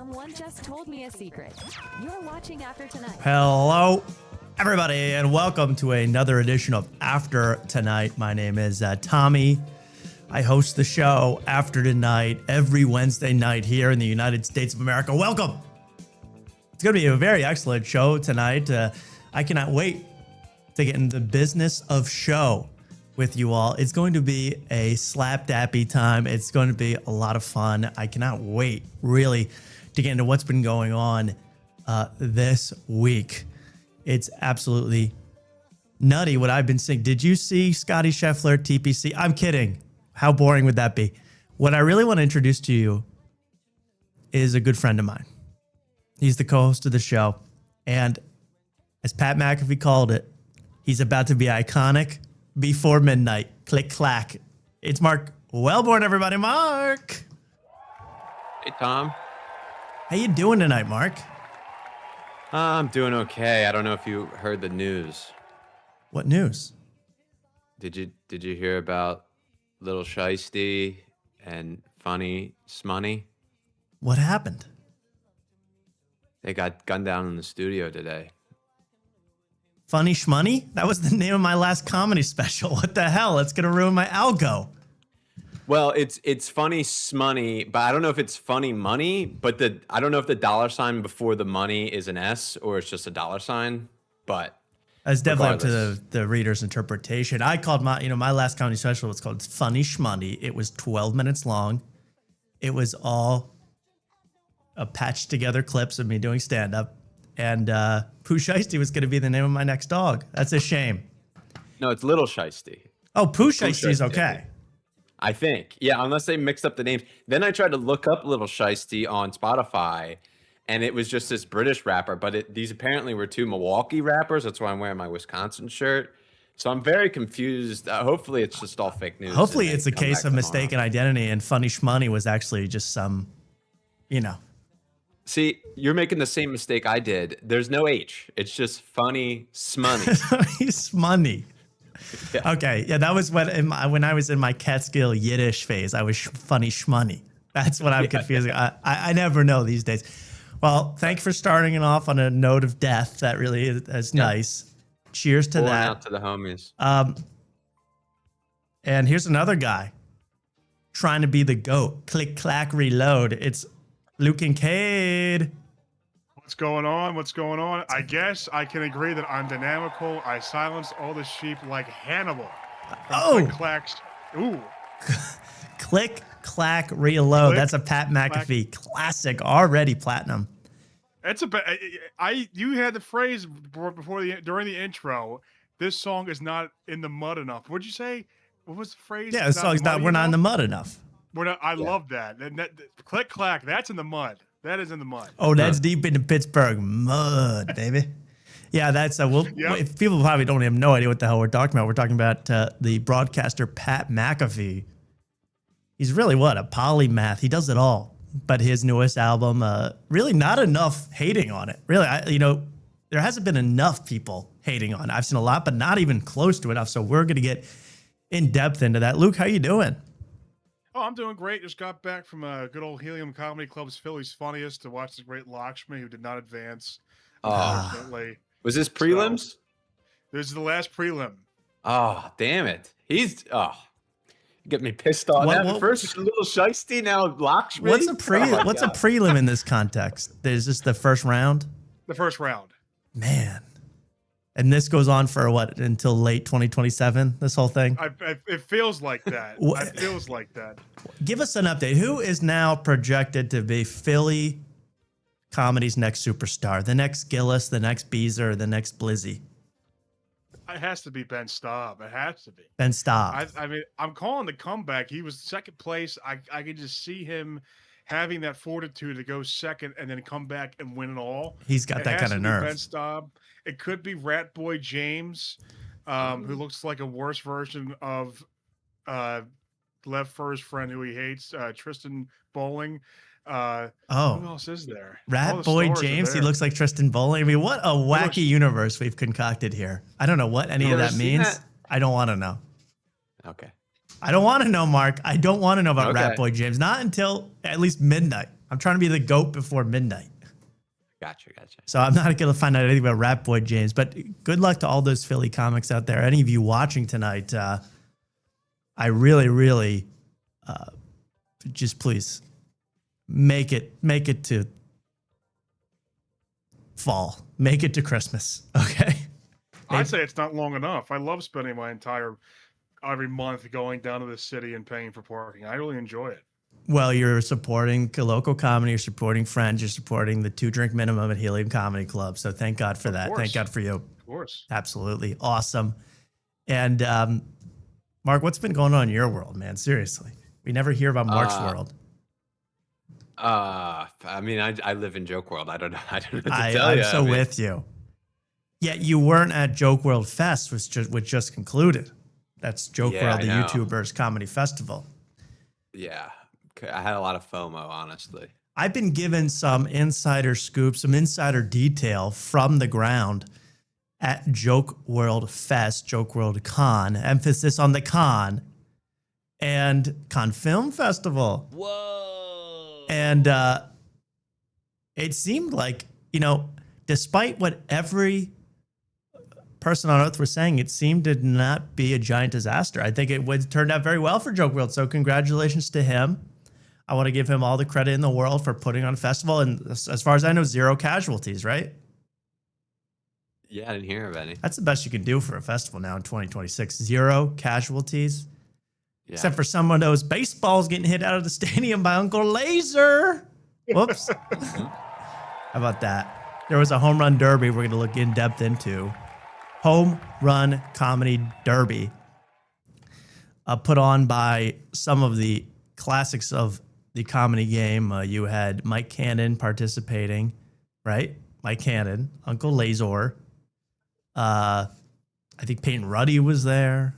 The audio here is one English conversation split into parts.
Someone just told me a secret. You're watching After Tonight. Hello, everybody, and welcome to another edition of After Tonight. My name is Tommy. I host the show After Tonight every Wednesday night here in the United States of America. Welcome. It's going to be a very excellent show tonight. I cannot wait to get into the business of show with you all. It's going to be a slap-dappy time. It's going to be a lot of fun. I cannot wait, really, to get into what's been going on this week. It's absolutely nutty what I've been seeing. Did you see Scotty Scheffler, TPC? I'm kidding. How boring would that be? What I really want to introduce to you is a good friend of mine. He's the co-host of the show. And as Pat McAfee called it, he's about to be iconic before midnight. Click, clack. It's Mark Wellborn, everybody. Mark. Hey, Tom. How you doing tonight, Mark? I'm doing okay. I don't know if you heard the news. What news? Did you hear about Little Shiesty and Funny Smoney? What happened? They got gunned down in the studio today. Funny Schmoney? That was the name of my last comedy special. What the hell? It's going to ruin my algo. Well, it's Funny Smoney, but I don't know if it's Funny Money, but I don't know if the dollar sign before the money is an S or it's just a dollar sign, but That's definitely up to the reader's interpretation. I called my last comedy special was called Funny Schmoney. It was 12 minutes long. It was all patched together clips of me doing stand-up. And Pooh Shiesty was going to be the name of my next dog. That's a shame. No, it's Little Shiesty. Oh, Pooh Shiesty is okay. I think. Yeah, unless they mixed up the names. Then I tried to look up Little Shiesty on Spotify, and it was just this British rapper. But these apparently were two Milwaukee rappers. That's why I'm wearing my Wisconsin shirt. So I'm very confused. Hopefully it's just all fake news. Hopefully it's a case of mistaken identity, and Funny Schmoney was actually just some, See, you're making the same mistake I did. There's no H. It's just Funny Smoney. Funny Schmoney. Yeah. Okay, yeah, that was when I was in my Catskill Yiddish phase. I was Funny Schmoney. That's what I'm confusing. I never know these days. Well, thank you for starting it off on a note of death. That really is nice. Cheers to that. Out to the homies. And here's another guy trying to be the GOAT. Click, clack, reload. It's Luke Kincaid. What's going on? What's going on? I guess I can agree that I'm dynamical. I silenced all the sheep like Hannibal. Click, clacks. Ooh. Click, clack, reload. Click, That's a Pat McAfee classic, already platinum. You had the phrase during the intro. This song is not in the mud enough. What'd you say? What was the phrase? Yeah, the song's not. We're not in the mud enough. I love that. Click, clack. That's in the mud. That is in the mud. Oh, that's deep into Pittsburgh mud, baby. Yeah, that's if people probably don't have no idea what the hell we're talking about. We're talking about the broadcaster Pat McAfee. He's really a polymath. He does it all. But his newest album, really not enough hating on it. Really, there hasn't been enough people hating on it. I've seen a lot, but not even close to enough. So we're going to get in depth into that. Luke, how you doing? Oh, I'm doing great. Just got back from good old Helium Comedy Club's Philly's Funniest to watch the great Lakshmi, who did not advance. Unfortunately. Was this prelims? So, this is the last prelim. Oh, damn it. Get me pissed off. First Little Shiesty, now Lakshmi. What's a prelim in this context? Is this the first round? The first round. Man. And this goes on for until late 2027, this whole thing? It feels like that. It feels like that. Give us an update. Who is now projected to be Philly comedy's next superstar? The next Gillis, the next Beezer, the next Blizzy? It has to be Ben Staub. It has to be. Ben Staub. I mean, I'm calling the comeback. He was second place. I could just see him having that fortitude to go second and then come back and win it all. He's got that kind of nerve. Ben Staub. It could be Rat Boy James, who looks like a worse version of Lev Fur's friend who he hates, Tristan Bowling. Who else is there? Rat Boy James. He looks like Tristan Bowling. I mean, what a wacky universe we've concocted here. I don't know what any of that means. I don't want to know. Okay. I don't want to know, Mark. I don't want to know about Rat Boy James. Not until at least midnight. I'm trying to be the GOAT before midnight. Gotcha. So I'm not going to find out anything about Rat Boy James, but good luck to all those Philly comics out there. Any of you watching tonight, I really, just please make it to fall. Make it to Christmas, okay? I'd say it's not long enough. I love spending my every month going down to the city and paying for parking. I really enjoy it. Well, you're supporting local comedy, you're supporting friends, you're supporting the 2-drink minimum at Helium Comedy Club. So thank God for that. Thank God for you. Of course. Absolutely. Awesome. And Mark, what's been going on in your world, man? Seriously. We never hear about Mark's world. I mean, I live in Joke World. I don't know. I don't know what to tell I'm you. so with you. Yet you weren't at Joke World Fest, which just concluded. That's Joke World, the YouTubers Comedy Festival. Yeah. I had a lot of FOMO, honestly. I've been given some insider scoop, some insider detail from the ground at Joke World Fest, Joke World Con, emphasis on the con, and Con Film Festival. Whoa. And it seemed like, despite what every person on earth was saying, it seemed to not be a giant disaster. I think it turned out very well for Joke World. So congratulations to him. I want to give him all the credit in the world for putting on a festival. And as far as I know, 0 casualties, right? Yeah, I didn't hear of any. That's the best you can do for a festival now in 2026. 0 casualties. Yeah. Except for some of those baseballs getting hit out of the stadium by Uncle Laser. Whoops. How about that? There was a home run derby we're going to look in depth into. Home Run Comedy Derby. Put on by some of the classics of the comedy game. You had Mike Cannon participating, right? Mike Cannon, Uncle Lazor. I think Peyton Ruddy was there.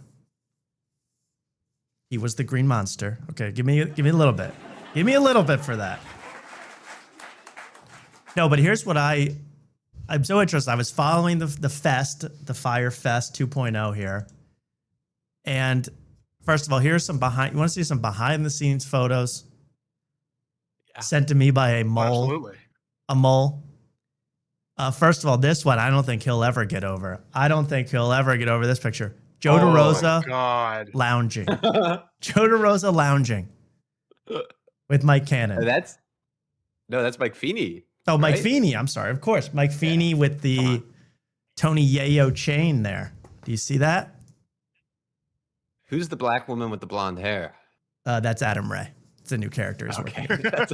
He was the Green Monster. Okay, give me a little bit. Give me a little bit for that. No, but here's what I'm so interested. I was following the fest, the Fire Fest 2.0 here. And first of all, here's some you want to see some behind the scenes photos? Yeah. Sent to me by a mole. Absolutely. A mole. First of all, this one, I don't think he'll ever get over. I don't think he'll ever get over this picture. Joe DeRosa lounging. Joe DeRosa lounging with Mike Cannon. That's Mike Feeney. Oh, Mike right? Feeney. I'm sorry. Of course. Mike Feeney with the Tony Yayo chain there. Do you see that? Who's the black woman with the blonde hair? That's Adam Ray. It's a new character he's working on. That's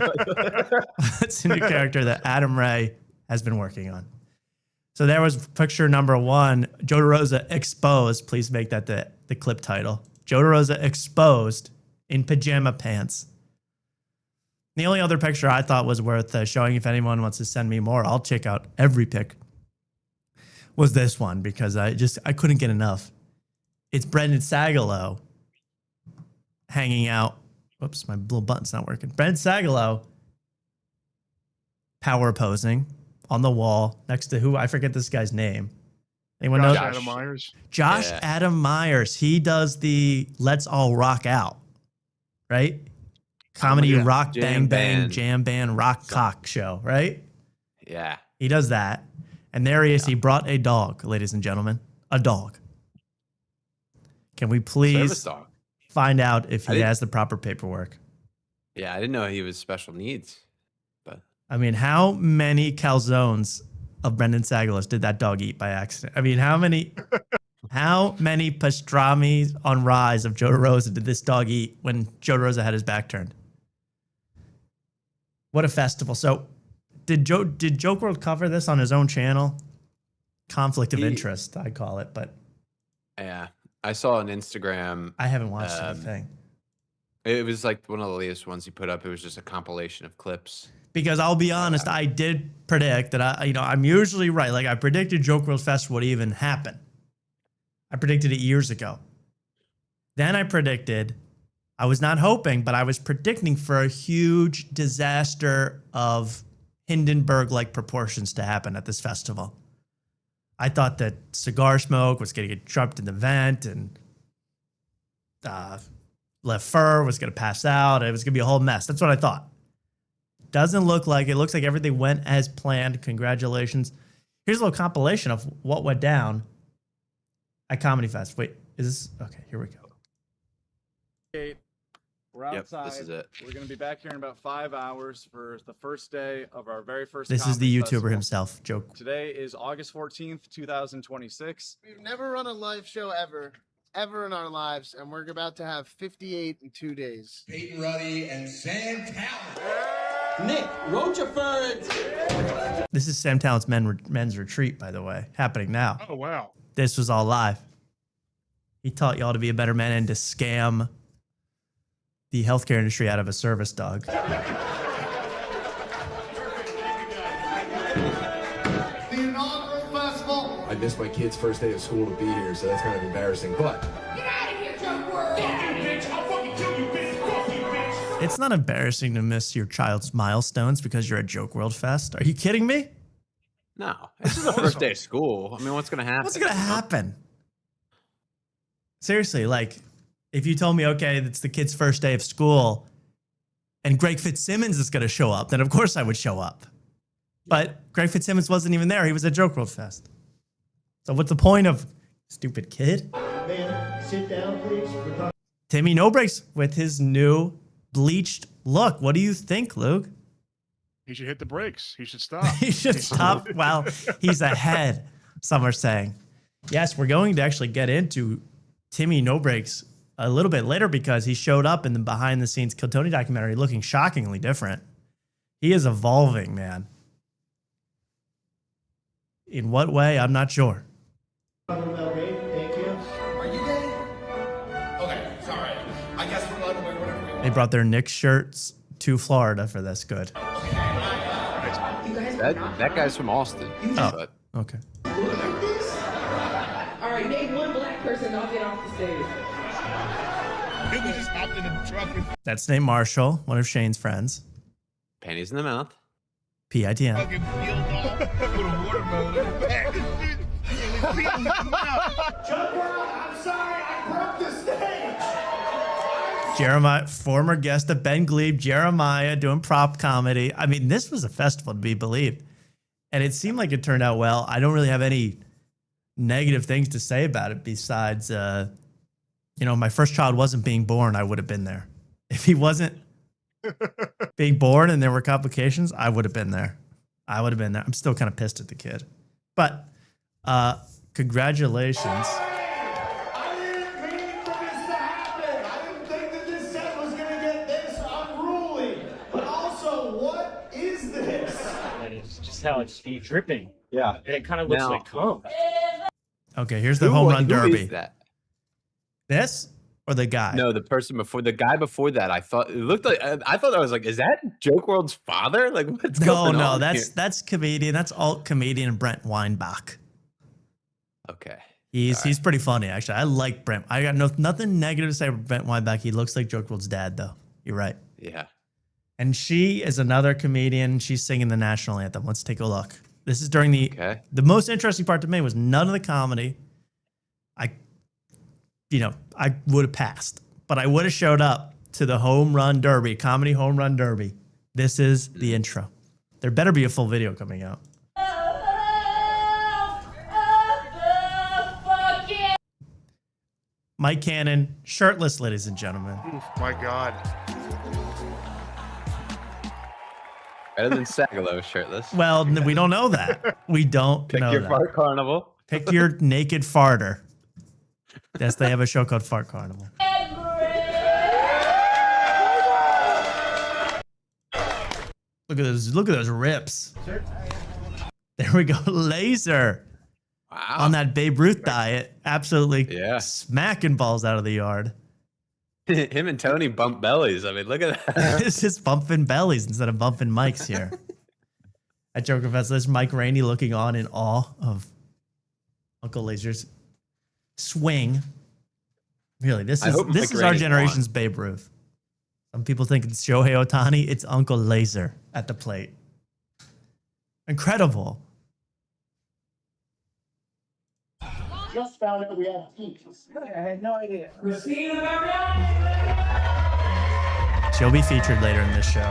It's a new character that Adam Ray has been working on. So there was picture number 1. Joe DeRosa exposed. Please make that the clip title. Joe DeRosa exposed in pajama pants. The only other picture I thought was worth showing, if anyone wants to send me more, I'll check out every pic, was this one because I couldn't get enough. It's Brendan Sagalow hanging out. Whoops, my little button's not working. Brendan Sagalow power posing on the wall next to who? I forget this guy's name. Anyone know? Adam Myers. Josh Adam Myers. He does the Let's All Rock Out, right? Comedy rock jam bang jam band rock cock show, right? Yeah. He does that. And there he is. He brought a dog, ladies and gentlemen. A dog. Can we please find out if he has the proper paperwork? Yeah, I didn't know he was special needs. But I mean, how many calzones of Brendan Sagalow's did that dog eat by accident? I mean, how many pastrami on rye of Joe DeRosa did this dog eat when Joe DeRosa had his back turned? What a festival. So did Joke World cover this on his own channel? Conflict of interest, I call it, but yeah. I saw on Instagram. I haven't watched anything. It was like one of the latest ones he put up. It was just a compilation of clips. Because I'll be honest, I did predict that I'm usually right. Like I predicted Joke World Fest would even happen. I predicted it years ago. Then I predicted, I was not hoping, but I was predicting for a huge disaster of Hindenburg-like proportions to happen at this festival. I thought that cigar smoke was going to get trapped in the vent and Left Fur was going to pass out. It was going to be a whole mess. That's what I thought. Doesn't look like it. Looks like everything went as planned. Congratulations. Here's a little compilation of what went down at Comedy Fest. Wait, is this okay? Here we go. We're outside. This is it. We're going to be back here in about 5 hours for the first day of our very first. This is the comedy YouTuber festival. himself. Joke. Today is August 14th, 2026. We've never run a live show ever in our lives, and we're about to have 58 in 2 days. Peyton Ruddy and Sam Talent. Nick Rochefort. This is Sam Talent's men's retreat, by the way, happening now. Oh, wow. This was all live. He taught y'all to be a better man and to scam the healthcare industry out of a service dog. The inaugural festival. I missed my kid's first day of school to be here, so that's kind of embarrassing. But Get out of here, Joke World! Fuck you, bitch! I'll fucking kill you, bitch! Fuck you, bitch! It's not embarrassing to miss your child's milestones because you're at Joke World Fest. Are you kidding me? No, this is the first day of school. I mean, what's gonna happen? What's gonna happen? Seriously, like, if you told me, okay, it's the kid's first day of school and Greg Fitzsimmons is gonna show up, then of course I would show up. But Greg Fitzsimmons wasn't even there. He was at Joke World Fest. So what's the point of stupid kid? Man, sit down, please. Timmy No Breaks with his new bleached look. What do you think, Luke? He should hit the brakes. He should stop. He should stop while he's ahead, some are saying. Yes, we're going to actually get into Timmy No Breaks a little bit later because he showed up in the behind-the-scenes Kill Tony documentary looking shockingly different. He is evolving, man. In what way? I'm not sure. Thank you. are you gay? Okay, sorry. I guess we're allowed to wear whatever we want. They brought their Knicks shirts to Florida for this. Good. That guy's from Austin. Oh, But okay. All right, name one black person. I'll get off the stage. We just hopped in a truck and That's named Marshall, one of Shane's friends. panties in the mouth. PITM. fucking peeled off with a watermelon in the back. I'm sorry, I broke the stage. Jeremiah, former guest of Ben Glebe, Jeremiah doing prop comedy. I mean, this was a festival to be believed. And it seemed like it turned out well. I don't really have any negative things to say about it besides, my first child wasn't being born. I would have been there. If he wasn't being born and there were complications, I would have been there. I would have been there. I'm still kind of pissed at the kid. But congratulations. I didn't mean for this to happen. I didn't think that this set was going to get this unruly. But also, what is this? And it's just how it's dripping. Yeah. And it kind of looks Now- like cum. Okay, here's the home run Who derby. is that? This or the guy? No, the person before, the guy before that. I thought it looked like. I thought I was like, is that Joke World's father? Like, what's going on? That's comedian. That's alt comedian Brent Weinbach. Okay. He's pretty funny, actually. I like Brent. I got nothing negative to say about Brent Weinbach. He looks like Joke World's dad, though. You're right. Yeah. And she is another comedian. She's singing the national anthem. Let's take a look. This is during the most interesting part to me was none of the comedy. I would have passed, but I would have showed up to the home run derby, comedy home run derby. This is the intro. There better be a full video coming out. Mike Cannon, shirtless, ladies and gentlemen. Oof, my God. Better than Sagalo shirtless. Well, we don't know that. We don't Pick know your that. fart carnival. Pick your naked farter. Yes, they have a show called Fart Carnival. Look at those rips. There we go. Laser. Wow. On that Babe Ruth diet. Absolutely Yeah. smacking balls out of the yard. Him and Tony bump bellies. I mean, look at that. It's just bumping bellies instead of bumping mics here. At Joker Fest, there's Mike Rainey looking on in awe of Uncle Laser's swing. Really, this is our Rainey generation's Babe Ruth. Some people think it's Shohei Ohtani. It's Uncle Laser at the plate. Incredible. Just found out we have teachers. I had no idea. She'll be featured later in this show.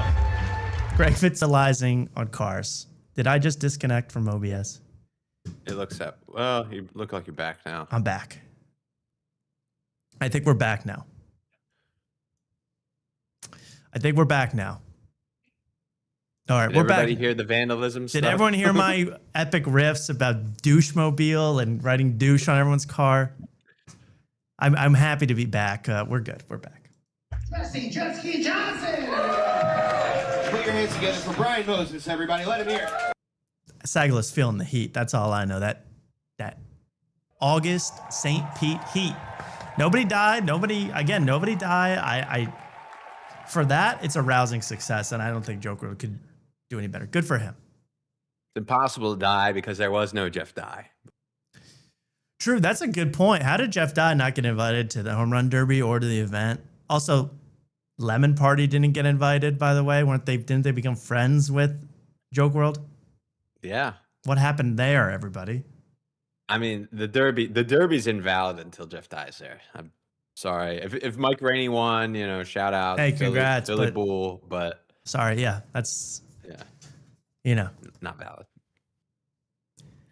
Greg Fitzalizing on cars. Did I just disconnect from OBS? It looks up. Well, you look like you're back now. I'm back. I think we're back now. All right, Did we're back. everybody hear the vandalism stuff? Did everyone hear my epic riffs about douchemobile and writing douche on everyone's car? I'm happy to be back. We're good. We're back. Jesse Jet Ski Johnson! Put your hands together for Brian Moses, everybody. Let him hear it. Sagala's feeling the heat. That's all I know. That August St. Pete heat. Nobody died. Nobody died. I for that, it's a rousing success, and I don't think Joker could do any better. Good for him. It's impossible to die because there was no Jeff Dye. True, that's a good point. How did Jeff Dye not get invited to the home run derby or to the event? Also, Lemon Party didn't get invited, by the way. Didn't they become friends with Joke World? Yeah. What happened there, everybody? I mean, the derby's invalid until Jeff Dye's there. I'm sorry. If Mike Rainey won, shout out. Hey, congrats, Philly Bull, but sorry, yeah, that's not valid.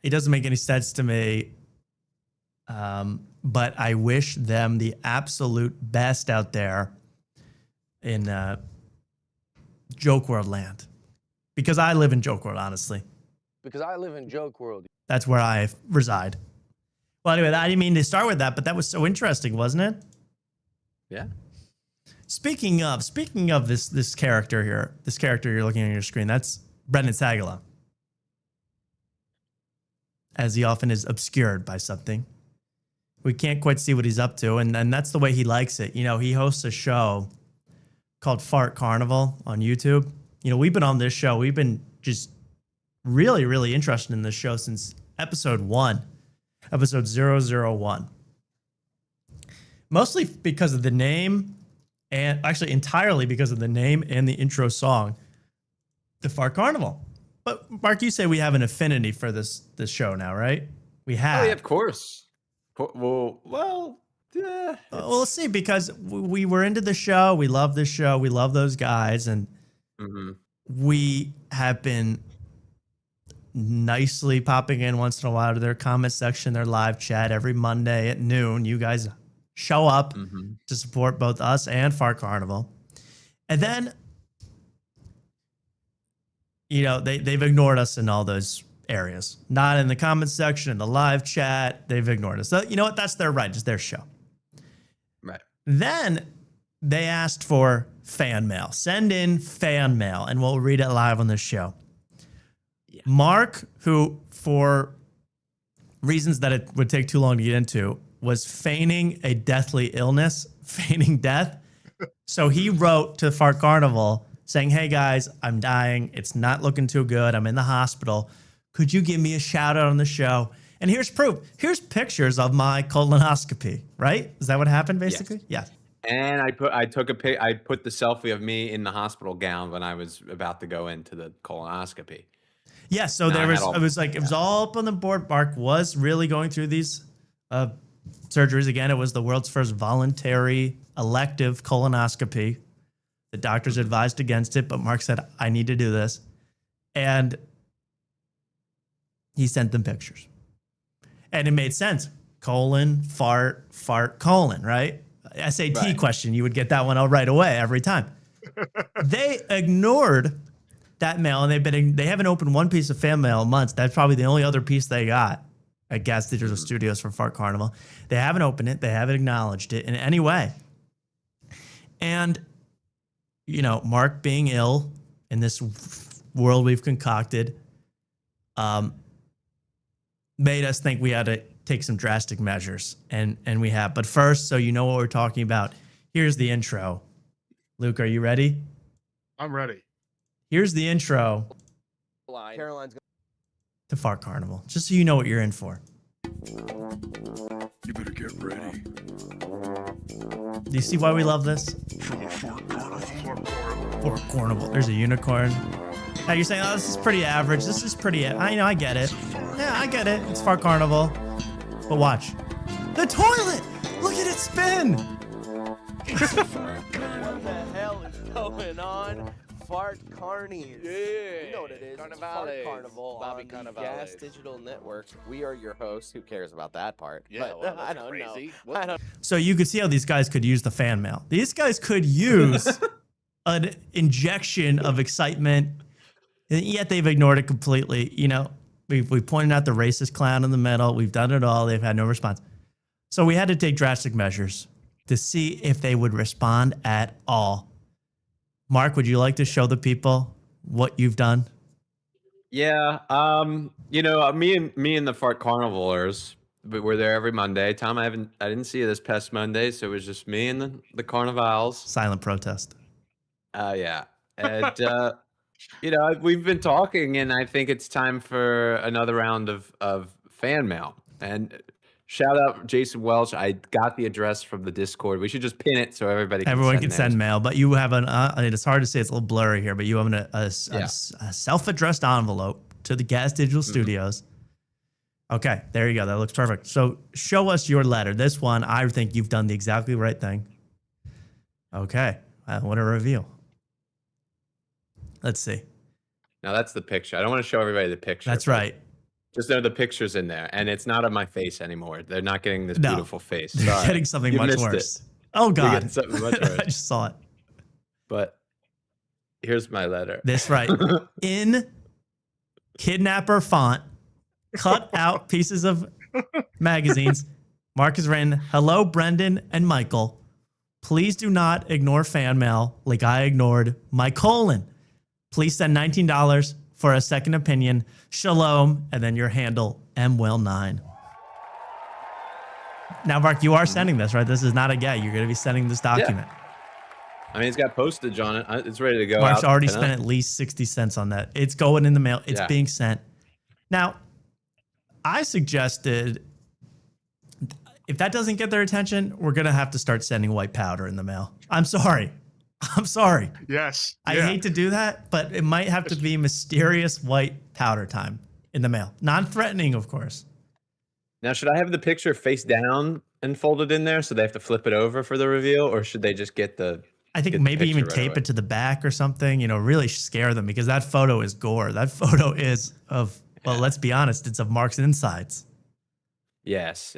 It doesn't make any sense to me. But I wish them the absolute best out there in Joke World land. Because I live in Joke World, honestly. Because I live in Joke World. That's where I reside. Well, anyway, I didn't mean to start with that, but that was so interesting, wasn't it? Yeah. Speaking of this character here, you're looking on your screen, that's Brendan Sagala. As he often is obscured by something. We can't quite see what he's up to, and that's the way he likes it. He hosts a show called Fart Carnival on YouTube. We've been on this show. We've been just really, really interested in this show since episode 001. Mostly because of the name, and actually entirely because of the name and the intro song, The Fart Carnival. But Mark, you say we have an affinity for this show now, right? We have. Oh, yeah, of course. Well, yeah. We'll see, because we were into the show. We love this show. We love those guys. And we have been nicely popping in once in a while to their comment section, their live chat every Monday at noon. You guys show up to support both us and Fart Carnival. And then, they've ignored us in all those areas. Not in the comment section, in the live chat. They've ignored us. So, you know what? That's their right. It's their show. Right. Then they asked for fan mail. Send in fan mail, and we'll read it live on this show. Yeah. Mark, who, for reasons that it would take too long to get into, was feigning a deathly illness, feigning death. So he wrote to Fart Carnival saying, hey, guys, I'm dying. It's not looking too good. I'm in the hospital. Could you give me a shout out on the show? And here's proof. Here's pictures of my colonoscopy, right? Is that what happened, basically? Yes. And I put the selfie of me in the hospital gown when I was about to go into the colonoscopy. Yeah, so it was all up on the board. Mark was really going through these surgeries. Again, it was the world's first voluntary elective colonoscopy. The doctors advised against it, but Mark said, I need to do this. And he sent them pictures. And it made sense. Colon, fart, colon, right? SAT question. You would get that one out right away every time. They ignored that mail, and they haven't opened one piece of fan mail in months. That's probably the only other piece they got at Gas Digital Studios for Fart Carnival. They haven't opened it. They haven't acknowledged it in any way. And, Mark being ill in this world we've concocted, made us think we had to take some drastic measures, and we have. But first, so you know what we're talking about, here's the intro. Luke, are you ready? I'm ready. Here's the intro Caroline's to Fart Carnival, just so you know what you're in for. You better get ready. Do you see why we love this? Fart Carnival. There's a unicorn. Now you're saying, oh, this is pretty average. This is pretty, I get it. Yeah, I get it. It's Fart Carnival. But watch. The toilet! Look at it spin! What the hell is going on? Fart Carnies. Yeah. You know what it is. It's Carnivales. Fart Carnival Bobby on the Carnivales. Gas Digital Network. We are your hosts. Who cares about that part? Yeah, But, well, I that's don't crazy. know. What? I don't So you could see how these guys could use the fan mail. These guys could use an injection of excitement, and yet they've ignored it completely. You know, we pointed out the racist clown in the middle. We've done it all. They've had no response. So we had to take drastic measures to see if they would respond at all. Mark, would you like to show the people what you've done? Yeah. You know, me and the Fart Carnivalers, but we're there every Monday. Tom, I didn't see you this past Monday, so it was just me and the Carnivals. Silent protest. Yeah. And you know, we've been talking, and I think it's time for another round of fan mail. And shout out Jason Welch. I got the address from the Discord. We should just pin it so everybody can Everyone send can theirs. send mail, but you have it's hard to say, it's a little blurry here, but you have a self-addressed envelope to the Gas Digital Studios. Okay, there you go. That looks perfect. So show us your letter. This one, I think you've done the exactly right thing. Okay, what a reveal. Let's see. Now that's the picture. I don't want to show everybody the picture. That's but right. Just know the picture's in there, and it's not on my face anymore. They're not getting this No. beautiful face. They're Sorry. getting something You much missed worse. it. Oh, You're God. getting something much worse. I just saw it. But here's my letter. This right. In kidnapper font, cut out pieces of magazines. Mark has written, "Hello, Brendan and Michael. Please do not ignore fan mail like I ignored my colon. Please send $19 for a second opinion. Shalom," and then your handle, MWell9. Now, Mark, you are sending this, right? This is not a gag. You're going to be sending this document. I mean, it's got postage on it. It's ready to go. Mark's out already tonight. spent at least 60 cents on that. It's going in the mail. It's being sent. Now, I suggested if that doesn't get their attention, we're going to have to start sending white powder in the mail. I'm sorry. I'm sorry. Yes. I yeah. hate to do that, but it might have to be mysterious white powder time in the mail. Non-threatening, of course. Now, should I have the picture face down and folded in there so they have to flip it over for the reveal, or should they just get the? I think get the maybe even picture right tape away? it to the back or something, you know, really scare them, because that photo is gore. That photo is of, well, let's be honest, it's of Mark's insides. Yes,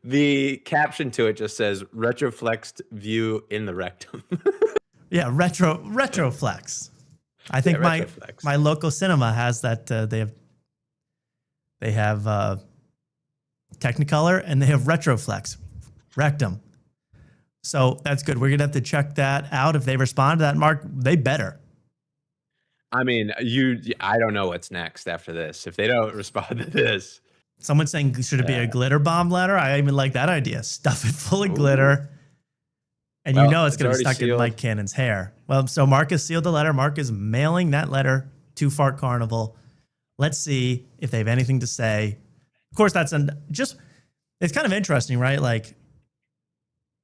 the caption to it just says "retroflexed view in the rectum." Yeah, retroflex. I think Retroflex. my local cinema has that. They have Technicolor and they have Retroflex rectum. So that's good. We're gonna have to check that out. If they respond to that, Mark, they better. I mean, I don't know what's next after this. If they don't respond to this, Someone's saying, should it be a glitter bomb letter? I even like that idea. Stuff it full of glitter. And you Well, know it's it's going to be already stuck in sealed. Mike Cannon's hair. Well, so Mark has sealed the letter. Mark is mailing that letter to Fart Carnival. Let's see if they have anything to say. Of course, it's kind of interesting, right? Like,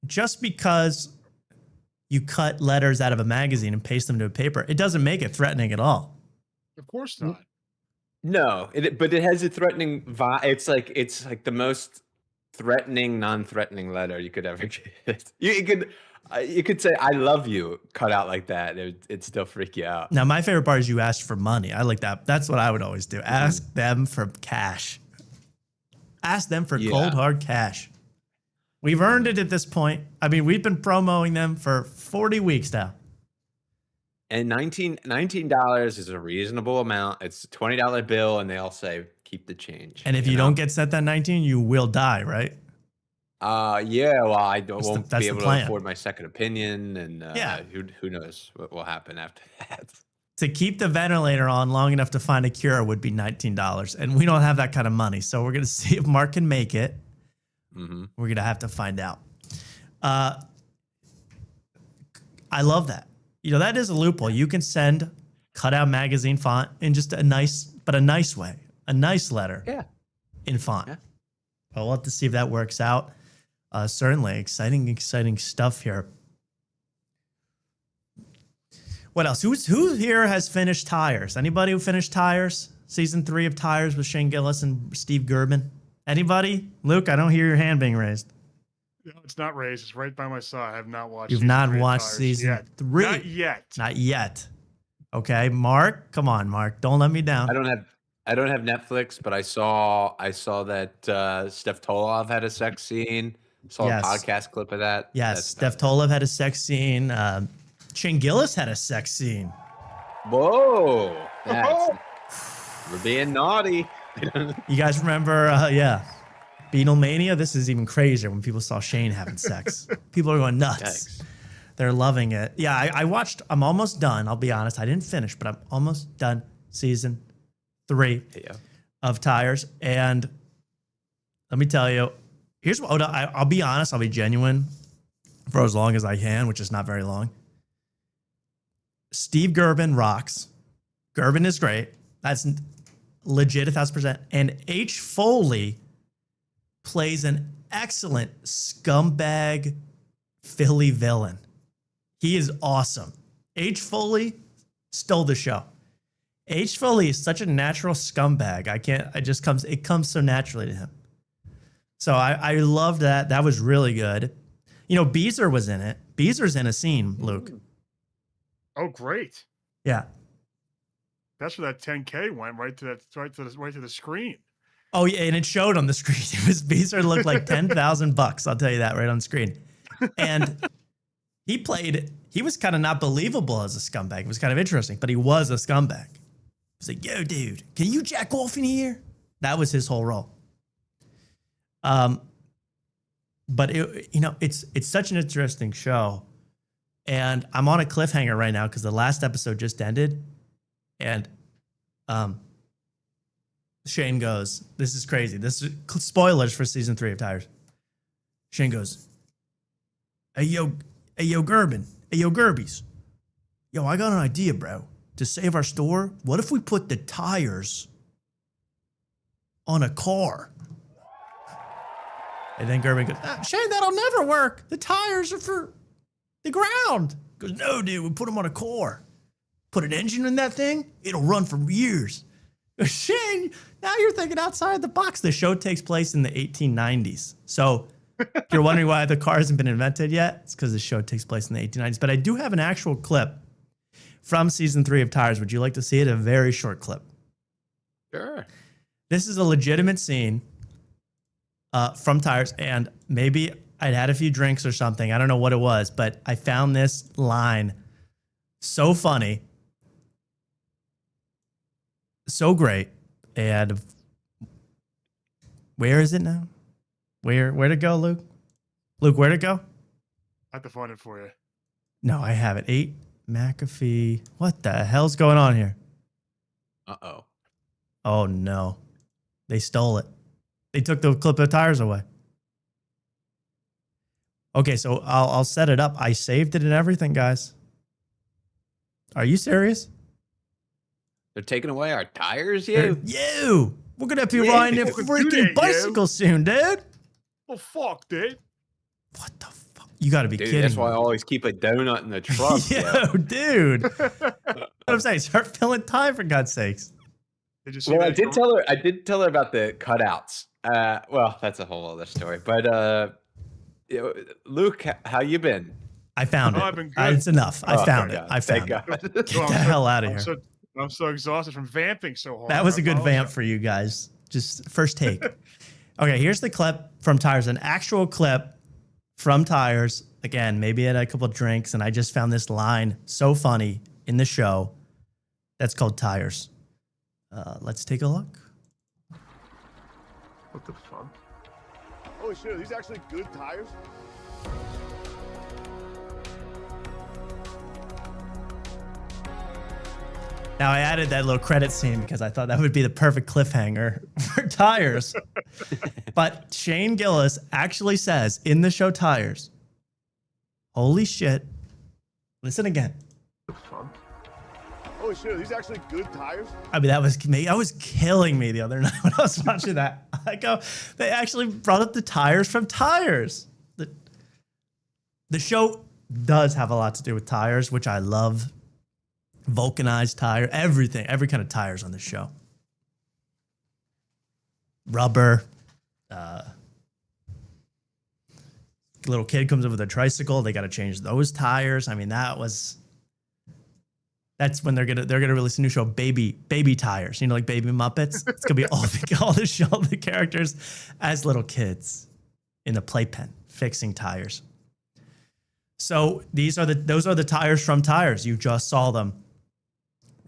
just because you cut letters out of a magazine and paste them to a paper, it doesn't make it threatening at all. Of course not. no. But it has a threatening vibe. It's like the most threatening, non-threatening letter you could ever get. You could say "I love you" cut out like that. It'd still freak you out. Now, my favorite part is you asked for money. I like that. That's what I would always do. Ask them for cash. Ask them for cold, hard cash. We've earned it at this point. I mean, we've been promoting them for 40 weeks now. And $19 is a reasonable amount. It's a $20 bill, and they all say keep the change. And if you don't get sent that 19, you will die, right? Yeah. Well, I won't that's be the able plan. to afford my second opinion, and Yeah. who knows what will happen after that. To keep the ventilator on long enough to find a cure would be $19. And we don't have that kind of money. So we're going to see if Mark can make it. Mm-hmm. We're going to have to find out. I love that. You know, that is a loophole. You can send cut out magazine font in just a nice way, a nice letter in font. Yeah. We'll have to see if that works out. Certainly exciting stuff here. What else? Who here has finished Tires? Anybody who finished Tires? Season 3 of Tires with Shane Gillis and Steve Gerben? Anybody? Luke, I don't hear your hand being raised. No, it's not raised. It's right by my side. I have not watched. You've season not 3 of watched Tires season yet. 3? Not yet. Not yet. Okay, Mark, come on, Mark. Don't let me down. I don't have Netflix, but I saw that Steph Tolov had a sex scene. Saw Yes. a podcast clip of that. Yes, That's Steph about Tolev had a sex scene. Shane Gillis had a sex scene. it. Whoa. We're being naughty. You guys remember, Beatlemania? This is even crazier when people saw Shane having sex. People are going nuts. Yikes. They're loving it. Yeah, I watched, I'm almost done. I'll be honest. I didn't finish, but I'm almost done season 3 of Tires. And let me tell you, here's what I'll be honest. I'll be genuine for as long as I can, which is not very long. Steve Gerben rocks. Gerben is great. That's legit 1,000%. And H. Foley plays an excellent scumbag Philly villain. He is awesome. H. Foley stole the show. H. Foley is such a natural scumbag. It comes so naturally to him. So I loved that. That was really good. You know, Beezer was in it. Beezer's in a scene, Luke. Oh, great. Yeah. That's where that 10K went right to the screen. Oh yeah, and it showed on the screen. It was Beezer looked like $10,000. I'll tell you that right on screen. And he was kind of not believable as a scumbag. It was kind of interesting, but he was a scumbag. He was like, yo, dude, can you jack off in here? That was his whole role. But it's such an interesting show. And I'm on a cliffhanger right now because the last episode just ended. And Shane goes, this is crazy. This is spoilers for season 3 of Tires. Shane goes, hey, yo, Gerben. Hey, yo, Gerbies. Yo, I got an idea, bro. To save our store, what if we put the tires on a car? And then Gerben goes, Shane, that'll never work. The tires are for the ground. He goes, no, dude, we put them on a car. Put an engine in that thing, it'll run for years. Shane, now you're thinking outside the box. The show takes place in the 1890s. So if you're wondering why the car hasn't been invented yet, it's because the show takes place in the 1890s. But I do have an actual clip from season 3 of Tires. Would you like to see it? A very short clip. Sure. This is a legitimate scene from Tires, and maybe I'd had a few drinks or something. I don't know what it was, but I found this line so funny, so great. And where is it now? Where to go, Luke? Luke, where to go? I have to find it for you. No, I have it. 8 Mcafee. What the hell's going on here? Uh-oh. Oh, no. They stole it. They took the clip of Tires away. Okay, so I'll set it up. I saved it and everything, guys. Are you serious? They're taking away our tires, You! We're going to have to be riding a freaking bicycle soon, dude. Oh, fuck, dude. What the fuck? You got to be kidding That's why I me. always keep a donut in the truck. Yo, dude. What I'm saying, start filling time for God's sakes. Did you see Well, that? I did tell her about the cutouts. Well, that's a whole other story. But Luke, how you been? I found Oh, it. I've been good. It's enough. I found it. God. I found Thank it. God. Get the hell out of here. I'm so exhausted from vamping so hard. That was I a good apologize. vamp for you guys. Just first take. Okay, here's the clip from Tires, an actual clip from Tires. Again, maybe I had a couple of drinks, and I just found this line so funny in the show. That's called Tires. Let's take a look. What the fuck? Holy shit, are these actually good tires? Now, I added that little credit scene because I thought that would be the perfect cliffhanger for Tires. But Shane Gillis actually says in the show Tires, holy shit, listen again. Holy shit, are these actually good tires? I mean, that was killing me the other night when I was watching that. I go, they actually brought up the tires from Tires. The show does have a lot to do with tires, which I love. Vulcanized tire, everything, every kind of tires on the show. Rubber, little kid comes over with a tricycle. They got to change those tires. I mean, that's when they're gonna release a new show, Baby Tires. You know, like Baby Muppets. It's gonna be all the characters as little kids in the playpen fixing tires. So those are the tires from Tires. You just saw them.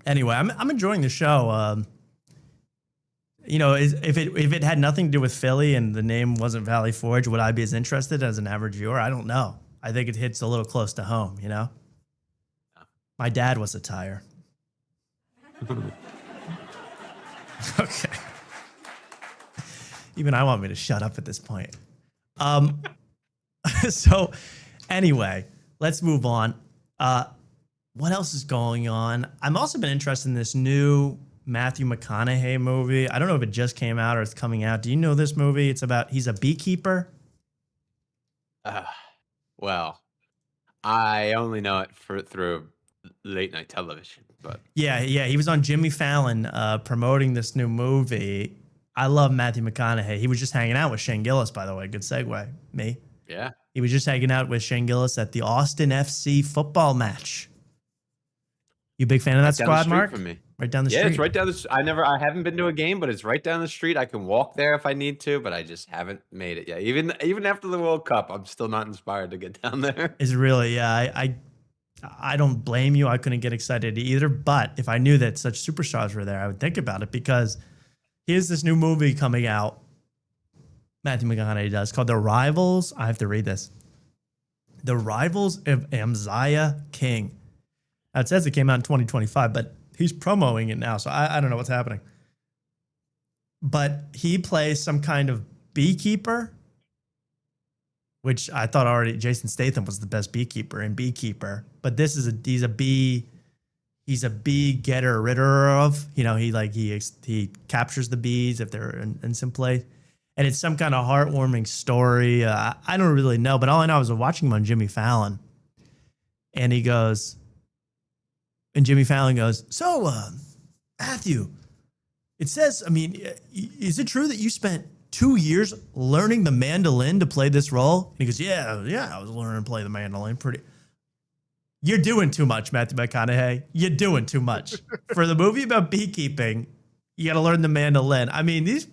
Anyway, I'm enjoying the show. You know, if it had nothing to do with Philly and the name wasn't Valley Forge, would I be as interested as an average viewer? I don't know. I think it hits a little close to home, you know? My dad was a tire. Okay. Even I want me to shut up at this point. So anyway, let's move on. What else is going on? I'm also been interested in this new Matthew McConaughey movie. I don't know if it just came out or it's coming out. Do you know this movie? It's about, he's a beekeeper. Well, I only know it through late night television, but yeah, he was on Jimmy Fallon promoting this new movie. I love Matthew McConaughey. He was just hanging out with Shane Gillis, by the way. Good segue. Me. Yeah. He was just hanging out with Shane Gillis at the Austin FC football match. You a big fan of that squad, Mark? From me. Right down the street. Yeah, it's right down the. I haven't been to a game, but it's right down the street. I can walk there if I need to, but I just haven't made it yet. Even after the World Cup, I'm still not inspired to get down there. It's really, yeah. I don't blame you. I couldn't get excited either. But if I knew that such superstars were there, I would think about it, because here's this new movie coming out. Matthew McConaughey does, called The Rivals. I have to read this. The Rivals of Amziah King. Now, it says it came out in 2025, but he's promoting it now, so I don't know what's happening. But he plays some kind of beekeeper, which I thought already Jason Statham was the best beekeeper in Beekeeper. But this is he's a bee getter ritter of, you know, he captures the bees if they're in some place. And it's some kind of heartwarming story. I don't really know, but all I know is I was watching him on Jimmy Fallon, and Jimmy Fallon goes, "So, Matthew, it says, I mean, is it true that you spent 2 years learning the mandolin to play this role?" And he goes, yeah, I was learning to play the mandolin. You're doing too much, Matthew McConaughey. You're doing too much. For the movie about beekeeping, you got to learn the mandolin. I mean, these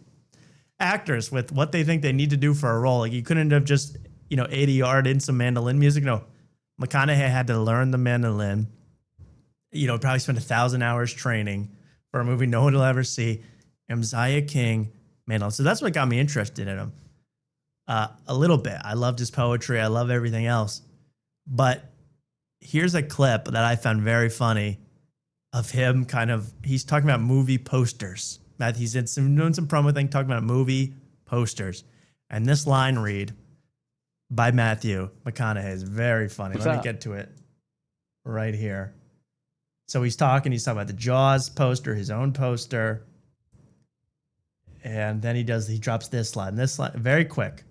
actors with what they think they need to do for a role, like you couldn't have just, 80-yard in some mandolin music. No, McConaughey had to learn the mandolin. Probably spent 1,000 hours training for a movie no one will ever see. Amziah King, mandolin. So that's what got me interested in him. A little bit. I loved his poetry. I love everything else. But here's a clip that I found very funny of him he's talking about movie posters. He's doing some promo thing talking about movie posters. And this line read by Matthew McConaughey is very funny. Let me get to it right here. So he's talking about the Jaws poster, his own poster. And then he drops this line, very quick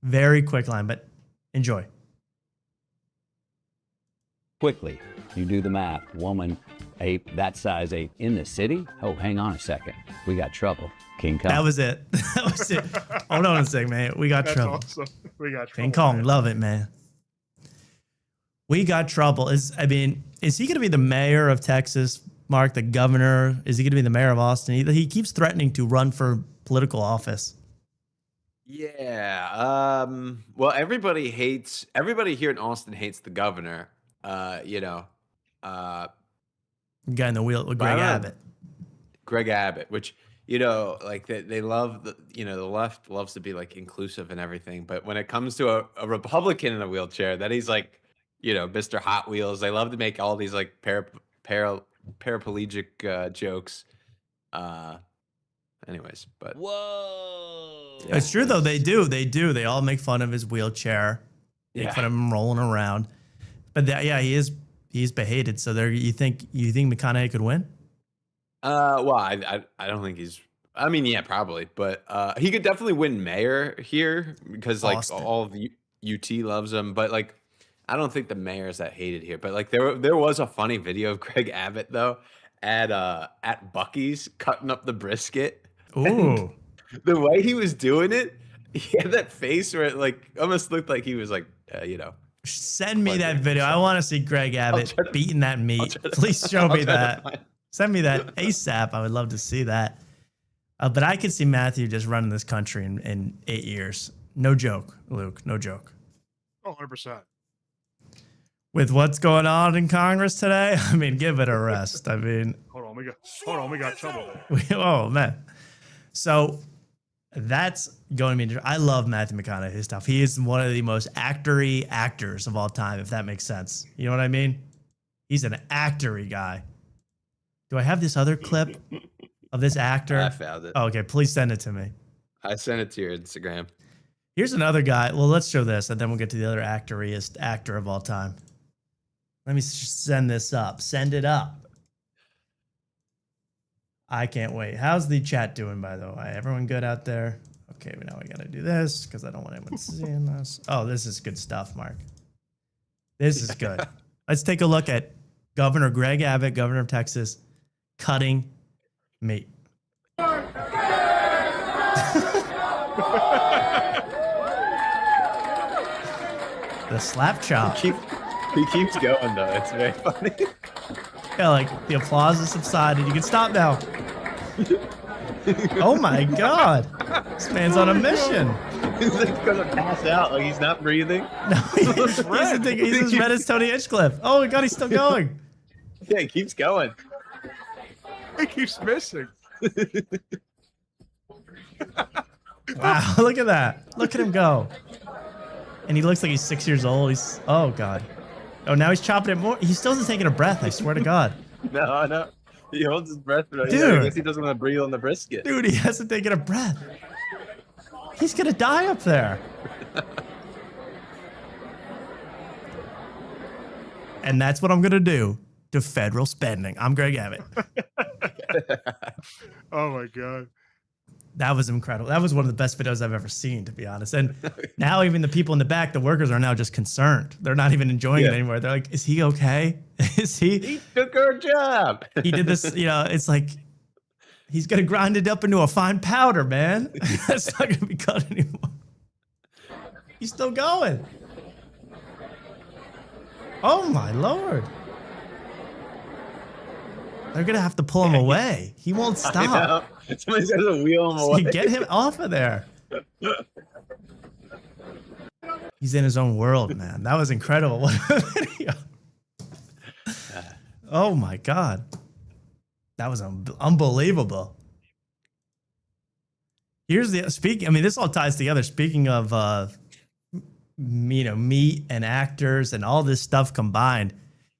line, but enjoy. Quickly, you do the math. Woman, ape, that size ape in the city? Oh, hang on a second. We got trouble. King Kong. That was it. Hold on a second, man. We got trouble. Awesome. We got trouble. King Kong, man. Love it, man. We got trouble. Is he going to be the mayor of Texas, Mark, the governor? Is he going to be the mayor of Austin? He keeps threatening to run for political office. Yeah. Well, everybody here in Austin hates the governor. Guy in the wheel, Greg Abbott. Greg Abbott, which, they love, the left loves to be like inclusive and everything. But when it comes to a Republican in a wheelchair, that he's like, Mr. Hot Wheels, they love to make all these like paraplegic jokes. Anyways, but whoa, yeah, it's true though. They do. They all make fun of his wheelchair, make fun of him rolling around. But he's behated. So you think McConaughey could win? Well, I don't think he's. I mean, yeah, probably, but he could definitely win mayor here because like Austin. all of the UT loves him. But like, I don't think the mayor's that hated here. But like, there was a funny video of Greg Abbott though at Buc-ee's cutting up the brisket. Ooh, the way he was doing it, He had that face where it like almost looked like he was like, Send me that video. I want to see Greg Abbott beating that meat. Please show me that. Send me that ASAP. I would love to see that. But I could see Matthew just running this country in 8 years. No joke, Luke. No joke. Oh, 100%. With what's going on in Congress today, I mean, give it a rest. I mean, hold on, we got trouble there. Oh man. So that's going to be. I love Matthew McConaughey stuff. He is one of the most actory actors of all time, if that makes sense. You know what I mean? He's an actory guy. Do I have this other clip of this actor? I found it. Oh, okay, please send it to me. I sent it to your Instagram. Here's another guy. Well, let's show this, and then we'll get to the other actoriest actor of all time. Let me send this up. Send it up. I can't wait. How's the chat doing, by the way? Everyone good out there? Okay, now I got to do this because I don't want anyone seeing this. Oh, this is good stuff, Mark. This is good. Let's take a look at Governor Greg Abbott, governor of Texas, cutting meat. The slap chop. He keeps going though. It's very funny. Yeah, like the applause has subsided. You can stop now. Oh my God. This man's on a mission. He's like gonna pass out. Like he's not breathing. No, he's as red as Tony Hinchcliffe. Oh my God, he's still going. Yeah, he keeps going. He keeps missing. Wow, look at that. Look at him go. And he looks like he's 6 years old. He's, oh God. Oh, now he's chopping it more. He still isn't taking a breath, I swear to God. No, no. He holds his breath, but dude, I guess he doesn't want to breathe on the brisket. Dude, he hasn't taken a breath. He's gonna die up there. And that's what I'm gonna do to federal spending. I'm Greg Abbott. Oh my God. That was incredible. That was one of the best videos I've ever seen, to be honest. And now even the people in the back, the workers are now just concerned. They're not even enjoying it anymore. They're like, is he okay? Is he? He took our job. He did this, you know, it's like, he's going to grind it up into a fine powder, man. That's not going to be cut anymore. He's still going. Oh my Lord. They're going to have to pull him away. He won't stop. Somebody's got to wheel him away. Get him off of there. He's in his own world, man. That was incredible. What a video. Oh my God. That was unbelievable. Here's the speaking. I mean, this all ties together. Speaking of, you know, meat and actors and all this stuff combined.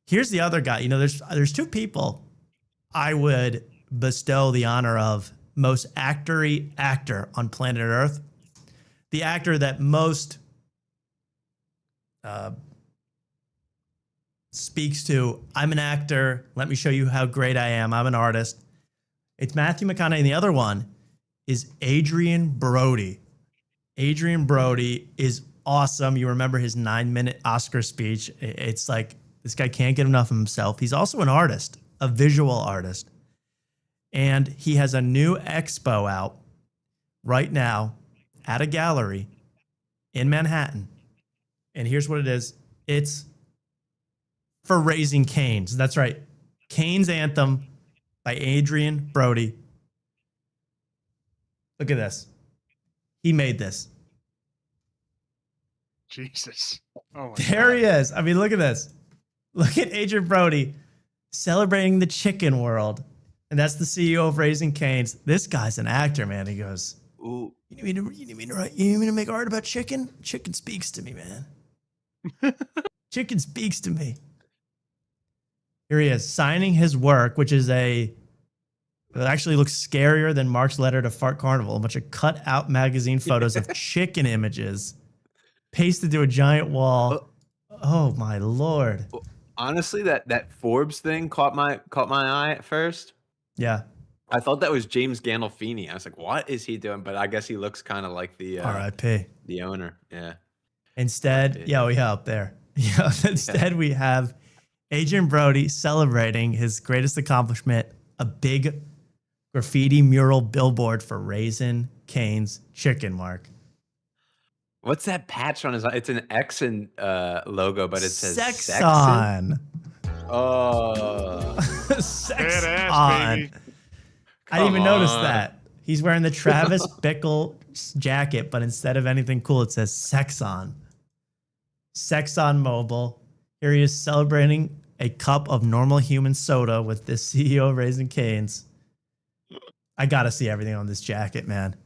Here's the other guy. You know, there's two people I would bestow the honor of most actory actor on planet Earth. The actor that most speaks to, I'm an actor, let me show you how great I am, I'm an artist. It's Matthew McConaughey, and the other one is Adrian Brody. Adrian Brody is awesome. You remember his 9-minute Oscar speech. It's like, this guy can't get enough of himself. He's also an artist, a visual artist. And he has a new expo out right now at a gallery in Manhattan. And here's what it is. It's for Raising Cane's. That's right. Cane's Anthem by Adrian Brody. Look at this. He made this. Jesus. Oh my there God. he is. I mean, look at this. Look at Adrian Brody celebrating the chicken world. And that's the CEO of Raising Cane's. This guy's an actor, man. He goes, ooh, you need me to make art about chicken? Chicken speaks to me, man. Chicken speaks to me. Here he is, signing his work, which is it actually looks scarier than Mark's letter to Fart Carnival. A bunch of cut out magazine photos of chicken images pasted to a giant wall. Oh my Lord. Honestly, that Forbes thing caught my eye at first. Yeah. I thought that was James Gandolfini. I was like, what is he doing? But I guess he looks kind of like the R.I.P. the owner. Yeah. Instead, up there. Yeah. Instead, we have Adrian Brody celebrating his greatest accomplishment, a big graffiti mural billboard for Raising Cane's Chicken, Mark. What's that patch on his? It's an Exxon logo, but it says Sex Sexon. on. Oh, Sex Badass, on. baby. I didn't even Come notice on. that. He's wearing the Travis Bickle jacket, but instead of anything cool, it says Sex on. Sex on Mobile. Here he is celebrating a cup of normal human soda with the CEO of Raising Cane's. I got to see everything on this jacket, man.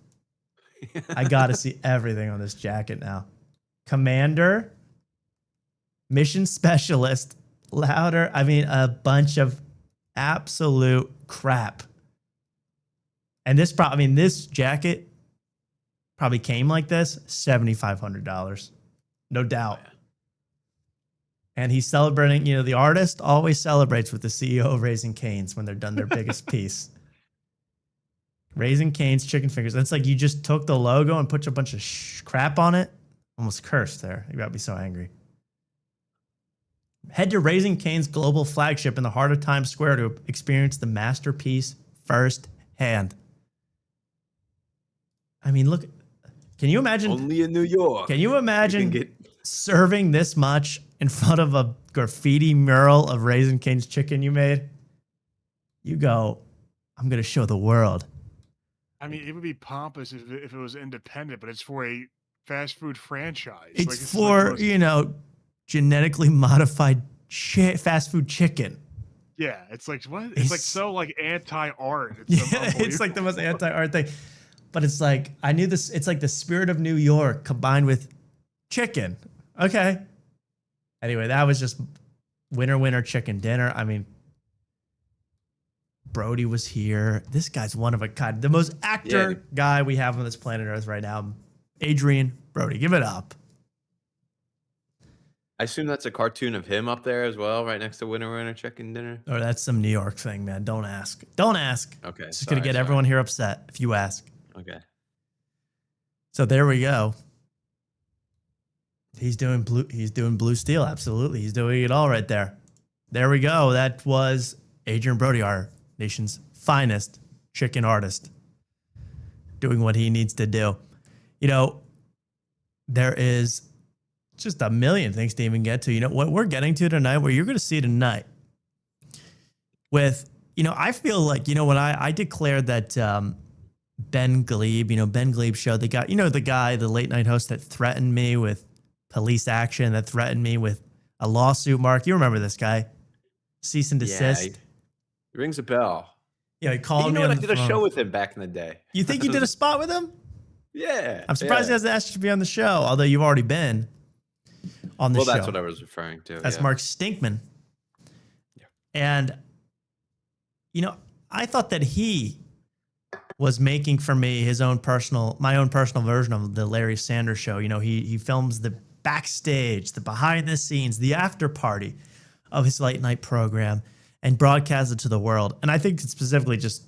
I got to see everything on this jacket now. Commander, mission specialist, louder. I mean, a bunch of absolute crap. And this jacket probably came like this, $7,500. No doubt. Oh, yeah. And he's celebrating, the artist always celebrates with the CEO of Raising Cane's when they're done their biggest piece. Raising Cane's chicken fingers. It's like you just took the logo and put a bunch of crap on it. Almost cursed there. You got me so angry. Head to Raising Cane's global flagship in the heart of Times Square to experience the masterpiece firsthand. I mean, look, can you imagine? Only in New York. Can you imagine get- serving this much in front of a graffiti mural of Raising Cane's chicken you made? You go, I'm going to show the world. I mean, it would be pompous if it was independent, but it's for a fast food franchise. It's for, genetically modified fast food chicken. Yeah, it's like what? It's like so like anti-art. It's like the most anti-art thing. But it's like, I knew this. It's like the spirit of New York combined with chicken. Okay. Anyway, that was just winner chicken dinner. I mean, Brody was here. This guy's one of a kind. The most actor guy we have on this planet Earth right now. Adrian Brody. Give it up. I assume that's a cartoon of him up there as well, right next to winner chicken dinner. Or that's some New York thing, man. Don't ask. Don't ask. Okay. It's just going to get everyone here upset if you ask. Okay. So there we go. He's doing blue steel. Absolutely. He's doing it all right there. There we go. That was Adrian Brody, our nation's finest chicken artist, doing what he needs to do. There is just a million things to even get to. What we're getting to tonight, what you're going to see tonight with, I feel like, when I declared that Ben Glebe, Ben Glebe show, the guy, the late night host that threatened me with police action, that threatened me with a lawsuit, Mark. You remember this guy? Cease and desist. Yeah, he rings a bell. Yeah, he called me. I did a show with him back in the day. You think you did a spot with him? Yeah. I'm surprised he hasn't asked you to be on the show, although you've already been on the show. Well, that's what I was referring to. That's Mark Stinkman. Yeah. And, I thought that he was making for me my own personal version of the Larry Sanders Show. He films the backstage, the behind the scenes, the after party of his late night program and broadcasts it to the world. And I think it's specifically just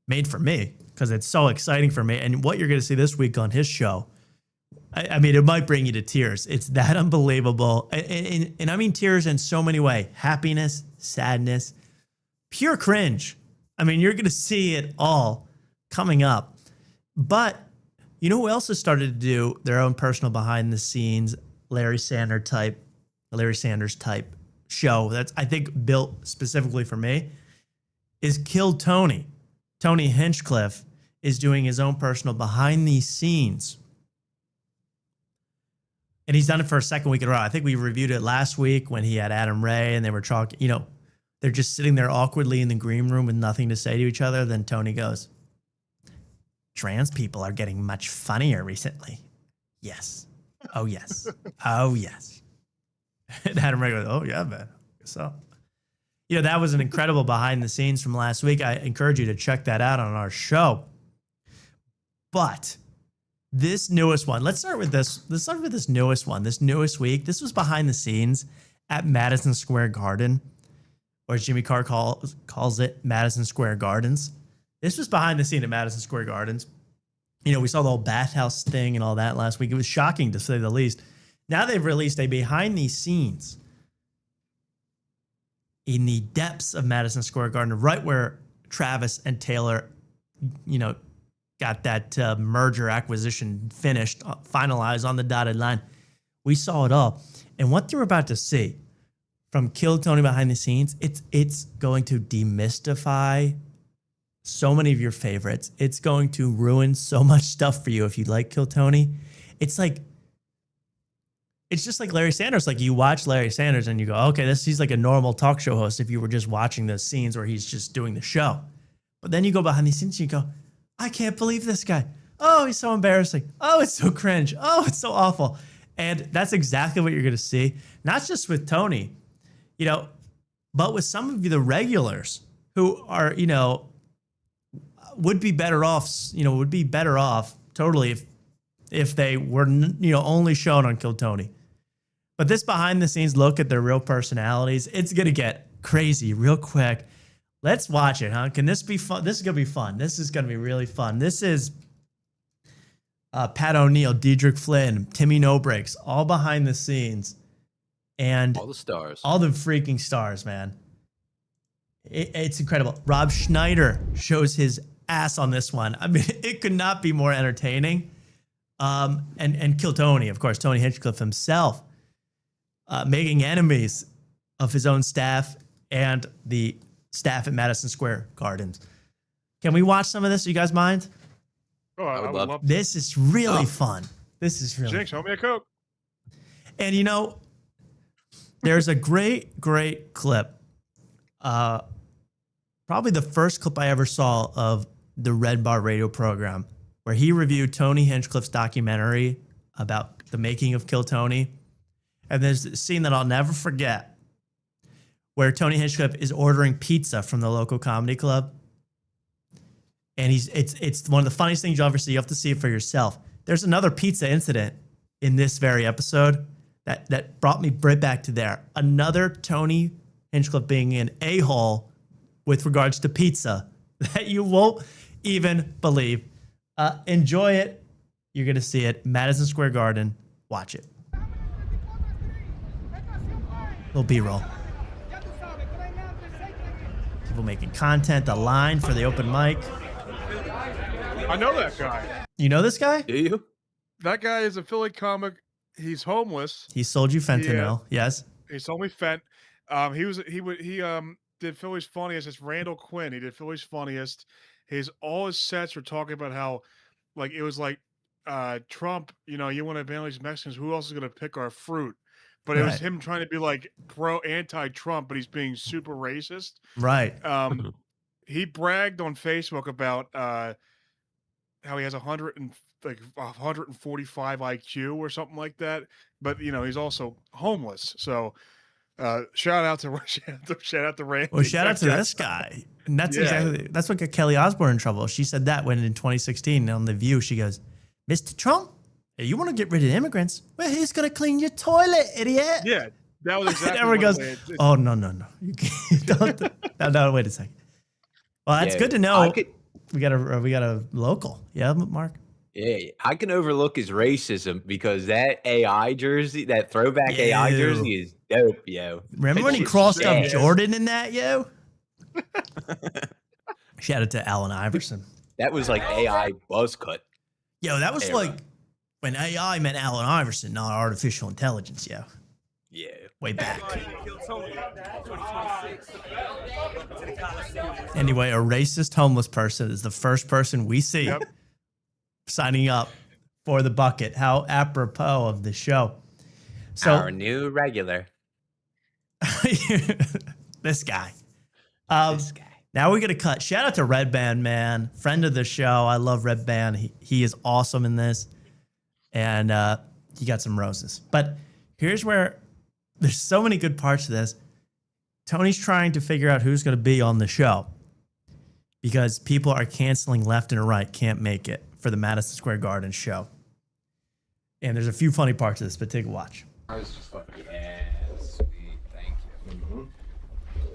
made for me because it's so exciting for me. And what you're going to see this week on his show, I mean, it might bring you to tears. It's that unbelievable. And I mean tears in so many ways. Happiness, sadness, pure cringe. I mean, you're going to see it all coming up. But you know who else has started to do their own personal behind the scenes Larry Sanders type show that's, I think, built specifically for me is Killed Tony. Tony Hinchcliffe is doing his own personal behind the scenes. And he's done it for a second week in a row. I think we reviewed it last week when he had Adam Ray and they were talking, they're just sitting there awkwardly in the green room with nothing to say to each other. Then Tony goes, trans people are getting much funnier recently. Yes. Oh, yes. Oh, yes. And Adam Ray goes, oh, yeah, man. So, that was an incredible behind the scenes from last week. I encourage you to check that out on our show. But this newest one, let's start with this. Let's start with this newest one. This newest week, this was behind the scenes at Madison Square Garden, or as Jimmy Carr calls it, Madison Square Gardens. This was behind the scene at Madison Square Gardens. We saw the whole bathhouse thing and all that last week. It was shocking, to say the least. Now they've released a behind the scenes in the depths of Madison Square Garden, right where Travis and Taylor, got that merger acquisition finished, finalized on the dotted line. We saw it all. And what you're about to see from Kill Tony behind the scenes, it's going to demystify so many of your favorites. It's going to ruin so much stuff for you if you like Kill Tony. It's just like Larry Sanders. Like, you watch Larry Sanders and you go, okay, he's like a normal talk show host if you were just watching the scenes where he's just doing the show. But then you go behind the scenes and you go, I can't believe this guy. Oh, he's so embarrassing. Oh, it's so cringe. Oh, it's so awful. And that's exactly what you're going to see. Not just with Tony, but with some of you, the regulars who are, would be better off totally if they were, only shown on Kill Tony. But this behind the scenes look at their real personalities, it's going to get crazy real quick. Let's watch it, huh? Can this be fun? This is going to be fun. This is going to be really fun. This is Pat O'Neill, Diedrich Flynn, Timmy No Breaks, all behind the scenes. And all the stars. All the freaking stars, man. It's incredible. Rob Schneider shows his ass on this one. I mean, it could not be more entertaining. And Kill Tony, of course, Tony Hinchcliffe himself, making enemies of his own staff and the staff at Madison Square Gardens. Can we watch some of this? You guys mind? Oh, I would love to. This is really fun. This is really Jinx, show me a Coke. And there's a great clip. Probably the first clip I ever saw of the Red Bar radio program, where he reviewed Tony Hinchcliffe's documentary about the making of Kill Tony. And there's a scene that I'll never forget where Tony Hinchcliffe is ordering pizza from the local comedy club. And it's one of the funniest things you'll ever see. You have to see it for yourself. There's another pizza incident in this very episode that brought me right back to there. Another Tony Hinchcliffe being an a-hole with regards to pizza that you won't even believe. Enjoy it. You're going to see it. Madison Square Garden. Watch it. Little B-roll. People making content. The line for the open mic. I know that guy. You know this guy? Do you? That guy is a Philly comic. He's homeless. He sold you fentanyl. Yes. He sold me fent. He did Philly's Funniest. It's Randall Quinn. He did Philly's Funniest. All his sets were talking about how, like, it was like Trump, you want to ban these Mexicans. Who else is going to pick our fruit? But it was him trying to be like anti-Trump, but he's being super racist. Right. He bragged on Facebook about how he has 145 IQ or something like that. But he's also homeless. So shout out to Randy. Well, shout out to this guy. And that's what got Kelly Osbourne in trouble. She said that when in 2016 on The View, she goes, Mr. Trump, you want to get rid of immigrants? Well, who's going to clean your toilet, idiot? Yeah, that was exactly everyone goes, oh, no. You can't. No, wait a second. Well, that's good to know. We got a local. Yeah, Mark? Yeah, I can overlook his racism because that AI jersey, that throwback AI jersey is dope, yo. Remember when he crossed up Jordan in that, yo? Shout out to Allen Iverson. That was like AI buzz cut. Yo, that was like when AI meant Allen Iverson, not artificial intelligence, yo. Yeah. Way back. Anyway, a racist homeless person is the first person we see signing up for the bucket. How apropos of the show. So our new regular. This guy. Now we're going to cut. Shout out to Red Band, man. Friend of the show. I love Red Band. He is awesome in this. And he got some roses. But here's where there's so many good parts to this. Tony's trying to figure out who's going to be on the show because people are canceling left and right, can't make it for the Madison Square Garden show. And there's a few funny parts of this, but take a watch. Tomorrow's just sweet, thank you.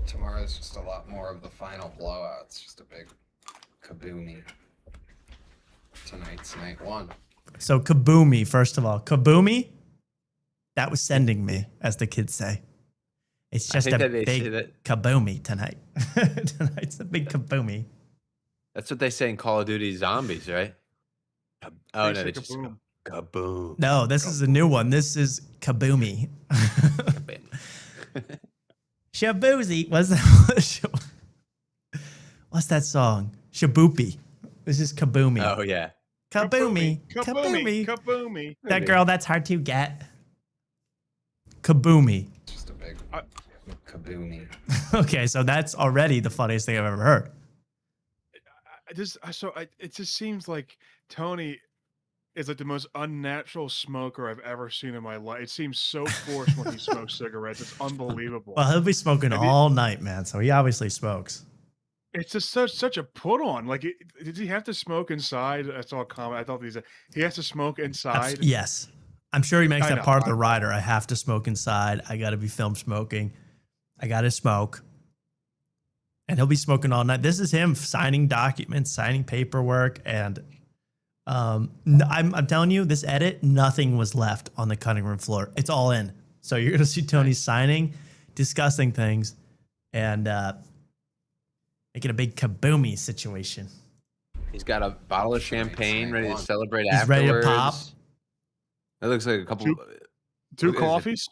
Tomorrow's just a lot more of the final blowout. It's just a big kaboomy. Tonight's night one. So kaboomy, first of all. Kaboomy, that was sending me, as the kids say. It's just a big kaboomy tonight. Tonight's a big kaboomy. That's what they say in Call of Duty Zombies, right? Oh no, They they say just kaboom. go kaboom. No, this is a new one. This is Kaboomy. Shaboozy. What's that song? Shaboopy. This is Kaboomy. Oh yeah. Kaboomy. Kaboomy. Kaboomy. Kaboomy. That girl, that's hard to get. Kaboomy. Just a big kaboomy. Okay, so that's already the funniest thing I've ever heard. It just seems like Tony is like the most unnatural smoker I've ever seen in my life. It seems so forced when he smokes cigarettes. It's unbelievable. Well, he'll be smoking all night, man. So he obviously smokes. It's just such a put on. Like, did he have to smoke inside? I saw a comment. I thought he has to smoke inside. Yes, I'm sure he makes I that know, part of the rider. I have to smoke inside. I got to be filmed smoking. I got to smoke. And he'll be smoking all night. This is him signing documents, signing paperwork, and I'm telling you, this edit, nothing was left on the cutting room floor. It's all in. So you're gonna see Tony signing, discussing things, and making a big kaboomy situation. He's got a bottle of champagne ready to celebrate He's afterwards. ready to pop. That looks like a couple. Two coffees.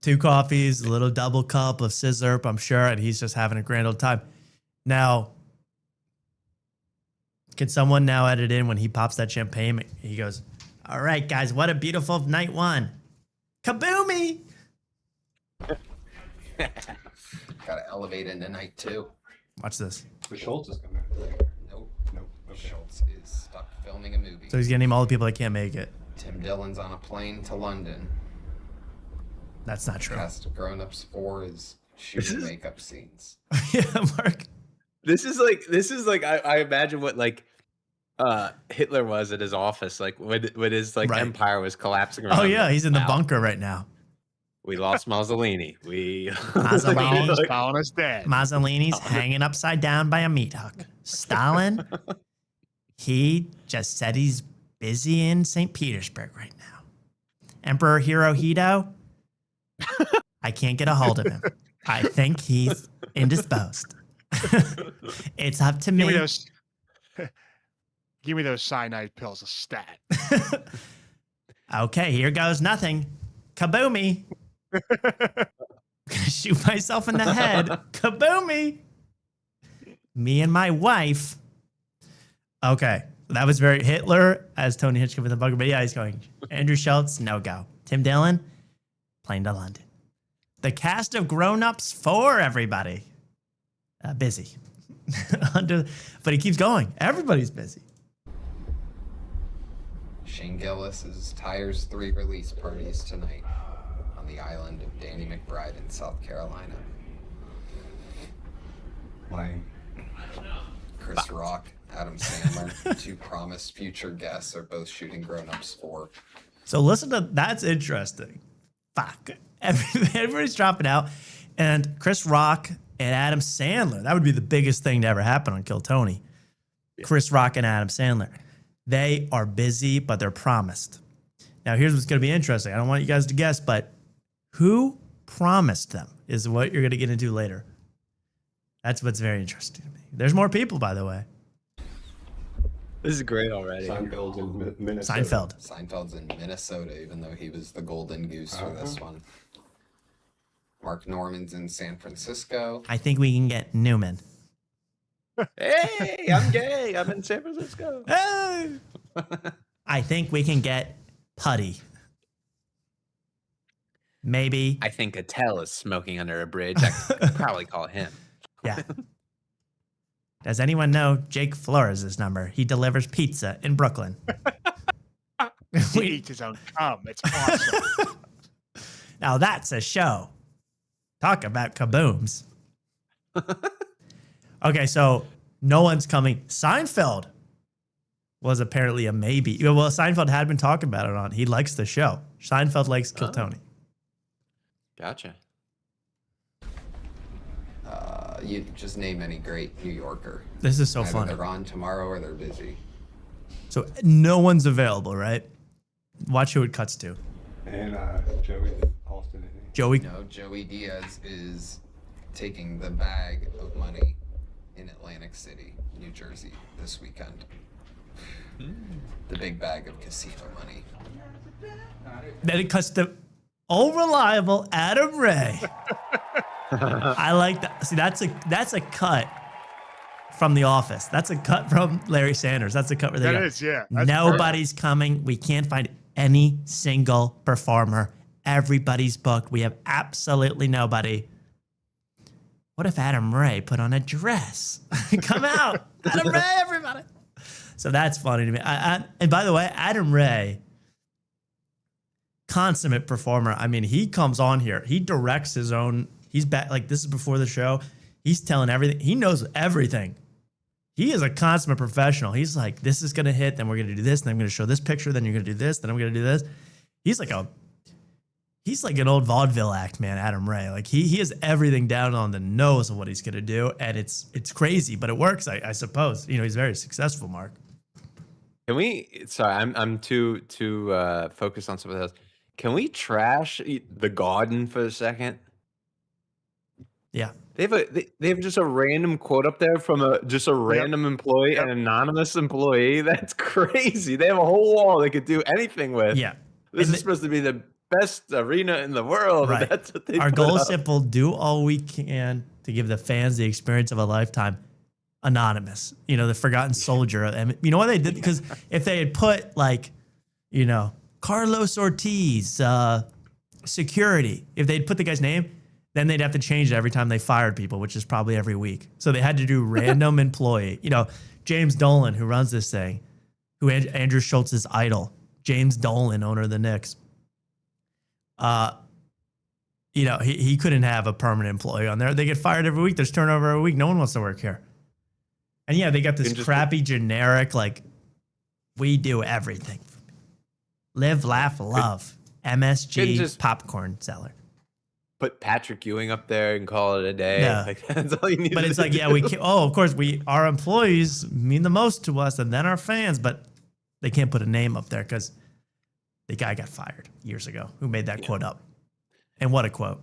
2 coffees, a little double cup of scissor, I'm sure, and he's just having a grand old time. Now, can someone now edit in when he pops that champagne? He goes, "All right, guys, what a beautiful night one. Kaboomy!" Gotta elevate into night 2. Watch this. The Schultz is coming. Nope. Okay. Schultz is stuck filming a movie. So he's getting all the people that can't make it. Tim Dillon's on a plane to London. That's not true. Cast of Grown Ups 4 is shooting makeup scenes. Yeah, Mark. This is like I imagine what like Hitler was at his office, like when his like empire was collapsing around. Oh yeah, him. he's in the bunker right now. We lost Mussolini. Mussolini's dead. Mussolini's hanging upside down by a meat hook. Stalin, he just said he's busy in St. Petersburg right now. Emperor Hirohito, I can't get a hold of him. I think he's indisposed. It's up to me. Give me those cyanide pills, a stat. Okay, here goes nothing. Kaboomy. Shoot myself in the head. Kaboomy. Me and my wife. Okay, that was very Hitler as Tony Hitchcock in the bunker. But yeah, he's going. Andrew Schultz, no go. Tim Dillon, plane to London. The cast of Grown Ups 4, everybody. Busy. But he keeps going. Everybody's busy. Shane Gillis' Tires 3 release parties tonight on the island of Danny McBride in South Carolina. Lame. Chris Rock, Adam Sandler, 2 promised future guests are both shooting Grown Ups 4. So listen to, that's interesting. Fuck. Everybody's dropping out. And Chris Rock and Adam Sandler, that would be the biggest thing to ever happen on Kill Tony. Yeah. Chris Rock and Adam Sandler. They are busy, but they're promised. Now, here's what's going to be interesting. I don't want you guys to guess, but who promised them is what you're going to get into later. That's what's very interesting to me. There's more people, by the way. This is great already. Seinfeld's in Minnesota. Seinfeld's in Minnesota, even though he was the golden goose for this one. Mark Norman's in San Francisco. I think we can get Newman. Hey, I'm gay. I'm in San Francisco. Hey! I think we can get Putty. Maybe. I think Attell is smoking under a bridge. I could probably call him. Yeah. Does anyone know Jake Flores' number? He delivers pizza in Brooklyn. He eats his own cum. It's awesome. Now that's a show. Talk about kabooms. Okay, so no one's coming. Seinfeld was apparently a maybe. Well, Seinfeld had been talking about it on. He likes the show. Seinfeld likes Kill Tony. Gotcha. You just name any great New Yorker. This is so Either funny. They're on tomorrow or they're busy. So no one's available, right? Watch who it cuts to. And Joey Austin. Joey. No, Joey Diaz is taking the bag of money in Atlantic City, New Jersey this weekend. The big bag of casino money. Then it cuts to old reliable Adam Ray. I like that. See, that's a cut from The Office. That's a cut from Larry Sanders. That's a cut where they That go, is, yeah. That's nobody's coming. We can't find any single performer. Everybody's booked. We have absolutely nobody. What if Adam Ray put on a dress? Come out. Adam Ray, everybody. So that's funny to me. And by the way, Adam Ray, consummate performer. I mean, he comes on here. He directs his own. He's back. Like, this is before the show. He's telling everything. He knows everything. He is a consummate professional. He's like, this is going to hit. Then we're going to do this. Then I'm going to show this picture. Then you're going to do this. Then I'm going to do this. He's like an old vaudeville act, man, Adam Ray. Like, he has everything down on the nose of what he's going to do. And it's crazy, but it works, I suppose. You know, he's very successful, Mark. Can we? Sorry, I'm too focused on something else. Can we trash the Garden for a second? Yeah, they have just a random quote up there from a random employee, an anonymous employee. That's crazy. They have a whole wall they could do anything with. Yeah, this is supposed to be the best arena in the world. Right. That's what they Our put goal is up. simple: do all we can to give the fans the experience of a lifetime. Anonymous, you know, the forgotten soldier. And you know what they did? Because if they had put, like, you know, Carlos Ortiz, security, if they'd put the guy's name, then they'd have to change it every time they fired people, which is probably every week. So they had to do random employee. You know, James Dolan, who runs this thing, who Andrew Schultz's idol, James Dolan, owner of the Knicks. You know, he couldn't have a permanent employee on there. They get fired every week. There's turnover every week. No one wants to work here. And yeah, they got this crappy generic, like, we do everything. Live, laugh, love. MSG popcorn seller. Put Patrick Ewing up there and call it a day. Yeah. Like, that's all you need. But it's like, yeah, we can't, of course, our employees mean the most to us, and then our fans, but they can't put a name up there because the guy got fired years ago who made that quote up. And what a quote.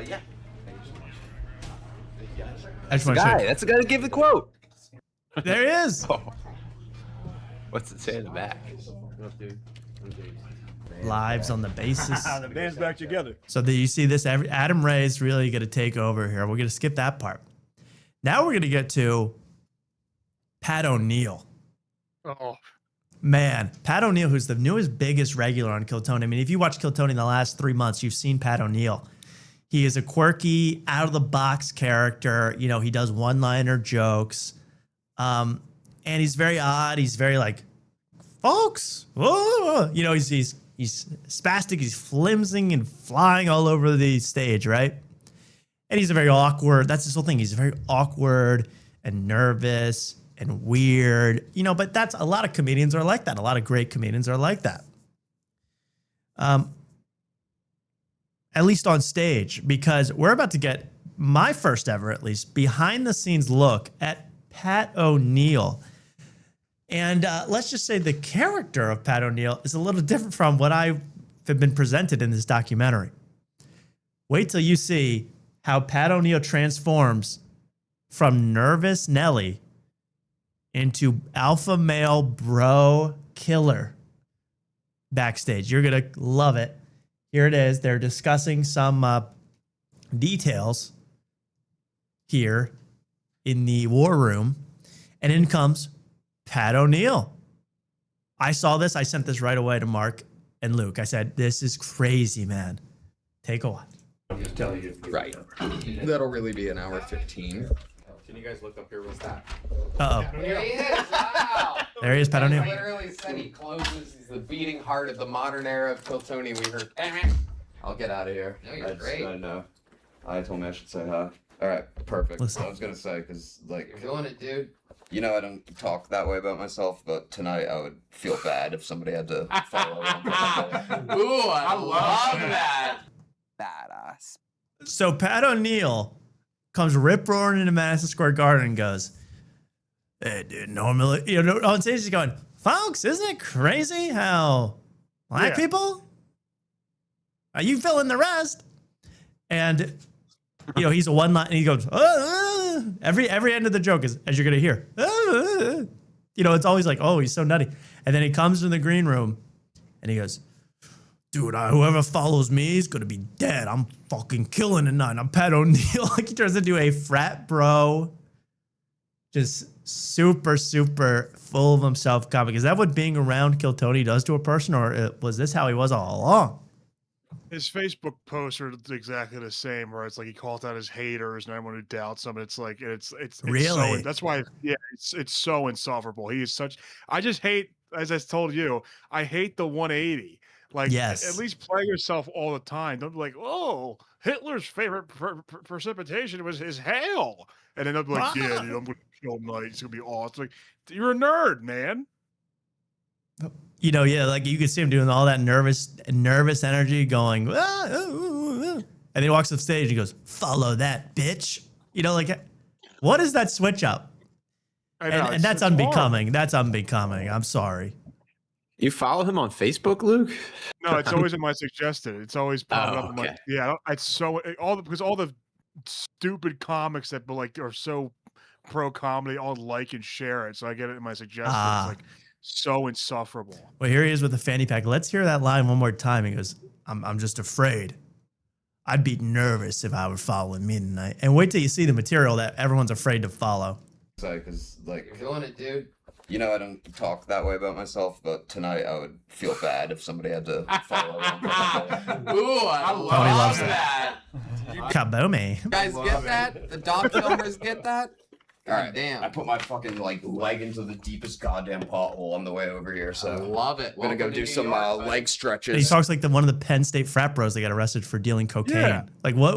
Yeah. That's the guy. That's the guy that gave the quote. There he is. Oh. What's it say in the back? Lives on the basis. The band's back together. So you see this, Adam Ray's really going to take over here. We're going to skip that part. Now we're going to get to Pat O'Neill. Oh. Man, Pat O'Neill, who's the newest, biggest regular on Kill Tony. I mean, if you watch Kill Tony in the last 3 months, you've seen Pat O'Neill. He is a quirky, out-of-the-box character. You know, he does one-liner jokes. And he's very odd. He's very like, folks, whoa. You know, he's spastic. He's flimsing and flying all over the stage, right? And he's a very awkward. That's his whole thing. He's very awkward and nervous and weird. You know, but that's a lot of comedians are like that. A lot of great comedians are like that. At least on stage, because we're about to get my first ever, at least, behind the scenes look at Pat O'Neill. And let's just say the character of Pat O'Neill is a little different from what I've been presented in this documentary. Wait till you see how Pat O'Neill transforms from nervous Nelly into alpha male bro killer backstage. You're going to love it. Here it is. They're discussing some details here in the war room. And in comes Pat O'Neill. I saw this. I sent this right away to Mark and Luke. I said, this is crazy, man. Take a watch. I'm just telling you. Right. That'll really be an hour 15. Can you guys look up here? What's that? Uh-oh. There he is. Wow. There he is, Pat O'Neill. He literally said he closes. He's the beating heart of the modern era of Kill Tony. We heard. I'll get out of here. No, you're great. I told me I should say hi. All right, perfect. Listen. I was gonna say because like You're doing it, dude. you know I don't talk that way about myself, but tonight I would feel bad if somebody had to follow. Ooh, I love that. Badass. So Pat O'Neill comes rip-roaring into Madison Square Garden and goes, hey, dude, normally, you know, on stage he's going, folks, isn't it crazy how black people, you fill in the rest, And you know, he's a one line and he goes, every end of the joke is, as you're gonna hear, you know, it's always like, oh, he's so nutty. And then he comes in the green room and he goes, dude, whoever follows me is gonna be dead. I'm fucking killing tonight. I'm Pat O'Neill. Like he turns into a frat bro, just super full of himself comic. Is that what being around Kill Tony does to a person, or was this how he was all along? His Facebook posts are exactly the same, where it's like he calls out his haters and everyone who doubts him. It's like it's really so, that's why it's so insufferable. He is such. I just hate, as I told you, I hate the 180. Like, yes. At least play yourself all the time. Don't be like, oh, Hitler's favorite precipitation was his hail, and then they'll be like, yeah, dude, I'm gonna kill tonight. It's gonna be awesome. Like, you're a nerd, man. You know, yeah, like you can see him doing all that nervous energy, going, and then he walks off stage and he goes, "Follow that, bitch." You know, like, what is that switch up? I know, and that's unbecoming. Hard. That's unbecoming. I'm sorry. You follow him on Facebook, Luke? No, it's always in my suggested. It's always popping up in my It's so because all the stupid comics that like are so pro comedy all like and share it, so I get it in my suggested. It's like so insufferable. Well, here he is with the fanny pack. Let's hear that line one more time. He goes, I'm just afraid. I'd be nervous if I were following me tonight. And wait till you see the material that everyone's afraid to follow. Because, like, you're feeling it, dude. You know, I don't talk that way about myself, but tonight I would feel bad if somebody had to follow along. Ooh, I love that. Kaboom. You guys get that? The dog filmers get that? All right, damn. I put my fucking leg into the deepest goddamn pothole on the way over here, so I love it. I'm gonna go do some leg stretches. He talks like one of the Penn State frat bros that got arrested for dealing cocaine. Yeah. Like what?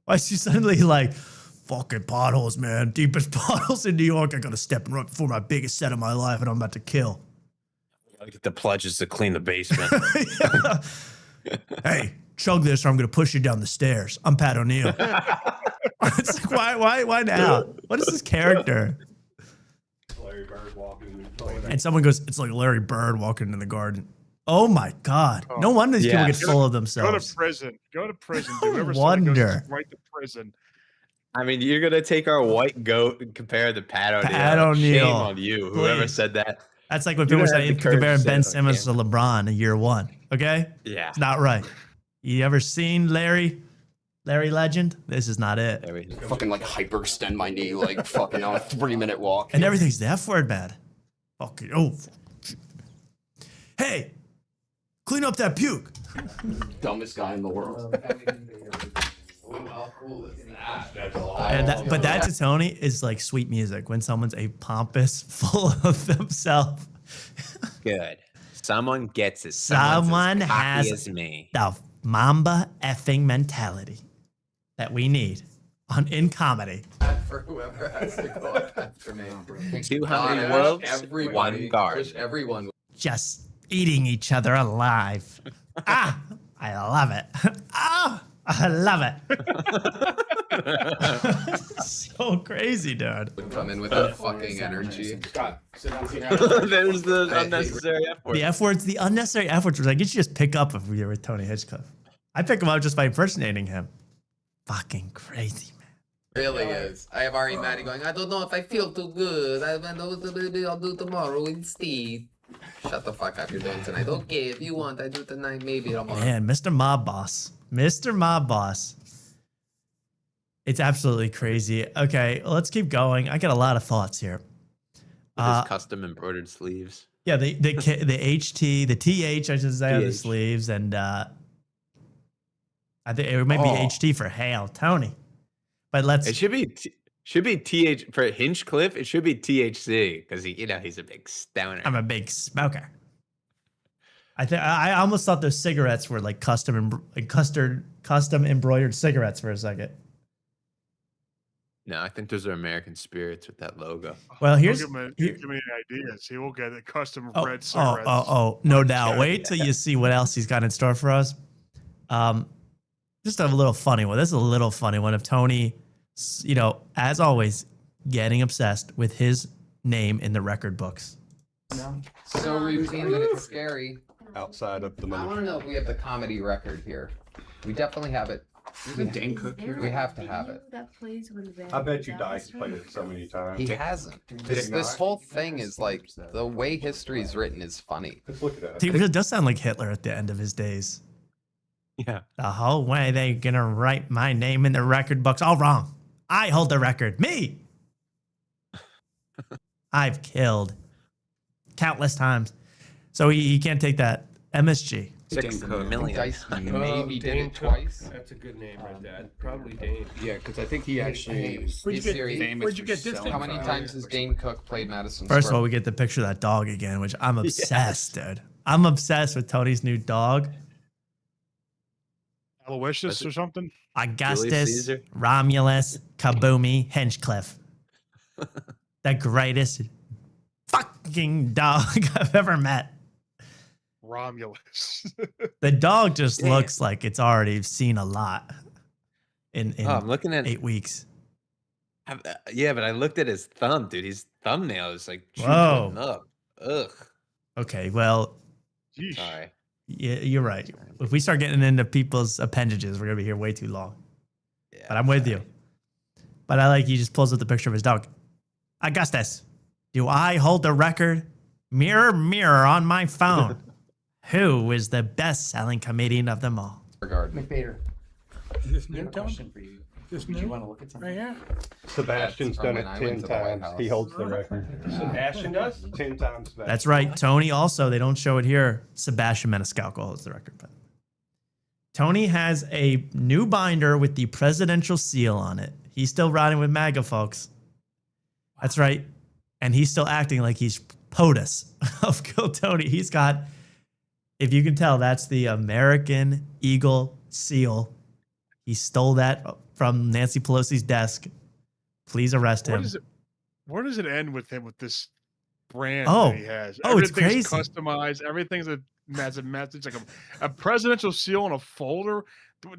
Why is he suddenly like, fucking potholes, man, deepest potholes in New York? I gotta step in right before my biggest set of my life, and I'm about to kill. I get the pledges to clean the basement. Hey, chug this, or I'm gonna push you down the stairs. I'm Pat O'Neill. It's like, why now? What is this character? Larry Bird walking. And someone goes, it's like Larry Bird walking in the garden. Oh my God! No wonder these people get full of themselves. Go to prison. Go to prison. Whoever wonder. Goes right to prison. I mean, you're gonna take our white goat and compare it to Pat O'Neill. Pat O'Neill. Shame on you, whoever said that. That's like when people say comparing Ben Simmons to LeBron in year one. Okay? Yeah. It's not right. You ever seen Larry Legend? This is not it. Fucking like hyperextend my knee, like fucking on a 3-minute walk. And everything's the F word bad. Fucking hey, clean up that puke. Dumbest guy in the world. How cool is that? But that to Tony is like sweet music when someone's a pompous, full of themselves. Good. Someone gets it. Someone has as me. The Mamba effing mentality that we need in comedy. For whoever has to go after me. 200 wolves, one guard. Wish everyone. Just eating each other alive. I love it. I love it. So crazy, dude. Come in with that fucking energy. There's the unnecessary F word. The F words, the unnecessary F words. Like, you should just pick up if we were with Tony Hitchcock. I pick him up just by impersonating him. Fucking crazy, man. Really is. I have Ari Maddie going, I don't know if I feel too good. I'll do tomorrow instead. Shut the fuck up, you're doing tonight. Okay, if you want, I do tonight, maybe tomorrow. Man, Mr. Mob Boss. Mr. Mob Boss. It's absolutely crazy. Okay, let's keep going. I got a lot of thoughts here. His custom embroidered sleeves. Yeah, the HT, the TH, I should say, on the sleeves, and I think it might be HT for hail, Tony. But let's. It should be TH for Hinchcliffe. It should be THC because he's a big stoner. I'm a big smoker. I almost thought those cigarettes were like custom embroidered cigarettes for a second. No, I think those are American Spirits with that logo. Well, here's give me ideas. He will get a custom red cigarettes. No doubt. Wait till you see what else he's got in store for us. Just a little funny one. This is a little funny one of Tony, as always, getting obsessed with his name in the record books. So routine that it's scary. Outside of the I want to know if we have the comedy record here. We definitely have it. There's a Dane Cook here. We have to have it. I bet you Dice played it so many times. He hasn't. This whole thing is like the way history is written is funny. Let's look at that. He really does sound like Hitler at the end of his days. Yeah. The whole way they gonna write my name in the record books. All wrong. I hold the record. Me. I've killed countless times. So he can't take that. MSG. 6 million. Dice maybe did it twice. That's a good name right there. Probably Dane. Yeah, because I think he actually Where'd you get this thing How many times has Dane Cook played Madison First of Square all, we get the picture of that dog again, which I'm obsessed, dude. I'm obsessed with Tony's new dog. Aloysius or something? Augustus Romulus Kaboomy Hinchcliffe. The greatest fucking dog I've ever met. Romulus. The dog just looks like it's already seen a lot in I'm looking at 8 weeks. Yeah, but I looked at his thumb, dude. His thumbnail is like Whoa. chewing up. Ugh. Okay, well, Sorry. yeah, you're right. If we start getting into people's appendages, we're gonna be here way too long. Yeah, But I'm with you. But I like he just pulls up the picture of his dog. Augustus, do I hold the record? Mirror, mirror on my phone. Who is the best-selling comedian of them all? McBader. Is this new, question for you? This new? You want to look at something? Right here? Sebastian's done it 10 times. He holds the record. Sebastian does? 10 times. Sebastian. That's right. Tony also, they don't show it here. Sebastian Maniscalco holds the record. But Tony has a new binder with the presidential seal on it. He's still riding with MAGA, folks. That's right. And he's still acting like he's POTUS of Kill Tony. He's got, if you can tell, that's the American Eagle seal. He stole that from Nancy Pelosi's desk. Please arrest him. Where does it end with him with this brand Oh. that he has? Oh, it's Everything's crazy. customized. Everything's a message, like a presidential seal on a folder.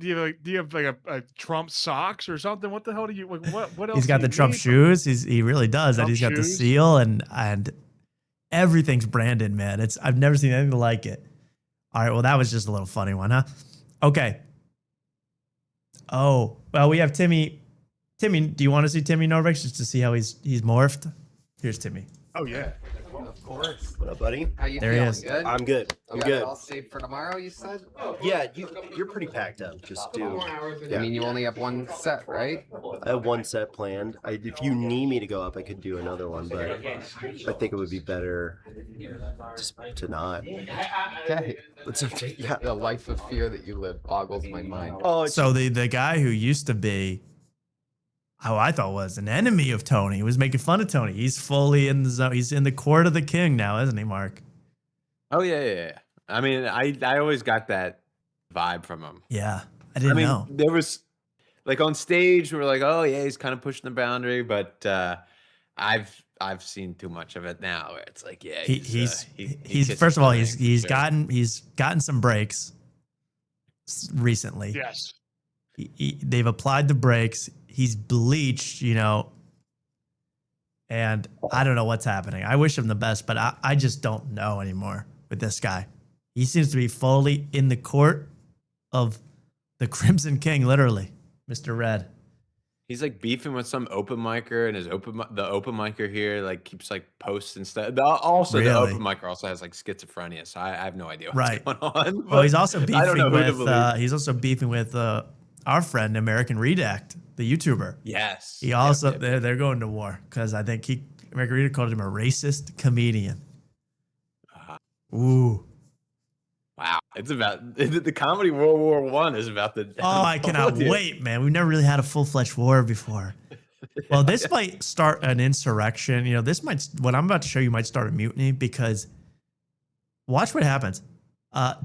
Do you have like a Trump socks or something? What the hell do you like? What else? He's got do the you Trump need? shoes. He really does. Trump He's got the shoes? seal and everything's branded, man. I've never seen anything like it. All right, well, that was just a little funny one, huh? Okay. Oh, well, we have Timmy. Timmy, do you want to see Timmy Norvix just to see how he's morphed? Here's Timmy. Oh yeah. Of course. What up, buddy? How you There he feeling? is. Good? I'm good. I'm You got good. it all saved for tomorrow, you said? Yeah, you're pretty packed up. Just do. I mean, you only have one set, right? I have one set planned. If you need me to go up, I could do another one, but I think it would be better just to not. Okay. Yeah. The life of fear that you live boggles my mind. Oh, So the guy who used to be, who I thought was an enemy of Tony, was making fun of Tony. He's fully in the zone. He's in the court of the king now, isn't he, Mark? Oh yeah. I mean, I always got that vibe from him. Yeah, I didn't know. There was like on stage, we were like, oh yeah, he's kind of pushing the boundary, but I've seen too much of it now. Where it's like, yeah, He's kisses first of all, the he's ring. gotten some breaks recently. Yes. They've applied the brakes. He's bleached, and I don't know what's happening. I wish him the best, but I just don't know anymore with this guy. He seems to be fully in the court of the Crimson King, literally, Mr. Red. He's like beefing with some open micer, and the open micer here like keeps like posts and stuff. Also, the Really? open micer also has like schizophrenia, so I have no idea what's Right. going on. Well, he's also I don't know beefing who to with believe. he's also beefing with our friend American Redact, the YouTuber. Yes. He also they're going to war because I think American Redact called him a racist comedian. Ooh. Wow, it's about the comedy World War I is about the. Oh, I cannot wait, man. We've never really had a full-fledged war before. Well, this might start an insurrection. What I'm about to show you might start a mutiny because watch what happens.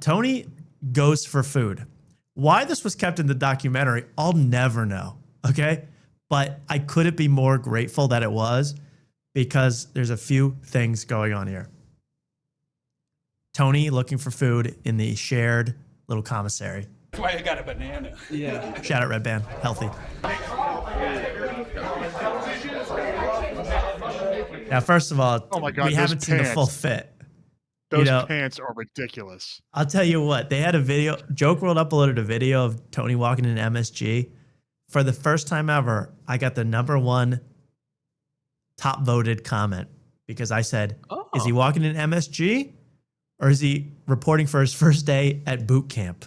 Tony goes for food. Why this was kept in the documentary, I'll never know. Okay. But I couldn't be more grateful that it was because there's a few things going on here. Tony looking for food in the shared little commissary. That's why I got a banana. Yeah. Shout out Red Band, healthy. Now, first of all, Oh my God, we those haven't seen the pants. full fit. Those pants are ridiculous. I'll tell you what, they had a video. Joke World uploaded a video of Tony walking in MSG. For the first time ever, I got the #1 top voted comment because I said, is he walking in MSG or is he reporting for his first day at boot camp?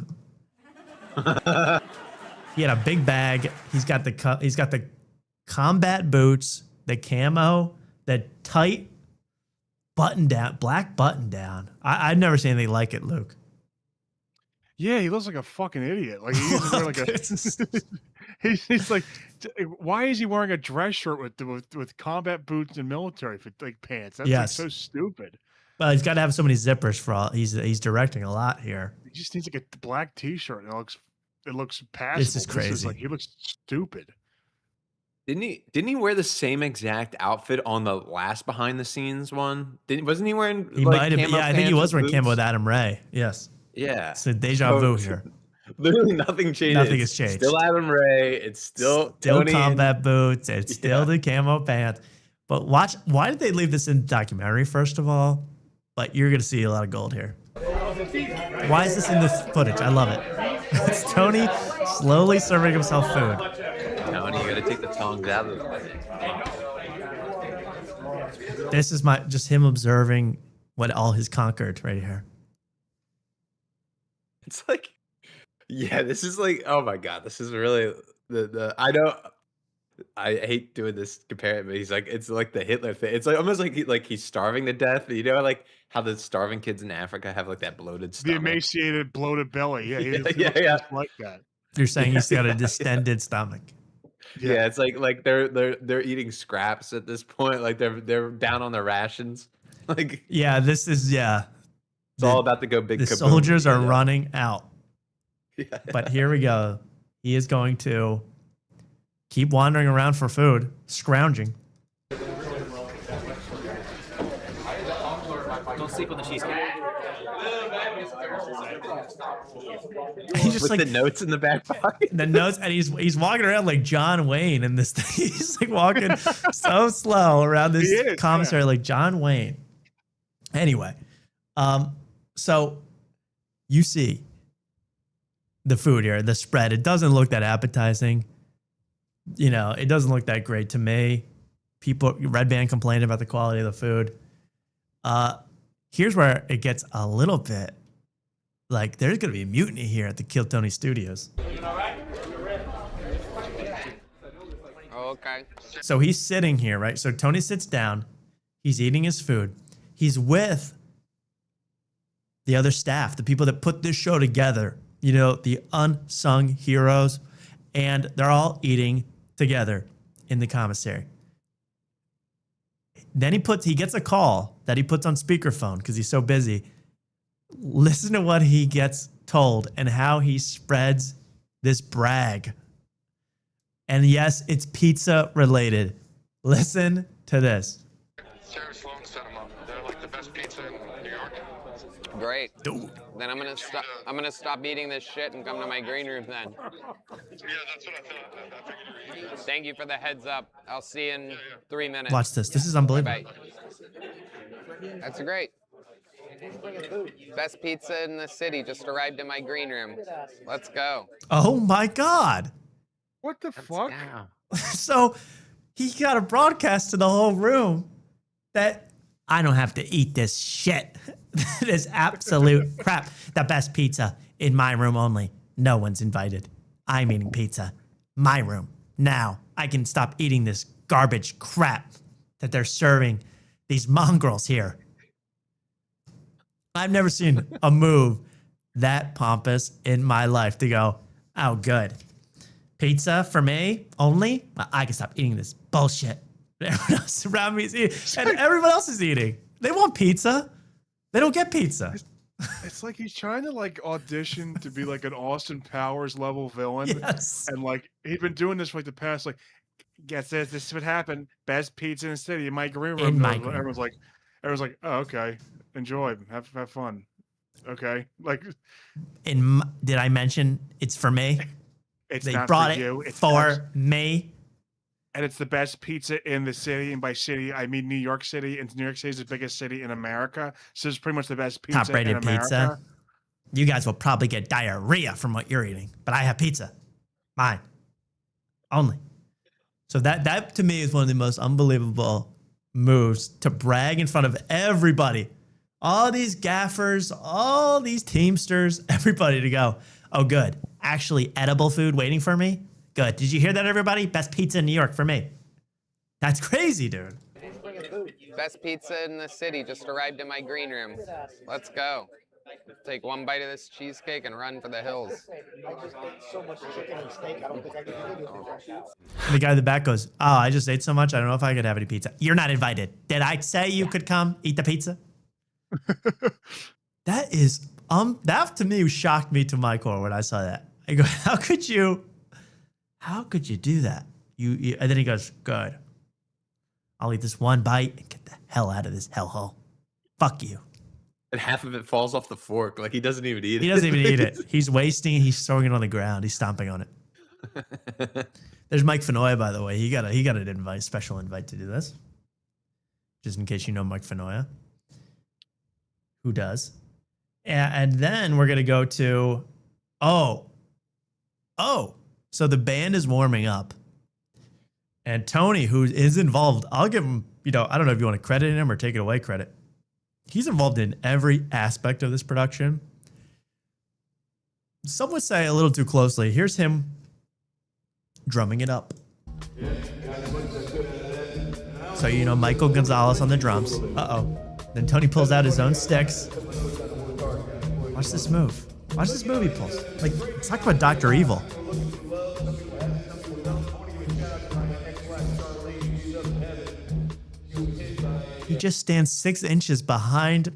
He had a big bag. He's got the combat boots, the camo, the tight button down, black button down. I've never seen anything like it, Luke. Yeah, he looks like a fucking idiot. Like he's wearing like a. he's like, why is he wearing a dress shirt with combat boots and military like pants? That's like so stupid. Well, he's got to have so many zippers for all. He's directing a lot here. He just needs like a black T-shirt. And it looks passable. This is crazy. Like he looks stupid. Didn't he wear the same exact outfit on the last behind the scenes one? Wasn't he wearing? He might have. Yeah, I think he was wearing camo with Adam Ray. Yes. Yeah. It's a deja vu here. Literally nothing changed. Nothing has changed. Still Adam Ray. It's still Tony combat boots. It's still the camo pants. But watch. Why did they leave this in the documentary? First of all, but you're gonna see a lot of gold here. Why is this in the footage? I love it. It's Tony slowly serving himself food. Tony, you gotta take the tongs out of the plate. This is just him observing what all he's conquered right here. It's like, yeah, this is like, oh my God, this is really I hate doing this comparison, but he's like, it's like the Hitler thing. It's like almost like he's starving to death. You know, like how the starving kids in Africa have like that bloated stomach. The emaciated, bloated belly. Yeah, yeah. Like that. You're saying he's got a distended stomach. Yeah, it's like they're eating scraps at this point. Like they're down on their rations. Like this is It's all about to go big. The kaboom. soldiers are running out. Yeah. But here we go. He is going to keep wandering around for food, scrounging. Don't sleep on the cheesecake. He's just with like the notes in the back pocket. The notes, and he's walking around like John Wayne in this thing. He's like walking so slow around this commissary like John Wayne. Anyway, so you see the food here, the spread. It doesn't look that appetizing. You know, it doesn't look that great to me. Red Band complained about the quality of the food. Here's where it gets a little bit like there's going to be a mutiny here at the Kill Tony Studios. Okay. So he's sitting here, right? So Tony sits down. He's eating his food. He's with the other staff, the people that put this show together, you know, the unsung heroes, and they're all eating together in the commissary. Then he gets a call that he puts on speakerphone because he's so busy. Listen to what he gets told and how he spreads this brag. And yes, it's pizza related. Listen to this. Great. Dude. Then I'm gonna stop eating this shit and come to my green room then. Yeah, that's what I thought. Thank you for the heads up. I'll see you in 3 minutes. Watch this. This is unbelievable. Bye-bye. That's great. Best pizza in the city just arrived in my green room. Let's go. Oh my God. What the fuck? So he got a broadcast to the whole room that I don't have to eat this shit. This absolute crap. The best pizza in my room only. No one's invited. I'm eating pizza. My room. Now I can stop eating this garbage crap that they're serving these mongrels here. I've never seen a move that pompous in my life to go, oh, good. Pizza for me only? I can stop eating this bullshit. Everyone else around me is eating. And everyone else is eating. They want pizza. They don't get pizza. It's like he's trying to like audition to be like an Austin Powers level villain. Yes. And like he'd been doing this for like the past, like, guess this would happen. Best pizza in the city in my green room. Everyone's like, oh, okay. Enjoy. Have fun. Okay. Like, did I mention it's for me? It's they not brought for you. It for me. and it's the best pizza in the city. And by city, I mean New York City. And New York City is the biggest city in America, so it's pretty much the best pizza Top-rated in America. pizza. You guys will probably get diarrhea from what you're eating, but I have pizza. Mine. Only. So that to me is one of the most unbelievable moves, to brag in front of everybody. All these gaffers, all these teamsters, everybody to go, oh, good. Actually edible food waiting for me? Good. Did you hear that, everybody? Best pizza in New York for me. That's crazy, dude. Best pizza in the city just arrived in my green room. Let's go. Take one bite of this cheesecake and run for the hills. I just ate so much chicken and steak, I don't think I can eat it. The guy in the back goes, oh, I just ate so much, I don't know if I could have any pizza. You're not invited. Did I say you could come eat the pizza? That is, that to me shocked me to my core when I saw that. I go, how could you do that? And then he goes, good. I'll eat this one bite and get the hell out of this hellhole. Fuck you. And half of it falls off the fork. Like he doesn't even eat it. He doesn't even eat it. He's wasting it. He's throwing it on the ground. He's stomping on it. There's Mike Fenoya, by the way. He got an special invite to do this. Just in case you know Mike Fenoya. Who does? And then we're going to go to, so the band is warming up. And Tony, who is involved, I'll give him, I don't know if you want to credit him or take it away credit. He's involved in every aspect of this production. Some would say a little too closely. Here's him drumming it up. So, Michael Gonzalez on the drums. Uh-oh. Then Tony pulls out his own sticks. Watch this move. Watch this move he pulls. Like, talk about Dr. Evil. He just stands 6 inches behind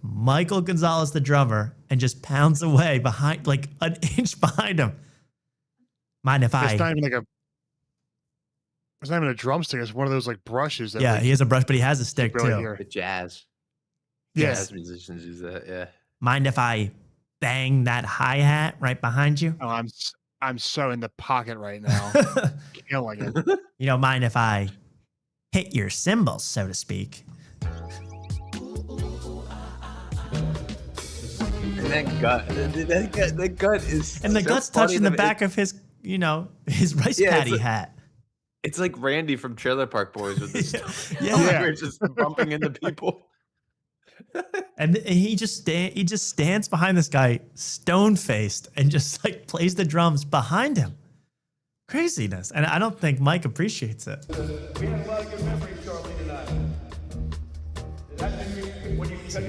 Michael Gonzalez, the drummer, and just pounds away behind, like an inch behind him. Mind if It's not even a drumstick. It's one of those like brushes. That he has a brush, but he has a stick too. The jazz. Yes. Jazz musicians use that. Yeah. Mind if I bang that hi-hat right behind you? Oh, I'm so in the pocket right now. Killing it. You don't mind if I hit your cymbals, so to speak? And that gut is. And the so gut's funny touching the that back of his, his rice patty hat. It's like Randy from Trailer Park Boys with this stuff. Yeah. We're just bumping into people. And he just stands behind this guy, stone-faced, and just like plays the drums behind him. Craziness. And I don't think Mike appreciates it. We have a lot of good memories, Charlie, tonight.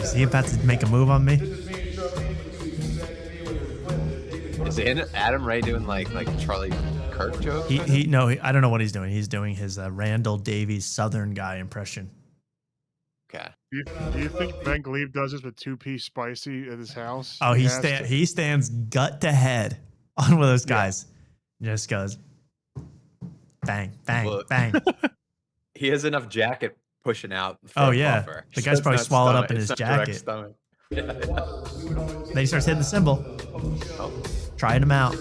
Is he about to make a move on me? Is Adam Ray doing like Charlie Kirk joke? No, I don't know what he's doing. He's doing his Randall Davies Southern guy impression. Okay. Do you think Ben Glebe does this with 2-piece spicy at his house? Oh, he stands gut to head on one of those guys. Yeah. Just goes bang, bang, Look. bang. He has enough jacket pushing out. Oh yeah, the guy's probably swallowed up in his jacket. Yeah. Then he starts hitting the cymbal, trying him out.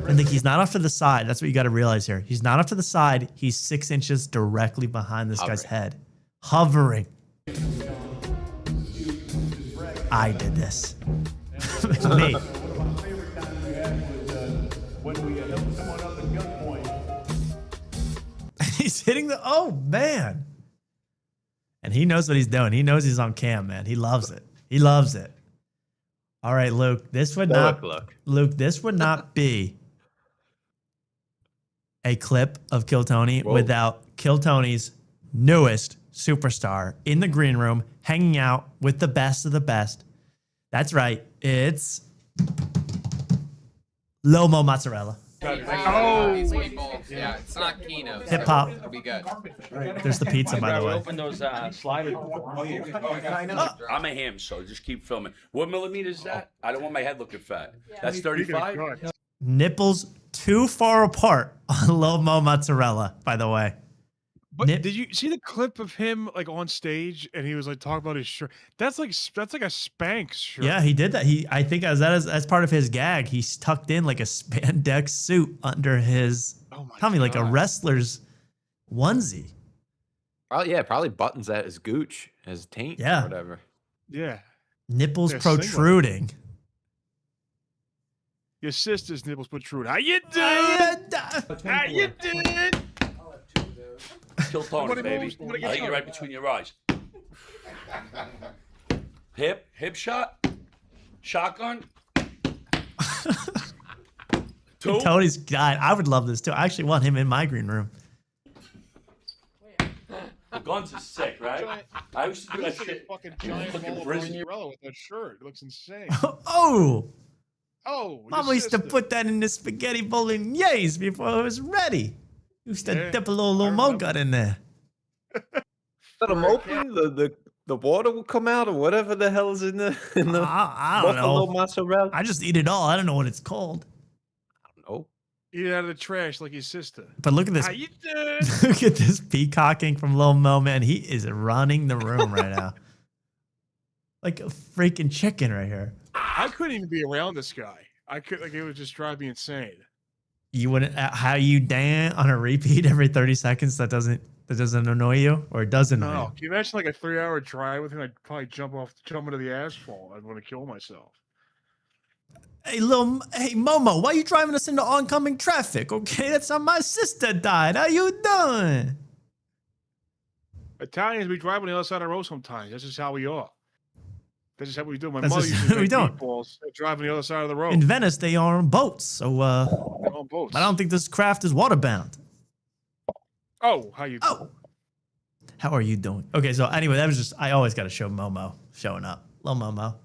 And he's not off to the side. That's what you got to realize here. He's not off to the side. He's 6 inches directly behind this guy's head, hovering. I did this. It's me. He's hitting the, oh man. And he knows what he's doing. He knows he's on cam, man. He loves it. He loves it. All right, Luke, this would Luke, this would not be a clip of Kill Tony without Kill Tony's newest superstar in the green room, hanging out with the best of the best. That's right. It's Lomo Mozzarella. Yeah, it's not Kino. Hip hop. It'll be good. There's the pizza, by the way. Open those sliders. I'm a ham, so just keep filming. What millimeter is that? I don't want my head looking fat. That's 35. Nipples too far apart on Lomo Mozzarella, by the way. But did you see the clip of him like on stage and he was like talking about his shirt? That's like a Spanx shirt. Yeah, he did that. I think as part of his gag, he's tucked in like a spandex suit under his like a wrestler's onesie. Probably buttons at his gooch, his taint, or whatever. Yeah. Nipples protruding. Your sister's nipples protrude. How you doing? How you doing? Kill Tony, baby. I think you're right between your eyes. Hip shot, shotgun. Two. Tony's guy. I would love this too. I actually want him in my green room. The guns are sick, right? I used to do that shit. Fucking giant ball of umbrella with that shirt. It looks insane. Oh, Oh, Mama used to put that in the spaghetti bolognese before it was ready. Used to dip a little mo gut in there. Let them open, the water will come out, or whatever the hell is in the I don't know. mozzarella. I just eat it all. I don't know what it's called. Oh, eat it out of the trash like your sister. But look at this. How you doing? Look at this peacocking from Lil Mo, man. He is running the room right now. Like a freaking chicken right here. I couldn't even be around this guy. It would just drive me insane. You wouldn't how you dance on a repeat every 30 seconds that doesn't annoy you, or it does annoy you? Can you imagine like a 3-hour drive with him? I'd probably jump into the asphalt. I'd want to kill myself. Hey Momo, why you driving us into oncoming traffic? Okay, that's how my sister died. How you doing? Italians be driving the other side of the road sometimes. That's just how we are. That's just how we do. My That's mother just used to how we make don't. meatballs driving the other side of the road. In Venice, they are on boats, so They're on boats. I don't think this craft is waterbound. Oh, how you doing? How are you doing? Okay, so anyway, that was just, I always got to show Momo showing up. Little Momo.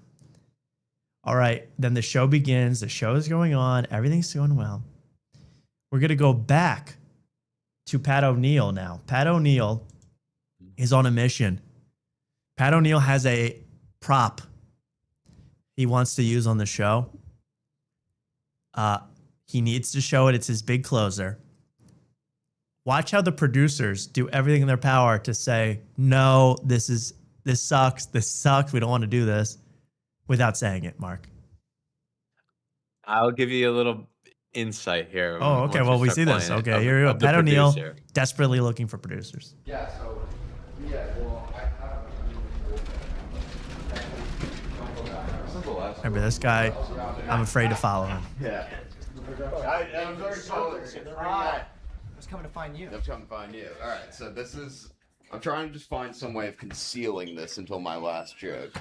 All right, then the show begins. The show is going on. Everything's going well. We're going to go back to Pat O'Neill now. Pat O'Neill is on a mission. Pat O'Neill has a prop he wants to use on the show. He needs to show it. It's his big closer. Watch how the producers do everything in their power to say, no, this sucks. This sucks. We don't want to do this, without saying it, Mark. I'll give you a little insight here. Oh, okay. Well, we see this. Okay, here you go. Pat O'Neill desperately looking for producers. Yeah, so, Remember this guy? I'm afraid to follow him. Yeah. I'm very sorry. I was coming to find you. I'm coming to find you. All right, so this is. I'm trying to just find some way of concealing this until my last joke.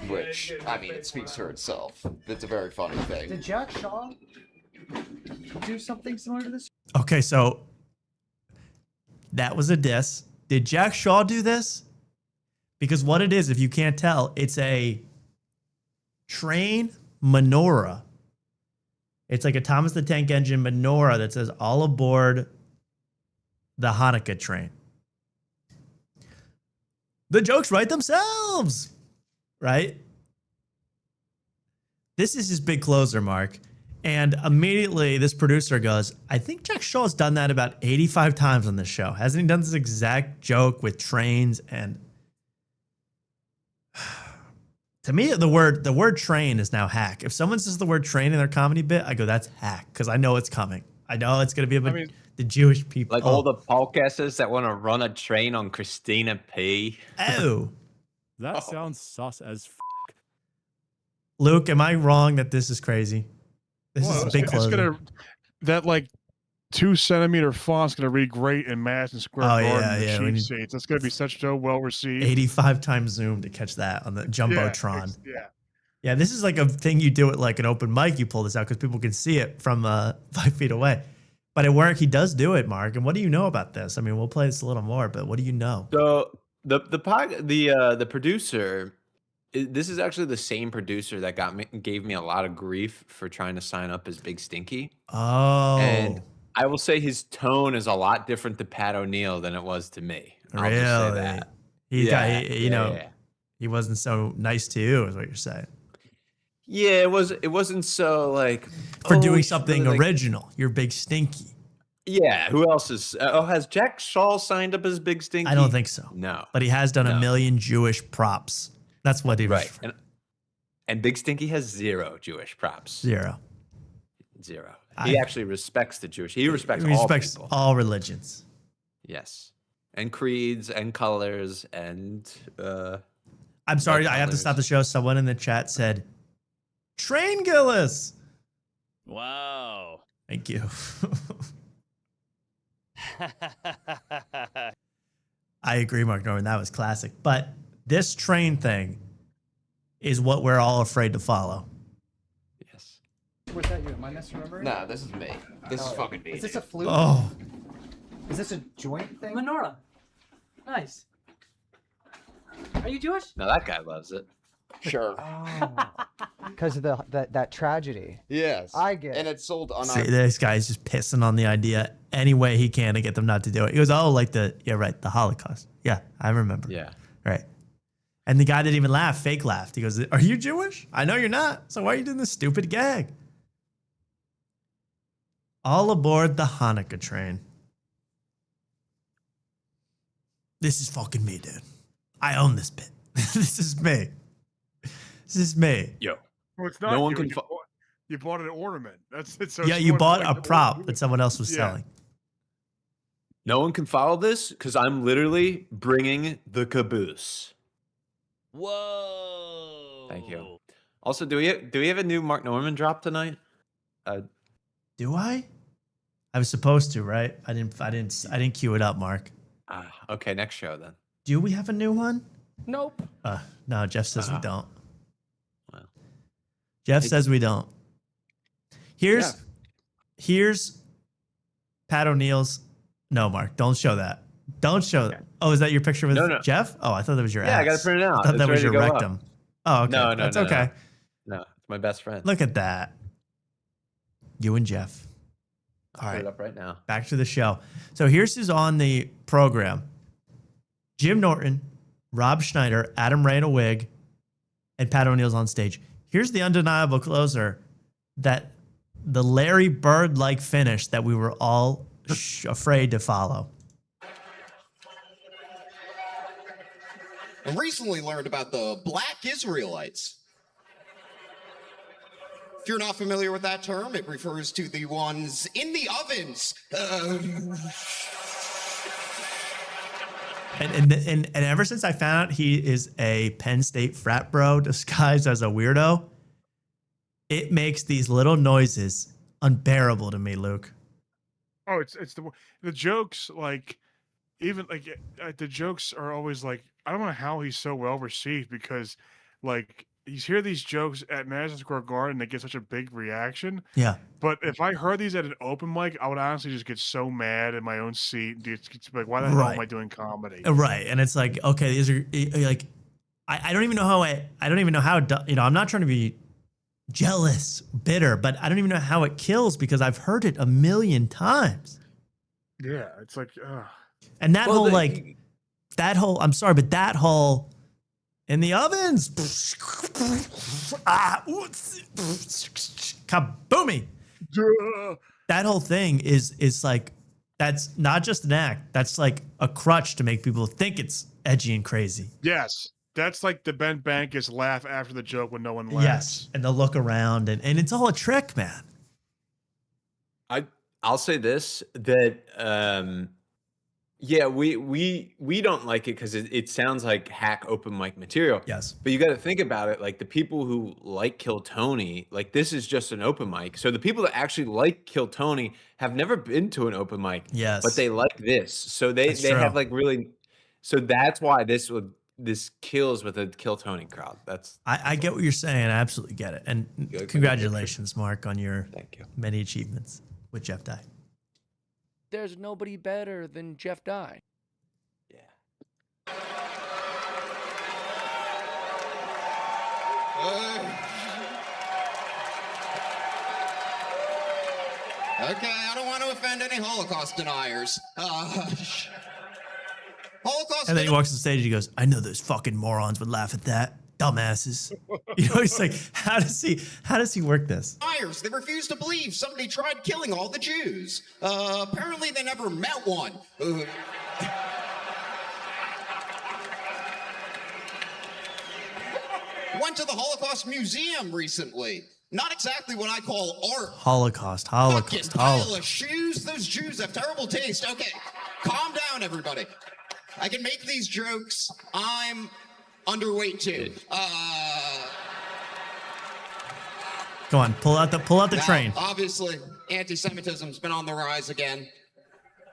Which, I mean, it speaks for itself. It's a very funny thing. Did Jack Shaw do something similar to this? Okay, so that was a diss. Did Jack Shaw do this? Because what it is, if you can't tell, it's a train menorah. It's like a Thomas the Tank Engine menorah that says all aboard the Hanukkah train. The jokes write themselves, right? This is his big closer, Mark. And immediately this producer goes, I think Jack Shaw's done that about 85 times on this show. Hasn't he done this exact joke with trains? And to me, the word train is now hack. If someone says the word train in their comedy bit, I go, that's hack, because I know it's coming. I know it's going to be about the Jewish people. Like all the podcasters that want to run a train on Christina P. Oh. That sounds sus as Luke, am I wrong that this is crazy? This is a big closer. That like 2-centimeter font's gonna read great in Madison Square Garden. Cheap seats. That's gonna be so well received. 85 times zoom to catch that on the jumbotron. Yeah. This is like a thing you do at like an open mic. You pull this out because people can see it from 5 feet away. But at work, he does do it, Mark. And what do you know about this? I mean, we'll play this a little more, but what do you know? So the producer. This is actually the same producer that gave me a lot of grief for trying to sign up as Big Stinky. Oh. And I will say his tone is a lot different to Pat O'Neill than it was to me. I'll really? just say that. He wasn't so nice to you, is what you're saying. Yeah, it wasn't so like for doing something original. You're Big Stinky. Yeah, who else is? Has Jack Shaw signed up as Big Stinky? I don't think so. No, but he has done a million Jewish props. That's what he was. Right, and Big Stinky has 0 Jewish props. 0. He actually respects the Jewish. He respects all people. All religions. Yes, and creeds and colors and. I'm sorry, I have to stop the show. Someone in the chat said, "Train Gillis." Wow. Thank you. I agree, Mark Norman. That was classic. But this train thing is what we're all afraid to follow. Yes. Where's that you? Am I misremembering? Nah, this is me. This is fucking me. Is this a flute? Oh. Is this a joint thing? Menorah. Nice. Are you Jewish? No, that guy loves it. Sure. Because of that tragedy. Yes. I get it. And it's sold on See, this guy's just pissing on the idea any way he can to get them not to do it. He goes, "Oh, like the Holocaust." Yeah, I remember. Yeah. Right. And the guy didn't even laugh, fake laughed. He goes, "Are you Jewish? I know you're not. So why are you doing this stupid gag?" All aboard the Hanukkah train. This is fucking me, dude. I own this bit. This is me. This is me. Yo. Well, it's not. No one you. can. You bought an ornament. That's it. So Yeah, you bought a prop that someone else was selling. No one can follow this because I'm literally bringing the caboose. Whoa. Thank you. Also, do we have a new Mark Norman drop tonight? Do I? I was supposed to, right? I didn't queue it up, Mark. Okay, next show then. Do we have a new one? Nope. No, Jeff says we don't. Jeff says we don't. Here's Pat O'Neill's. No, Mark, don't show that. Don't show that. Oh, is that your picture with Jeff? Oh, I thought that was your ass. Yeah, I got to print it out. I thought that It's was your ready to go rectum. up. Oh, okay. No, That's okay. No, it's my best friend. Look at that. You and Jeff. All I'll put right. it up right now. Back to the show. So here's who's on the program. Jim Norton, Rob Schneider, Adam Ray in a wig, and Pat O'Neill's on stage. Here's the undeniable closer, that the Larry Bird-like finish that we were all afraid to follow. I recently learned about the Black Israelites. If you're not familiar with that term, it refers to the ones in the ovens. And ever since I found out he is a Penn State frat bro disguised as a weirdo, it makes these little noises unbearable to me, Luke. Oh, it's the jokes, like, even like the jokes are always like, I don't know how he's so well received, because like you hear these jokes at Madison Square Garden, they get such a big reaction. Yeah. But if I heard these at an open mic, I would honestly just get so mad in my own seat. It's like, why the hell am I doing comedy? Right. And it's like, okay, these are like, I don't even know how I'm not trying to be jealous, bitter, but I don't even know how it kills because I've heard it a million times. Yeah. It's like, and that I'm sorry, but that whole in the ovens, kaboomy. That whole thing is like, that's not just an act. That's like a crutch to make people think it's edgy and crazy. yes. That's like the Ben Bankus laugh after the joke when no one laughs. Yes. And they'll look around and it's all a trick, man. I'll say this, that yeah, we don't like it because it sounds like hack open mic material. Yes. But you got to think about it, like the people who like Kill Tony, like this is just an open mic. So the people that actually like Kill Tony have never been to an open mic. Yes. But they like this. So they That's true. have like really, so that's why this kills with a Kill Tony crowd. That's I get what you're saying. I absolutely get it. And congratulations, Mark, on your many achievements with Jeff Dye. There's nobody better than Jeff Dye. Okay, I don't want to offend any Holocaust deniers. Holocaust And then he walks on stage and he goes, I know those fucking morons would laugh at that. dumbasses. You know, he's like, how does he work this? Liars. They refuse to believe somebody tried killing all the Jews. Apparently they never met one. Went to the Holocaust Museum recently. Not exactly what I call art. Holocaust. Pile of shoes. Those Jews have terrible taste. Okay, calm down, everybody. I can make these jokes. I'm underweight too. Go on, pull out the train. Obviously, anti-Semitism's been on the rise again,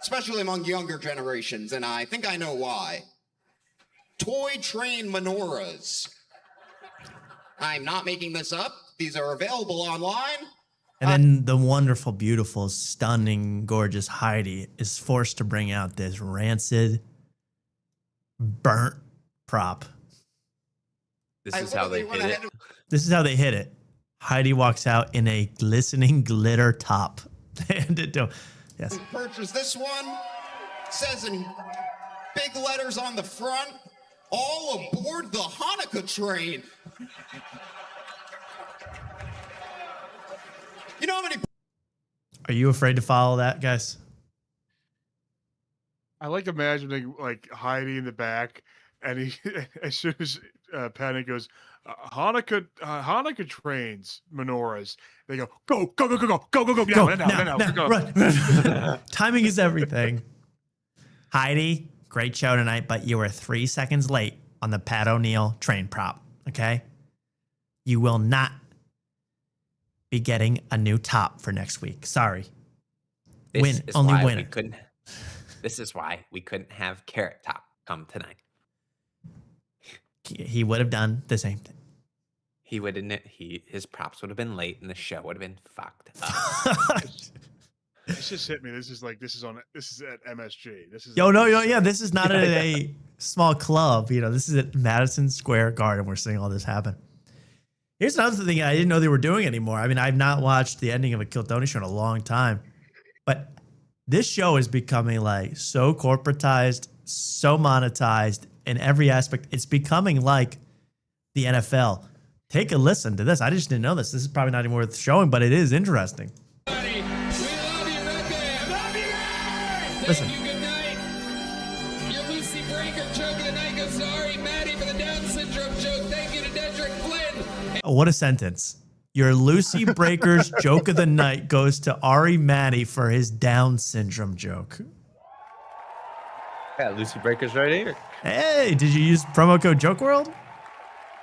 especially among younger generations, and I think I know why. Toy train menorahs. I'm not making this up. These are available online. And then the wonderful, beautiful, stunning, gorgeous Heidi is forced to bring out this rancid, burnt prop. This is how they hit it. This is how they hit it. Heidi walks out in a glistening glitter top. Yes. Purchase this one. Says in big letters on the front, all aboard the Hanukkah train. You know how many... Are you afraid to follow that, guys? I like imagining like Heidi in the back, and he, as soon as Panic goes, Hanukkah trains, menorahs. They go, go. Now. Run. Timing is everything. Heidi, great show tonight, but you were 3 seconds late on the Pat O'Neill train prop. Okay, you will not be getting a new top for next week. Sorry. This is only why winner. This is why we couldn't have Carrot Top come tonight. He would have done the same thing. He wouldn't. His props would have been late, and the show would have been fucked up. This just hit me. This is at MSG. This is yeah. This is not at a small club. You know, this is at Madison Square Garden. We're seeing all this happen. Here's another thing I didn't know they were doing anymore. I mean, I've not watched the ending of a Kill Tony show in a long time, but this show is becoming like so corporatized, so monetized in every aspect. It's becoming like the NFL. Take a listen to this. I just didn't know this. This is probably not even worth showing, but it is interesting. Listen. Thank you, good night. Your Lucy Breaker joke of the night goes to Ari Maddie for the Down syndrome joke. Thank you to Dedrick Flynn. What a sentence. Your Lucy Breaker's joke of the night goes to Ari Maddie for his Down syndrome joke. Yeah, Lucy Breaker's right here. Hey, did you use promo code Joke World?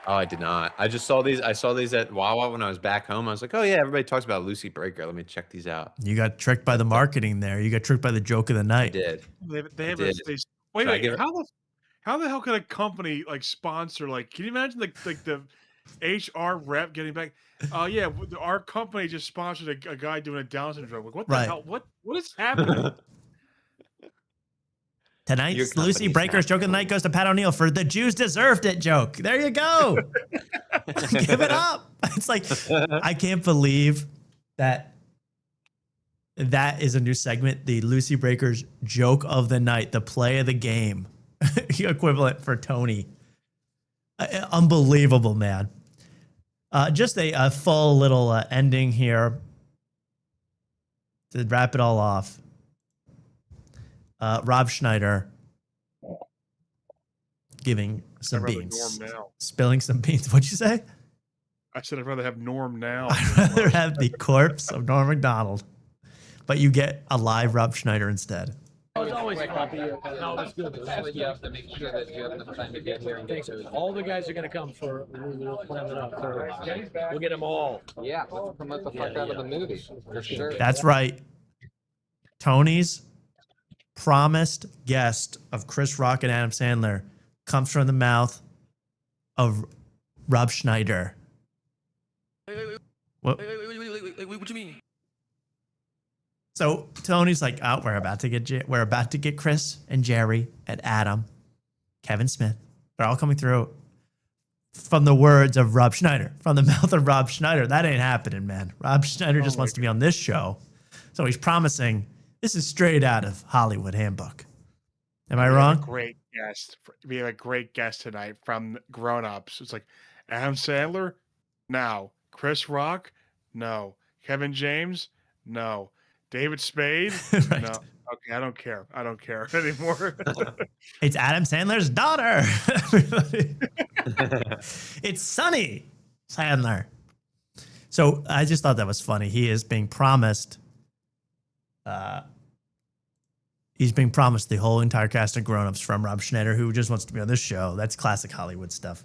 Oh, I did not. I just saw these. I saw these at Wawa when I was back home. I was like, oh yeah, everybody talks about Lucy Breaker. Let me check these out. You got tricked by the marketing there. You got tricked by the joke of the night. I did. Wait, how the hell could a company like sponsor, like, can you imagine the HR rep getting back? Yeah, our company just sponsored a guy doing a Down syndrome. Like, what the hell? What is happening? Tonight's Lucy Breaker's joke of the night goes to Pat O'Neill for the Jews deserved it joke. There you go. Give it up. It's like, I can't believe that is a new segment. The Lucy Breaker's joke of the night, the play of the game equivalent for Tony. Unbelievable, man. Just a full little ending here to wrap it all off. Rob Schneider giving some beans, spilling some beans. What'd you say? I said I'd rather have Norm now. I'd rather have the corpse of Norm Macdonald, but you get a live Rob Schneider instead. I was always happy. No, it's good. You have to make sure that you have enough time to get here. All the guys are going to come for. We'll plan it up. We'll get them all. Yeah, let's promote the fuck out of the movie for sure. That's right. Tony's promised guest of Chris Rock and Adam Sandler comes from the mouth of Rob Schneider. What you mean? So Tony's like, oh, we're about to get Chris and Jerry and Adam, Kevin Smith. They're all coming through from the words of Rob Schneider, from the mouth of Rob Schneider. That ain't happening, man. Rob Schneider just wants to be on this show. So he's promising. This is straight out of Hollywood Handbook. Am I wrong? We have a great guest tonight from Grown Ups. It's like, Adam Sandler? No. Chris Rock? No. Kevin James? No. David Spade? Right. No. Okay, I don't care. I don't care anymore. It's Adam Sandler's daughter. Everybody. It's Sonny Sandler. So I just thought that was funny. He is being promised. He's being promised the whole entire cast of grown-ups from Rob Schneider, who just wants to be on this show. That's classic Hollywood stuff.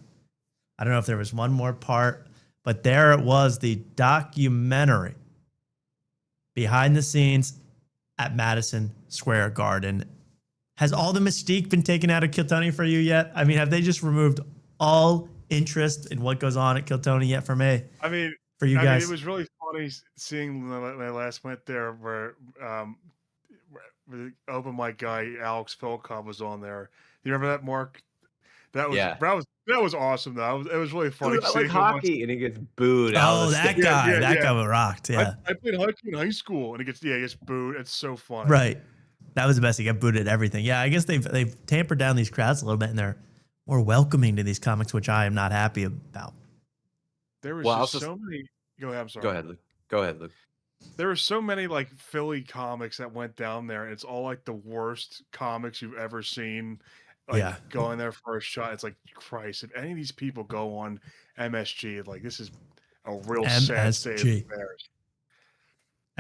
I don't know if there was one more part, but there it was, the documentary behind the scenes at Madison Square Garden. Has all the mystique been taken out of Kill Tony for you yet? I mean, have they just removed all interest in what goes on at Kill Tony yet for me? I mean, for you guys, it was really funny seeing when I last went there where the open mic guy Alex Philcott was on there. You remember that, Mark? That was awesome though. It was really funny. Dude, I like hockey, and he gets booed. Oh, that guy! That guy rocked. Yeah, I played hockey in high school, and he gets booed. It's so funny. Right. That was the best. He got booed at everything. Yeah, I guess they've tampered down these crowds a little bit, and they're more welcoming to these comics, which I am not happy about. There was so many. Go ahead. I'm sorry. Go ahead, Luke. There were so many like Philly comics that went down there. And it's all like the worst comics you've ever seen. Like going there for a shot. It's like, Christ, if any of these people go on MSG, like this is a real sad state of affairs.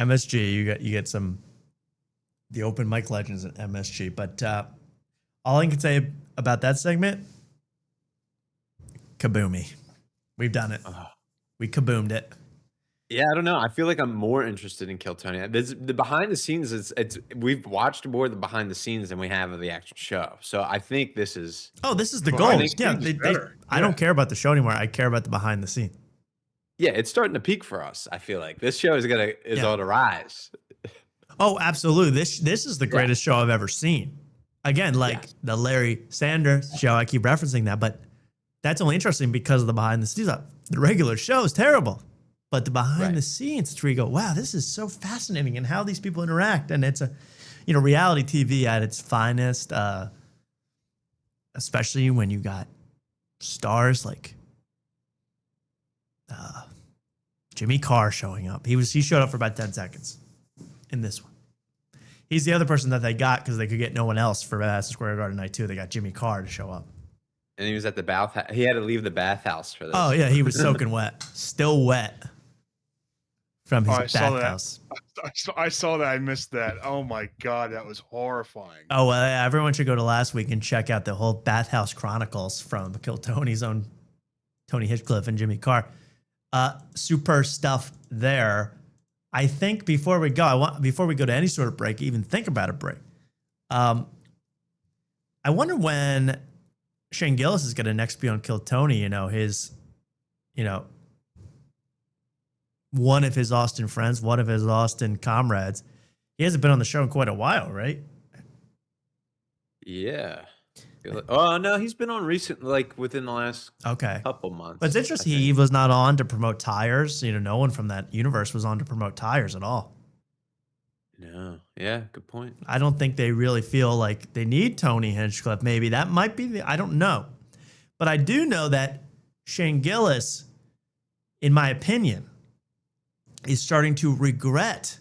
MSG, you get some the open mic legends at MSG, but all I can say about that segment, kaboomy. We've done it. We kaboomed it. Yeah, I don't know. I feel like I'm more interested in Kill Tony. The behind the scenes, we've watched more of the behind the scenes than we have of the actual show. So I think this is. Oh, this is the goal. Yeah, I don't care about the show anymore. I care about the behind the scene. Yeah, it's starting to peak for us. I feel like this show is on the rise. Oh, absolutely. This is the greatest show I've ever seen. Again, the Larry Sanders show. I keep referencing that, but that's only interesting because of the behind the scenes. The regular show is terrible. But the behind the scenes, it's where you go, wow, this is so fascinating, and how these people interact. And it's reality TV at its finest, especially when you got stars like Jimmy Carr showing up. He showed up for about 10 seconds in this one. He's the other person that they got because they could get no one else for Madison Square Garden night too. They got Jimmy Carr to show up. And he was at the bath. He had to leave the bathhouse for this. Oh yeah, he was soaking wet, still wet. From his bathhouse. I saw that. I missed that. Oh my God, that was horrifying. Oh, well, everyone should go to last week and check out the whole Bathhouse Chronicles from Kill Tony's own Tony Hinchcliffe and Jimmy Carr. Super stuff there. I think before we go to any sort of break, even think about a break. I wonder when Shane Gillis is going to next be on Kill Tony. One of his Austin friends, one of his Austin comrades. He hasn't been on the show in quite a while, right? Yeah. Oh, no, he's been on recently, like within the last couple months. But it's interesting he was not on to promote tires. No one from that universe was on to promote tires at all. No. Yeah, good point. I don't think they really feel like they need Tony Hinchcliffe. Maybe that might be I don't know. But I do know that Shane Gillis, in my opinion, is starting to regret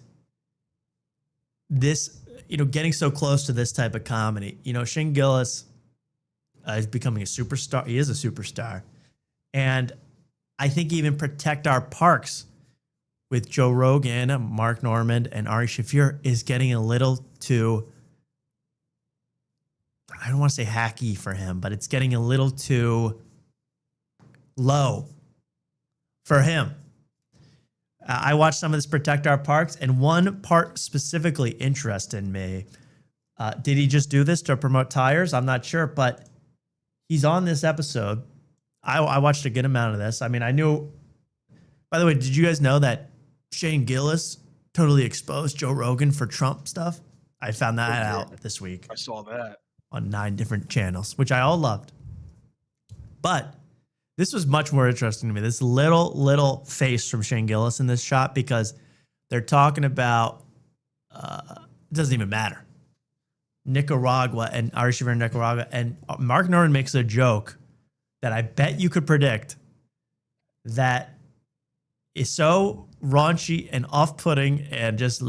this, getting so close to this type of comedy. Shane Gillis is becoming a superstar. He is a superstar. And I think even Protect Our Parks with Joe Rogan, Mark Normand, and Ari Shaffir is getting a little too, I don't want to say hacky for him, but it's getting a little too low for him. I watched some of this Protect Our Parks, and one part specifically interested me. Did he just do this to promote tires? I'm not sure, but he's on this episode. I watched a good amount of this. I mean, I knew. By the way, did you guys know that Shane Gillis totally exposed Joe Rogan for Trump stuff? I found that out this week. I saw that on 9 different channels, which I all loved. But this was much more interesting to me. This little face from Shane Gillis in this shot, because they're talking about, it doesn't even matter, Nicaragua and Ari Shaffir in Nicaragua. And Mark Norman makes a joke that I bet you could predict that is so raunchy and off-putting and just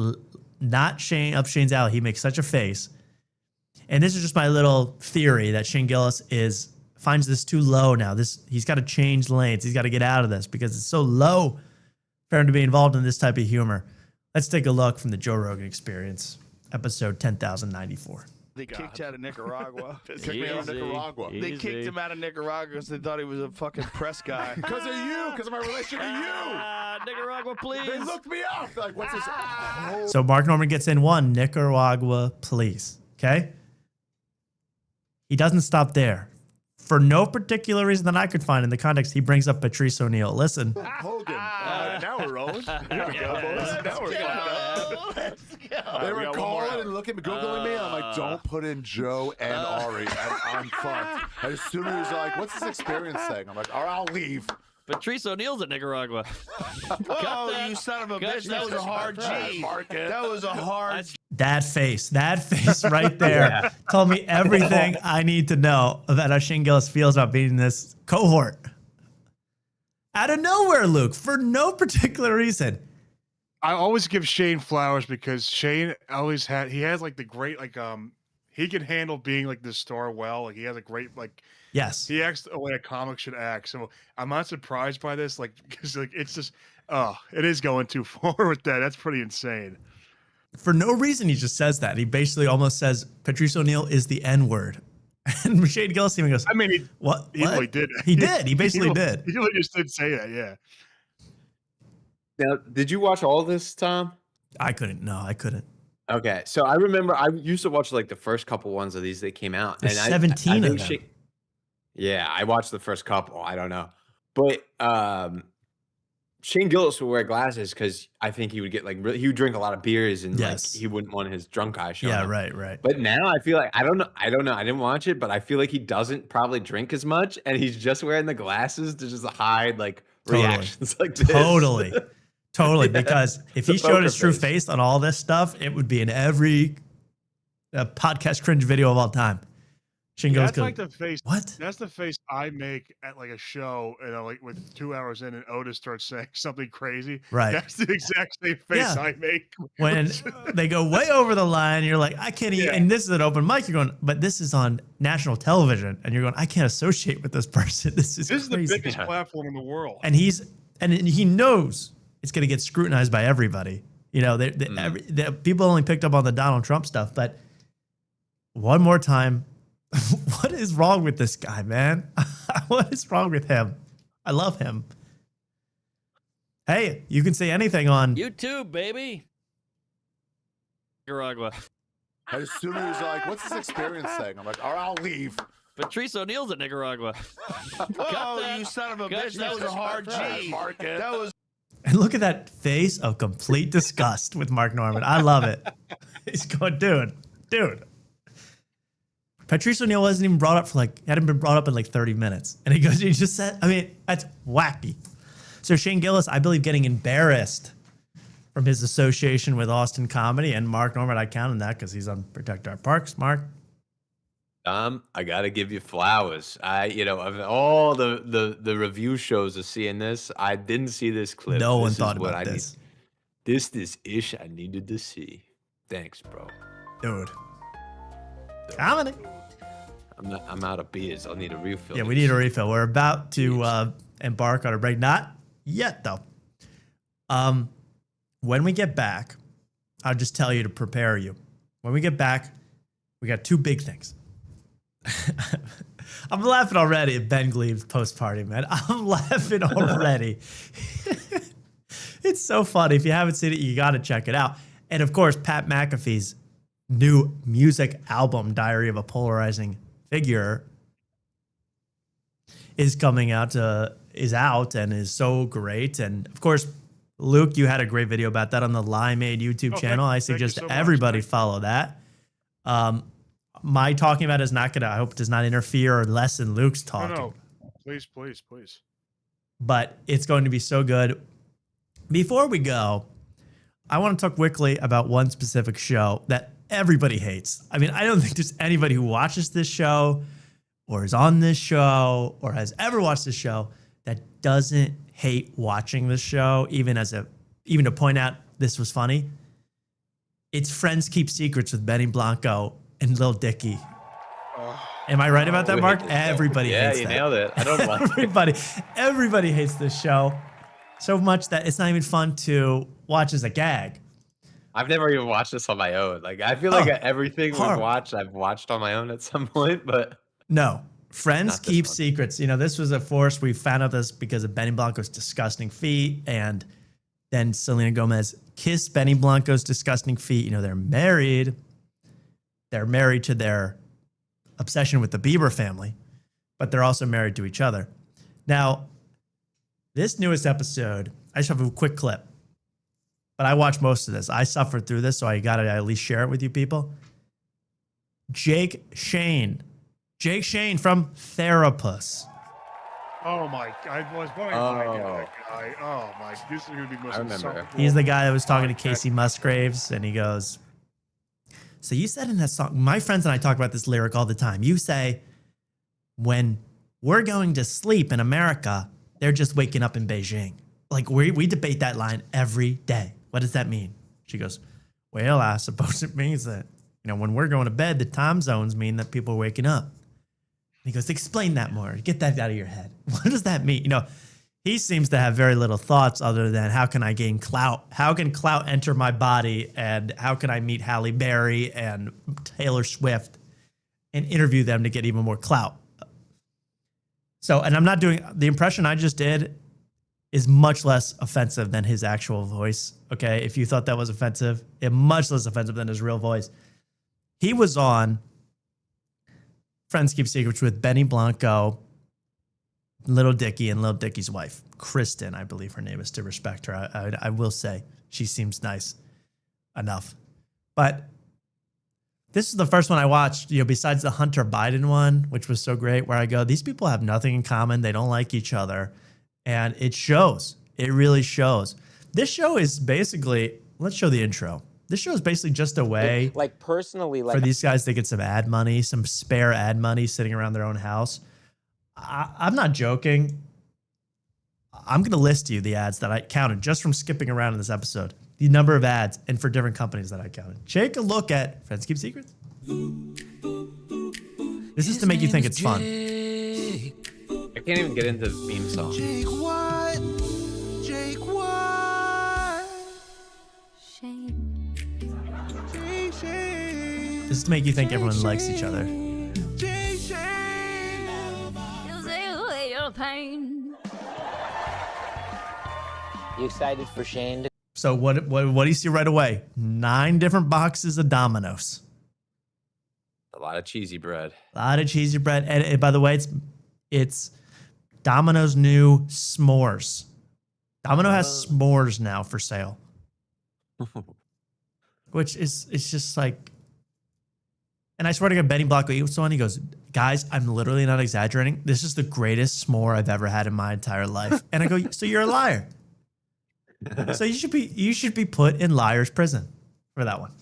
not Shane up Shane's alley. He makes such a face. And this is just my little theory that Shane Gillis finds this too low now. He's got to change lanes. He's got to get out of this because it's so low for him to be involved in this type of humor. Let's take a look from the Joe Rogan Experience, episode 10,094. They kicked out of Nicaragua. Kicked me out of Nicaragua. They kicked him out of Nicaragua because they thought he was a fucking press guy. Because of you, because of my relation to you. Nicaragua, please. They looked me up. They're like, what's this? So Mark Norman gets in one, Nicaragua, please. Okay? He doesn't stop there. For no particular reason that I could find in the context, he brings up Patrice O'Neal. Listen. Hogan. Now we're rolling. Here we go, boys. Now we're rolling. Let's go. They were calling and looking, Googling me. I'm like, don't put in Joe and Ari. And I'm fucked. And as soon as he's like, what's this experience thing? I'm like, all right, I'll leave. Patrice O'Neal's at Nicaragua. Oh, you son of a bitch. That was a hard G. That was a hard That face right there told me everything I need to know about how Shane Gillis feels about beating this cohort. Out of nowhere, Luke, for no particular reason. I always give Shane flowers because Shane always has like the great, he can handle being like this star well. Like he has a great, yes, he acts the way a comic should act. So I'm not surprised by this, because it's just, it is going too far with that. That's pretty insane. For no reason, he just says that. He basically almost says Patrice O'Neal is the N-word. And Shane Gillis even goes, I mean, what? He really did. He did. He basically did. He really just did say that, yeah. Now, did you watch all this, Tom? I couldn't. No, I couldn't. Okay, so I remember I used to watch the first couple ones of these that came out. There's 17 of them. Yeah, I watched the first couple. I don't know. But Shane Gillis would wear glasses because I think he would get he would drink a lot of beers and he wouldn't want his drunk eye showing. Yeah, up. right. But now I feel like I don't know. I didn't watch it, but I feel like he doesn't probably drink as much, and he's just wearing the glasses to just hide reactions like this. Totally. Because if he showed his true face on all this stuff, it would be in every podcast cringe video of all time. That's like the face. What? That's the face I make at a show, with 2 hours in, and Otis starts saying something crazy. Right. That's the exact same face I make when they go way over the line. You're like, I can't even. And this is an open mic. You're going, but this is on national television, and you're going, I can't associate with this person. This is crazy. The biggest platform in the world, and he knows it's going to get scrutinized by everybody. The people only picked up on the Donald Trump stuff, but one more time. What is wrong with this guy, man? What is wrong with him? I love him. Hey, you can say anything on YouTube, baby. Nicaragua. As soon as he's like, what's this experience thing? I'm like, all right, I'll leave. Patrice O'Neal's at Nicaragua. Oh, you son of a bitch. That was a hard G. That was. And look at that face of complete disgust with Mark Norman. I love it. He's going, dude. Patrice O'Neal wasn't even brought up hadn't been brought up in 30 minutes. And he just said, that's wacky. So Shane Gillis, I believe, getting embarrassed from his association with Austin comedy, and Mark Norman, I counted that because he's on Protect Our Parks. Mark? I got to give you flowers. Of all the review shows of seeing this, I didn't see this clip. No one thought about this. This ish I needed to see. Thanks, bro. Dude. Comedy. I'm out of beers. I'll need a refill. Yeah, we need a refill. We're about to embark on a break. Not yet, though. When we get back, I'll just tell you to prepare you. When we get back, we got two big things. I'm laughing already at Ben Glebe's post-party, man. I'm laughing already. It's so funny. If you haven't seen it, you got to check it out. And, of course, Pat McAfee's new music album, Diary of a Polarizing Figure, is coming out, is out and is so great. And of course, Luke, you had a great video about that on the Limeade YouTube channel. I suggest everybody follow that. My talking about it is not going to, I hope it does not interfere or lessen Luke's talking. No. Please. But it's going to be so good. Before we go, I want to talk quickly about one specific show that everybody hates. I mean, I don't think there's anybody who watches this show or is on this show or has ever watched this show that doesn't hate watching this show, even to point out this was funny. It's Friends Keep Secrets with Benny Blanco and Lil Dicky. Am I right about that, Mark? Everybody hates that. Yeah, you nailed it. I don't like everybody hates this show so much that it's not even fun to watch as a gag. I've never even watched this on my own. Like, I feel like everything we've watched, I've watched on my own at some point, but no. Friends Keep Secrets. You know, this was a force. We found out this because of Benny Blanco's disgusting feet, and then Selena Gomez kissed Benny Blanco's disgusting feet. You know, they're married. They're married to their obsession with the Bieber family, but they're also married to each other. Now, this newest episode, I just have a quick clip, but I watched most of this. I suffered through this, so I got to at least share it with you people. Jake Shane from Therapus. Oh my! I was wondering that guy. Oh my! This is gonna be most. He's the guy that was talking to Casey Musgraves, and he goes, "So you said in that song, my friends and I talk about this lyric all the time. You say, when we're going to sleep in America, they're just waking up in Beijing. Like we debate that line every day. What does that mean?" She goes, "Well, I suppose it means that, you know, when we're going to bed, the time zones mean that people are waking up." He goes, "Explain that more. Get that out of your head. What does that mean?" You know, he seems to have very little thoughts other than how can I gain clout? How can clout enter my body? And how can I meet Halle Berry and Taylor Swift and interview them to get even more clout? So, and I'm not doing, the impression I just did is much less offensive than his actual voice. Okay. If you thought that was offensive, it's much less offensive than his real voice. He was on Friends Keep Secrets with Benny Blanco, Little Dicky, and Little Dicky's wife, Kristen, I believe her name is, to respect her. I will say she seems nice enough. But this is the first one I watched, you know, besides the Hunter Biden one, which was so great, where I go, these people have nothing in common. They don't like each other. And it shows. It really shows. This show is basically, let's show the intro. This show is basically just a way, like personally, like for these guys to get some ad money, some spare ad money sitting around their own house. I'm not joking. I'm going to list you the ads that I counted just from skipping around in this episode. The number of ads and for different companies that I counted. Take a look at Friends Keep Secrets. This is to make you think it's fun. I can't even get into the theme song. Jake White. This is to make you think everyone likes each other. You excited for Shane? So what do you see right away? 9 different boxes of Domino's. A lot of cheesy bread. A lot of cheesy bread. And by the way, it's Domino's new s'mores. Domino has s'mores now for sale. Which is, it's just like, and I swear to God, Benny Blanco eats one. He goes, "Guys, I'm literally not exaggerating. This is the greatest s'more I've ever had in my entire life." And I go, "So you're a liar." So you should be put in liar's prison for that one.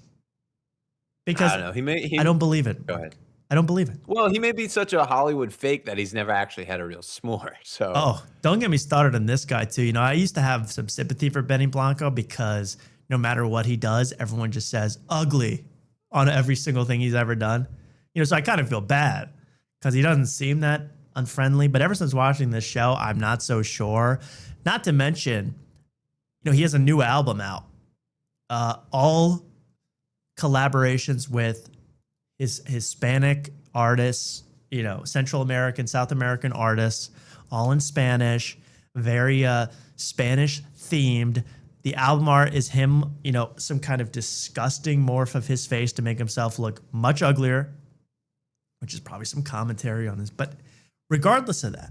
Because I don't know. I don't believe it. Go ahead. I don't believe it. Well, he may be such a Hollywood fake that he's never actually had a real s'more. So Oh, don't get me started on this guy too. You know, I used to have some sympathy for Benny Blanco because no matter what he does, everyone just says ugly on every single thing he's ever done. You know, so I kind of feel bad because he doesn't seem that unfriendly. But ever since watching this show, I'm not so sure. Not to mention, you know, he has a new album out. All collaborations with his Hispanic artists, you know, Central American, South American artists, all in Spanish, very Spanish themed. The album art is him, you know, some kind of disgusting morph of his face to make himself look much uglier, which is probably some commentary on this. But regardless of that,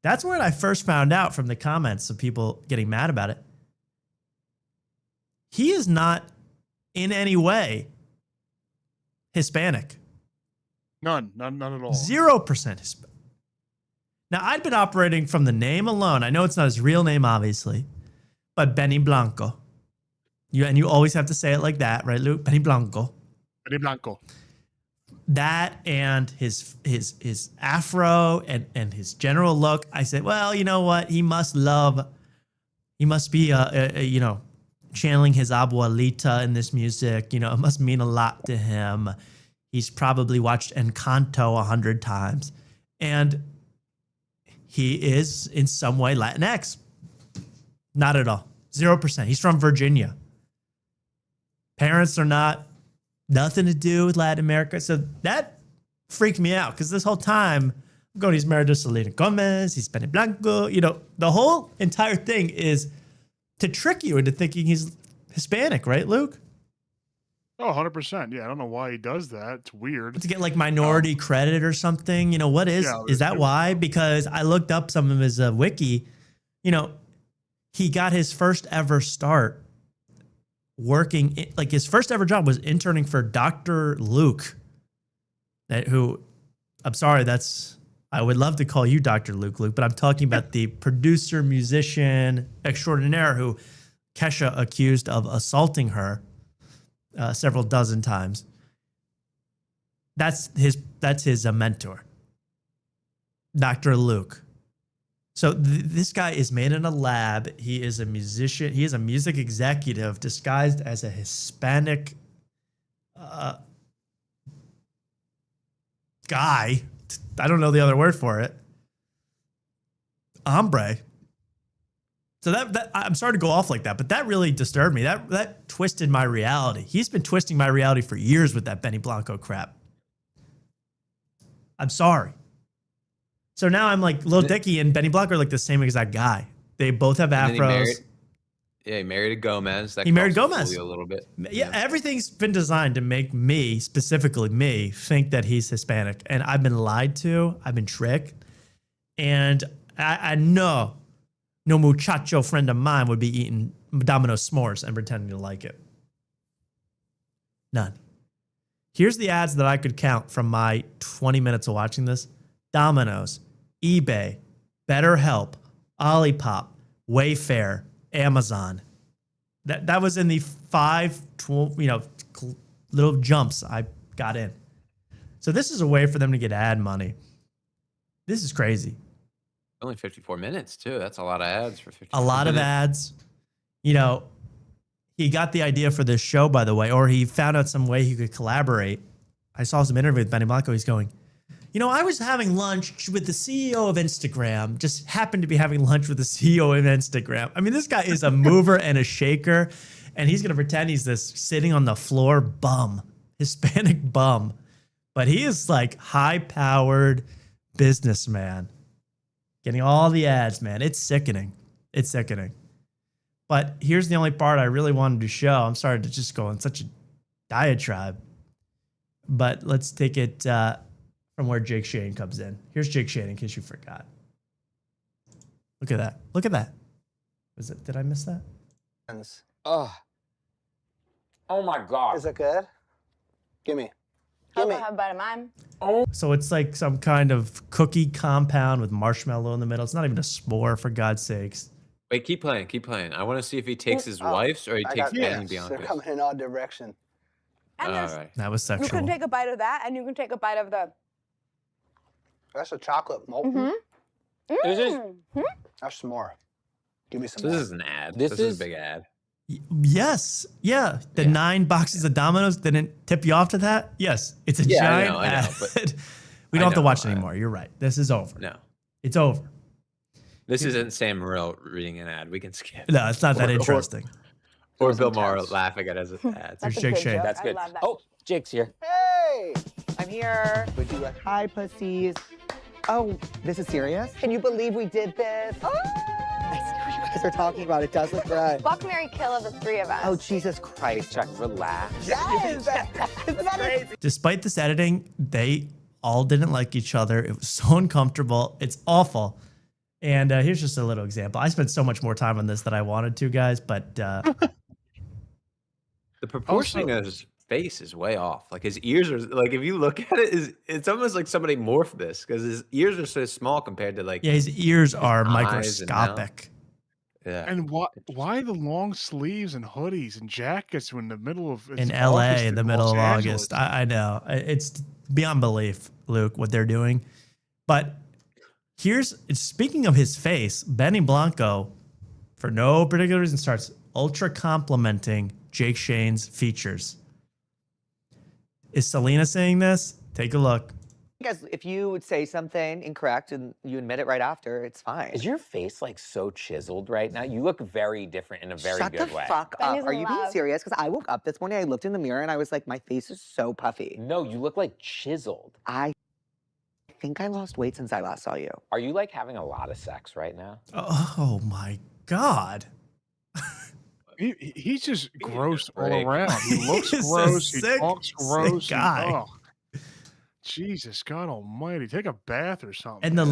that's where I first found out from the comments of people getting mad about it. He is not in any way Hispanic. None at all. 0% Hispanic. Now, I'd been operating from the name alone. I know it's not his real name, obviously, but Benny Blanco. You always have to say it like that, right, Luke? Benny Blanco. Benny Blanco. that and his afro and his general look, I said, well, you know what? He must be you know, channeling his abuelita in this music. You know, it must mean a lot to him. He's probably watched Encanto 100 times. And he is in some way Latinx. Not at all. 0%. He's from Virginia. Parents are nothing to do with Latin America. So that freaked me out because this whole time, I'm going, he's married to Selena Gomez, he's Benny Blanco. You know, the whole entire thing is to trick you into thinking he's Hispanic, right, Luke? Oh, 100%. Yeah, I don't know why he does that. It's weird. To get like minority credit or something. You know, what is that why? Because I looked up some of his wiki. You know, he got his first ever start working, like his first ever job was interning for Dr. Luke. I'm sorry, I would love to call you Dr. Luke, but I'm talking about the producer, musician extraordinaire who Kesha accused of assaulting her several dozen times. That's his mentor, Dr. Luke. So this guy is made in a lab. He is a musician. He is a music executive disguised as a Hispanic guy. I don't know the other word for it. Hombre. So that I'm sorry to go off like that, but that really disturbed me. That twisted my reality. He's been twisting my reality for years with that Benny Blanco crap. I'm sorry. So now I'm like, Lil Dicky and Benny Blanco are like the same exact guy. They both have afros. He married a Gomez. He married Gomez a little bit. Yeah, everything's been designed to make me, specifically me, think that he's Hispanic. And I've been lied to. I've been tricked. And I know no muchacho friend of mine would be eating Domino's s'mores and pretending to like it. None. Here's the ads that I could count from my 20 minutes of watching this. Domino's, eBay, BetterHelp, Olipop, Wayfair, Amazon. That was in the 5 little jumps I got in. So this is a way for them to get ad money. This is crazy. Only 54 minutes too. That's a lot of ads for 54 A lot of ads. You know, he got the idea for this show, by the way, or he found out some way he could collaborate. I saw some interview with Benny Blanco. He's going, you know, I was having lunch with the CEO of Instagram, just happened to be having lunch with the CEO of Instagram. I mean, this guy is a mover and a shaker, and he's going to pretend he's this sitting on the floor bum, Hispanic bum. But he is like high-powered businessman, getting all the ads, man. It's sickening. It's sickening. But here's the only part I really wanted to show. I'm sorry to just go on such a diatribe, but let's take it from where Jake Shane comes in. Here's Jake Shane, in case you forgot. Look at that. Look at that. Did I miss that? Oh my God. Is it good? Gimme. I'll have a bite of mine. So it's like some kind of cookie compound with marshmallow in the middle. It's not even a s'more, for God's sakes. Wait, keep playing, keep playing. I want to see if he takes his wife's or he takes Benny Bianca's. They're coming in all direction. And All right. That was you sexual. can take a bite of that, and you can take a bite of the. That's a chocolate molten. This is. That's s'more. Give me some. So this more. is an ad. This This is is- a big ad. Yes. Yeah. The 9 boxes of Domino's didn't tip you off to that? Yes. It's a Yeah, giant I know, ad. but We I don't have to know, watch it anymore. You're right. This is over. No. It's over. This isn't Sam Morril reading an ad. We can skip. No, it's not that interesting. Or Bill Maher laughing at us as ads. There's Jake Shane. That's good. Oh, Jake's here. Hey! I'm here. Would you like hi, pussies? Oh, this is serious? Can you believe we did this? Oh! I see what you guys are talking about. It does look right. Fuck, marry, kill of the 3 of us. Oh, Jesus Christ. Chuck, relax. Yes! Isn't that crazy? Despite this editing, they all didn't like each other. It was so uncomfortable. It's awful. And here's just a little example. I spent so much more time on this than I wanted to, guys, but The proportioning of his face is way off. Like his ears are like, if you look at it, it's almost like somebody morphed this because his ears are so small compared to like. yeah, his ears are eyes and mouth. microscopic. Yeah. And why the long sleeves and hoodies and jackets when the middle of In it's LA August in the middle Los of Angeles? August. I know. beyond belief, Luke, what they're doing. But speaking of his face, Benny Blanco, for no particular reason, starts ultra complimenting Jake Shane's features. Is Selena saying this? Take a look. Guys, if you would say something incorrect and you admit it right after, it's fine. Is your face like so chiseled right now? You look very different in a very good way. Shut the fuck up. Are you being serious? Because I woke up this morning, I looked in the mirror and I was like, my face is so puffy. No, you look like chiseled. I think I lost weight since I last saw you. Are you like having a lot of sex right now? Oh my God. He's just gross all around. He looks He's a gross. He sick, talks sick gross. guy. Oh, Jesus, God Almighty! Take a bath or something. And the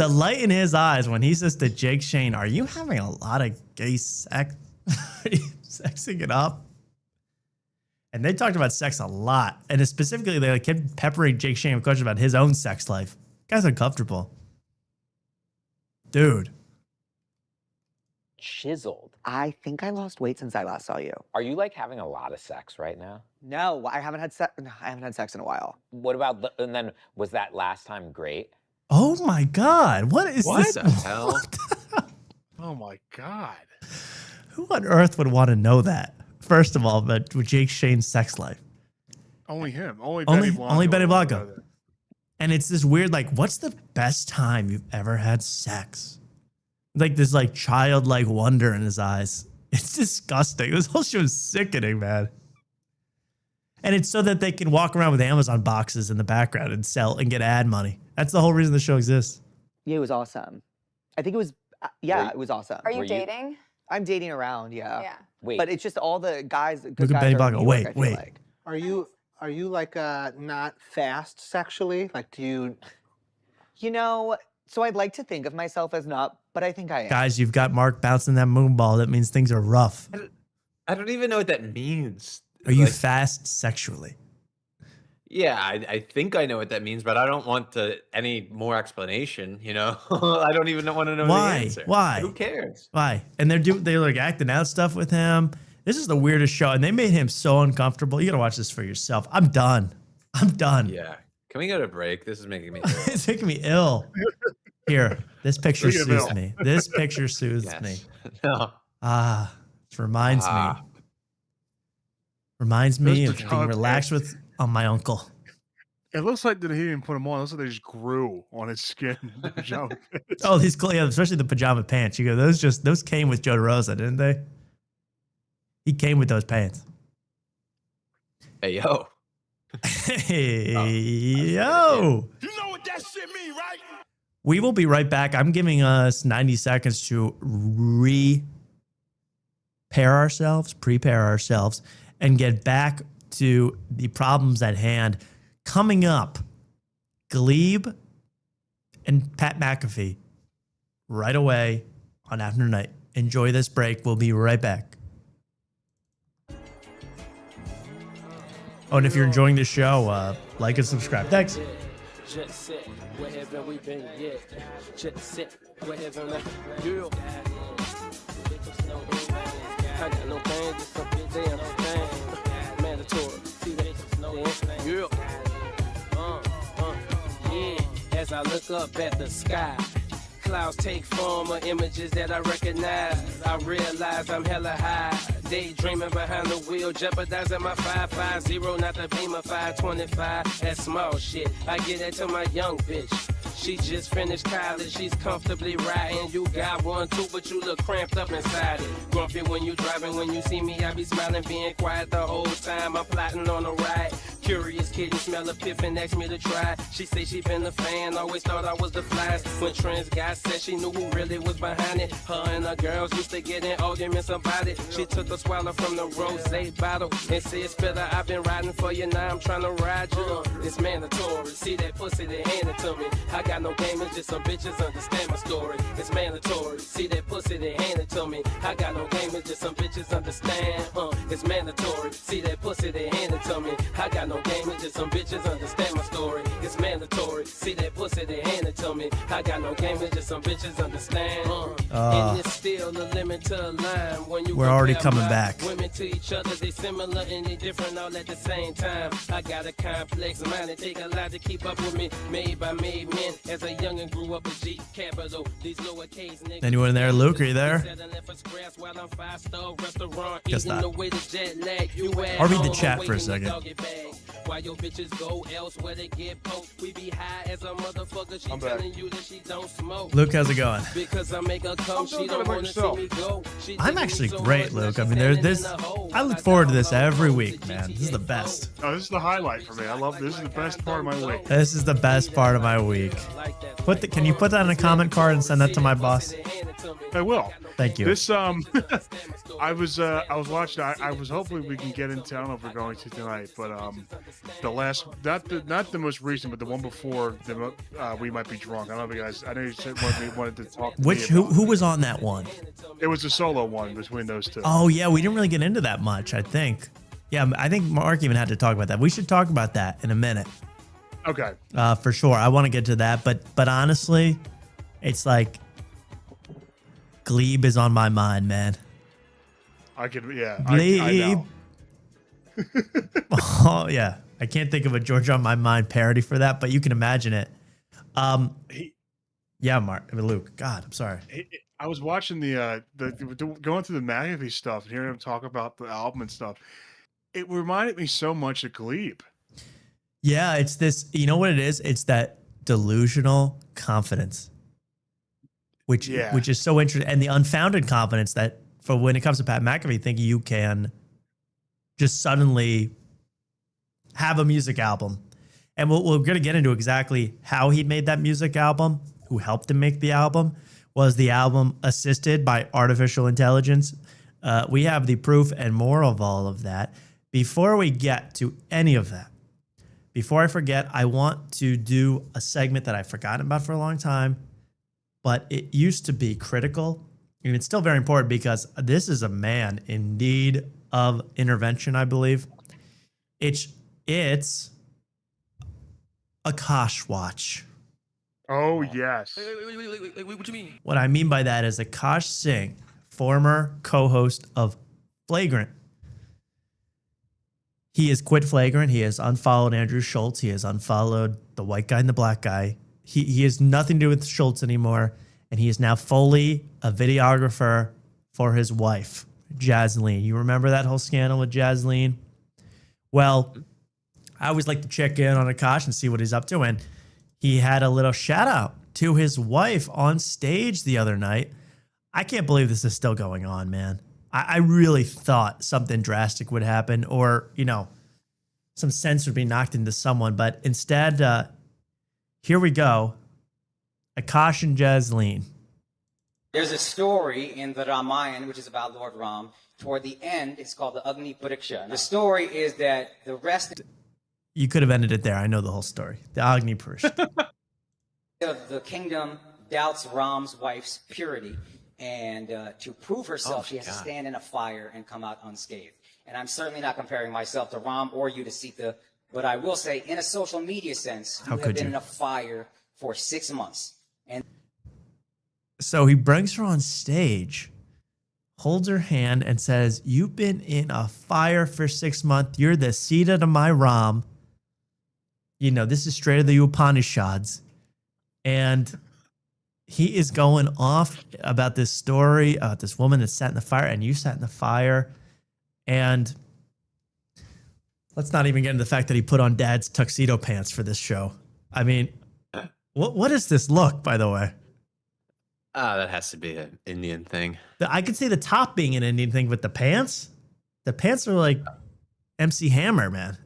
light in his eyes when he says to Jake Shane, "Are you having a lot of gay sex? Are you sexing it up?" And they talked about sex a lot, and specifically they kept peppering Jake Shane with questions about his own sex life. Guy's uncomfortable, dude. Chiseled. I think I lost weight since I last saw you. Are you like having a lot of sex right now? No, I haven't had sex. I haven't had sex in a while. What about and then was that last time great? Oh my God, what is this? What the hell? Oh my God. Who on earth would want to know that? First of all, but with Jake Shane's sex life. Only him. Only Benny Blanco. And it's this weird, like, what's the best time you've ever had sex? Like this like childlike wonder in his eyes. It's disgusting. This whole show is sickening, man. And it's so that they can walk around with Amazon boxes in the background and sell and get ad money. That's the whole reason the show exists. Yeah, it was awesome. I think it was, it was awesome. Are you dating? I'm dating around, yeah. Yeah. Wait. But it's just all the guys. Look at Benny Blanco. Wait. Like. Are you like not fast sexually? Like, do you? You know, so I'd like to think of myself as not, but I think I am. Guys, you've got Mark bouncing that moon ball. That means things are rough. I don't even know what that means. Are you fast sexually? Yeah, I think I know what that means, but I don't want any more explanation. You know, I don't even want to know the answer. Why? Who cares? Why? And they're like acting out stuff with him. This is the weirdest show, and they made him so uncomfortable. You gotta watch this for yourself. I'm done. Yeah. Can we go to break? This is making me ill. It's making me ill. Here, this picture soothes me. This picture soothes me. No. It reminds me. Reminds me of Those being relaxed with my uncle. It looks like that he didn't put them on. It looks like they just grew on his skin. Oh, these especially the pajama pants. You go, those came with Joe DeRosa, didn't they? He came with those pants. Hey yo. Hey yo. You know what that shit mean, right? We will be right back. I'm giving us 90 seconds to prepare ourselves, and get back to the problems at hand. Coming up, Glebe and Pat McAfee right away on After Night. Enjoy this break. We'll be right back. Oh, and if you're enjoying the show, like and subscribe. Thanks. Jet set, where haven't we been yet? Jet set, where haven't we been? I got no pain, just a bit damn thing. Mandatory, see that? Yeah. Yeah. As I look up at the sky, clouds take form of images that I recognize. I realize I'm hella high. Daydreaming behind the wheel, jeopardizing my 550, not the Beamer 525. That's small shit. I get that to my young bitch. She just finished college, she's comfortably riding. You got one too, but you look cramped up inside it. Grumpy when you driving, when you see me, I be smiling, being quiet the whole time. I'm plotting on a ride. Curious kid, smell a piff and asked me to try. She say she been a fan, always thought I was the flyest. When trends got set, she knew who really was behind it. Her and the girls used to get in arguments about it. She took a swallow from the rose bottle and said, Spiller, I've been riding for you, now I'm trying to ride you. It's mandatory. See that pussy, they hand it to me. I got no game, it's just some bitches understand my story. It's mandatory. See that pussy, they hand it to me. I got no game, it's just some bitches understand. It's mandatory. See that pussy, they hand it to me. I got no game, it's just some bitches understand my story. It's mandatory. See that pussy, they hand it to me. I got no game, it's just some bitches understand. And it's still a limit to a line. When you We're already compare coming my back. Women to each other, they similar and they different all at the same time. I got a complex mind, it take a lot to keep up with me. Made by made men, as a youngin' grew up a G capital. These lowercase niggas. Anyone in there? Luke, are you there? Guess not. I'll read the chat for a second. While your bitches go elsewhere they get poked. We be high as a motherfucker. She telling you that she don't smoke. Luke, how's it going? Because I make her come, she don't wanna see me go. She I'm actually great, Luke. I mean, there's I look forward to this every week, man. This is the best. Oh, this is the highlight for me. I love this. Is the best part of my week. This is the best part of my week. Can you put that in a comment card and send that to my boss? I will. Thank you. This I was watching. I was hopefully we can get into. I don't know if we're going to tonight, but the last, not the most recent, but the one before the We Might Be Drunk. I don't know if you guys. I know you said wanted to talk. To Which me who was on that one? It was a solo one between those two. Oh yeah, we didn't really get into that much. I think. Yeah, I think Mark even had to talk about that. We should talk about that in a minute. Okay. For sure. I want to get to that, but honestly, it's like Glebe is on my mind, man. I could. Yeah. Glebe. I know. Oh yeah, I can't think of a George on My Mind parody for that, but you can imagine it. Yeah, Luke. God, I'm sorry. I was watching the going through the Mcafee stuff and hearing him talk about the album and stuff. It reminded me so much of Glebe. Yeah, it's this. You know what it is? It's that delusional confidence, which is so interesting, and the unfounded confidence that for when it comes to Pat McAfee, thinking you can just suddenly have a music album. And we're going to get into exactly how he made that music album, who helped him make the album. Was the album assisted by artificial intelligence? We have the proof and more of all of that. Before we get to any of that, before I forget, I want to do a segment that I've forgotten about for a long time, but it used to be critical, and it's still very important because this is a man in need of intervention, I believe. It's Akaash Watch. Oh, yes. Wait, what do you mean? What I mean by that is Akaash Singh, former co-host of Flagrant. He has quit Flagrant. He has unfollowed Andrew Schultz. He has unfollowed the white guy and the black guy. He has nothing to do with Schultz anymore, and he is now fully a videographer for his wife, Jasleen. You remember that whole scandal with Jasleen? Well, I always like to check in on Akaash and see what he's up to, and he had a little shout out to his wife on stage the other night. I can't believe this is still going on, man. I really thought something drastic would happen, or, some sense would be knocked into someone, but instead, here we go. Akaash and Jasleen. There's a story in the Ramayana, which is about Lord Ram. Toward the end, it's called the Agni Pariksha. The story is that the rest You could have ended it there. I know the whole story. The Agni Pariksha. of the kingdom doubts Ram's wife's purity. And to prove herself, she has to stand in a fire and come out unscathed. And I'm certainly not comparing myself to Ram or you to Sita, but I will say, in a social media sense, you have been in a fire for 6 months. And so he brings her on stage, holds her hand, and says, "You've been in a fire for 6 months. You're the Sita to my Ram." This is straight out of the Upanishads. And he is going off about this story, about this woman that sat in the fire, and you sat in the fire. And let's not even get into the fact that he put on dad's tuxedo pants for this show. I mean, what is this look, by the way? That has to be an Indian thing. I could see the top being an Indian thing, but the pants are like MC Hammer, man.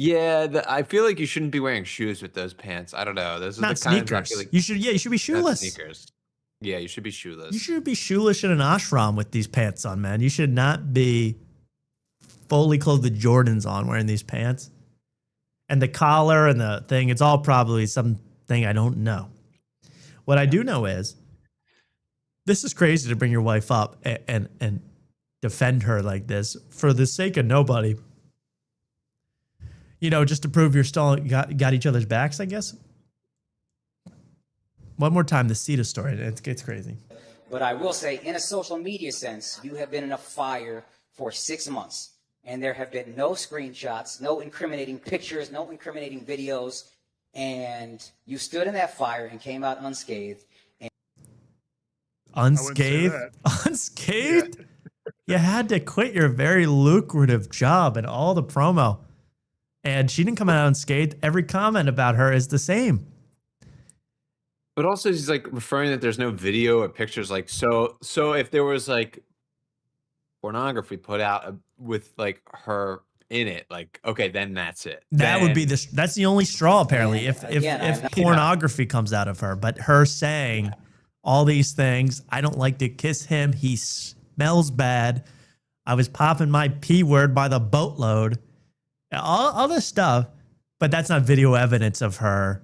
Yeah, I feel like you shouldn't be wearing shoes with those pants. I don't know. Those are not the kinds sneakers. I feel like You should be shoeless. sneakers. Yeah, you should be shoeless. You should be shoeless in an ashram with these pants on, man. You should not be fully clothed with Jordans on wearing these pants. And the collar and the thing, it's all probably something I don't know. What I do know is this is crazy to bring your wife up and defend her like this for the sake of nobody. You know, just to prove you're still got each other's backs, I guess. One more time, the Sita story. It's crazy. But I will say, in a social media sense, you have been in a fire for 6 months. And there have been no screenshots, no incriminating pictures, no incriminating videos. And you stood in that fire and came out unscathed. Unscathed? Unscathed? Yeah. You had to quit your very lucrative job and all the promo. And she didn't come out unscathed. Every comment about her is the same. But also he's like referring that there's no video or pictures. Like, so if there was like pornography put out with like her in it, like, okay, then that's it. That would be that's the only straw, apparently, if pornography comes out of her. But her saying all these things, I don't like to kiss him, he smells bad, I was popping my P word by the boatload, all this stuff, but that's not video evidence of her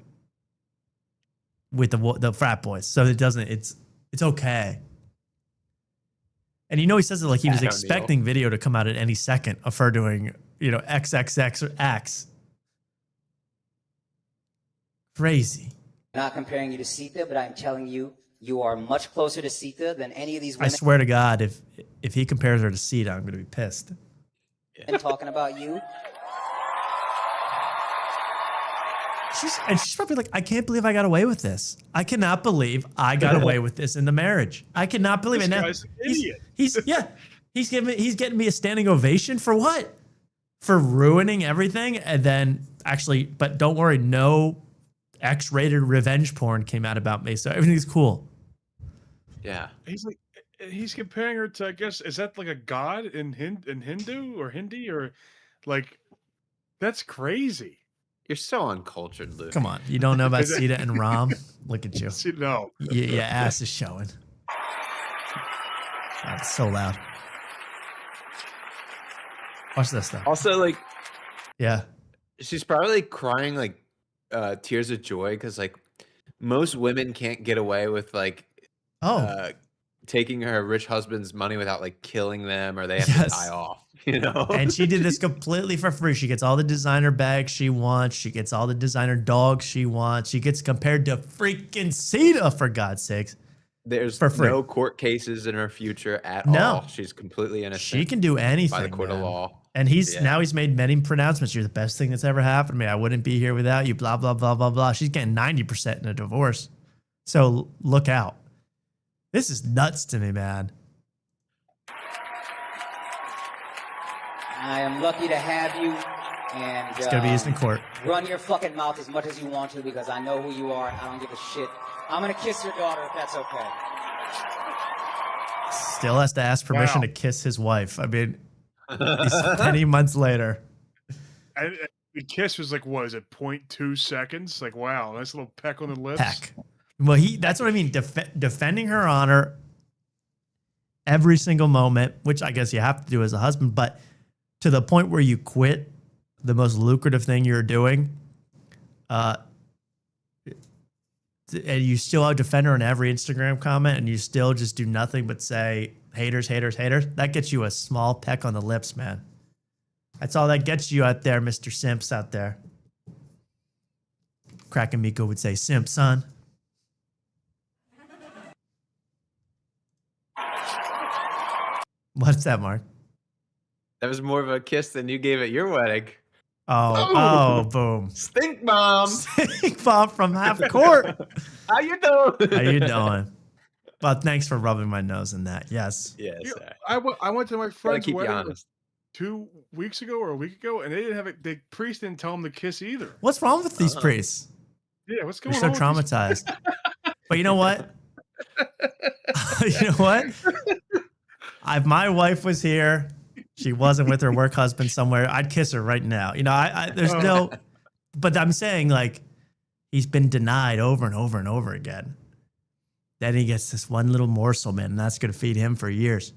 with the frat boys. So it doesn't, it's okay. And you know, he says it like he was expecting video to come out at any second of her doing, you know, XXX or X. Crazy. I'm not comparing you to Sita, but I'm telling you, you are much closer to Sita than any of these women. I swear to God, if he compares her to Sita, I'm going to be pissed. And talking about you. She's probably like, I can't believe I got away with this. I cannot believe I got away with this in the marriage. I cannot believe it. Now, guy's an idiot. He's getting me a standing ovation for what? For ruining everything. And then actually, but don't worry, no X-rated revenge porn came out about me, so everything's cool. Yeah. He's comparing her to, I guess, is that like a god in Hindu or Hindi or like, that's crazy. You're so uncultured, Luke. Come on. You don't know about Sita and Ram? Look at you. No. Your ass is showing. God, it's so loud. Watch this, though. Also, like... Yeah. She's probably crying, like, tears of joy because, like, most women can't get away with, like... taking her rich husband's money without like killing them, or they have to die off, you know? And she did this completely for free. She gets all the designer bags she wants. She gets all the designer dogs she wants. She gets compared to freaking Sita, for God's sakes. There's for free. No court cases in her future at all. She's completely innocent. She can do anything by the court of law. And now he's made many pronouncements. You're the best thing that's ever happened to me. I wouldn't be here without you, blah, blah, blah, blah, blah. She's getting 90% in a divorce. So look out. This is nuts to me, man. I am lucky to have you, and it's gonna be used in court. Run your fucking mouth as much as you want to, because I know who you are. And I don't give a shit. I'm gonna kiss your daughter if that's okay. Still has to ask permission to kiss his wife. I mean, many months later. And the kiss was like, what is it, 0.2 seconds? Like, wow, nice little peck on the lips. Peck. Well, that's what I mean. Defending her honor every single moment, which I guess you have to do as a husband, but to the point where you quit the most lucrative thing you're doing, and you still defend her in every Instagram comment, and you still just do nothing but say haters, haters, haters. That gets you a small peck on the lips, man. That's all that gets you out there, Mr. Simps out there. Kraken Miko would say, simp, son. What's that, Mark? That was more of a kiss than you gave at your wedding. Oh, boom. Stink bomb. Stink bomb from half court. How you doing? How you doing? Well, thanks for rubbing my nose in that. Yes. Yes. I went to my friend's keep you wedding honest. 2 weeks ago or a week ago, and they didn't have it. The priest didn't tell them to kiss either. What's wrong with these priests? Yeah, what's going They're on? so traumatized. But you know what? You know what? If my wife was here, she wasn't with her work husband somewhere, I'd kiss her right now. You know, there's no, but I'm saying, like, he's been denied over and over and over again. Then he gets this one little morsel, man, and that's going to feed him for years.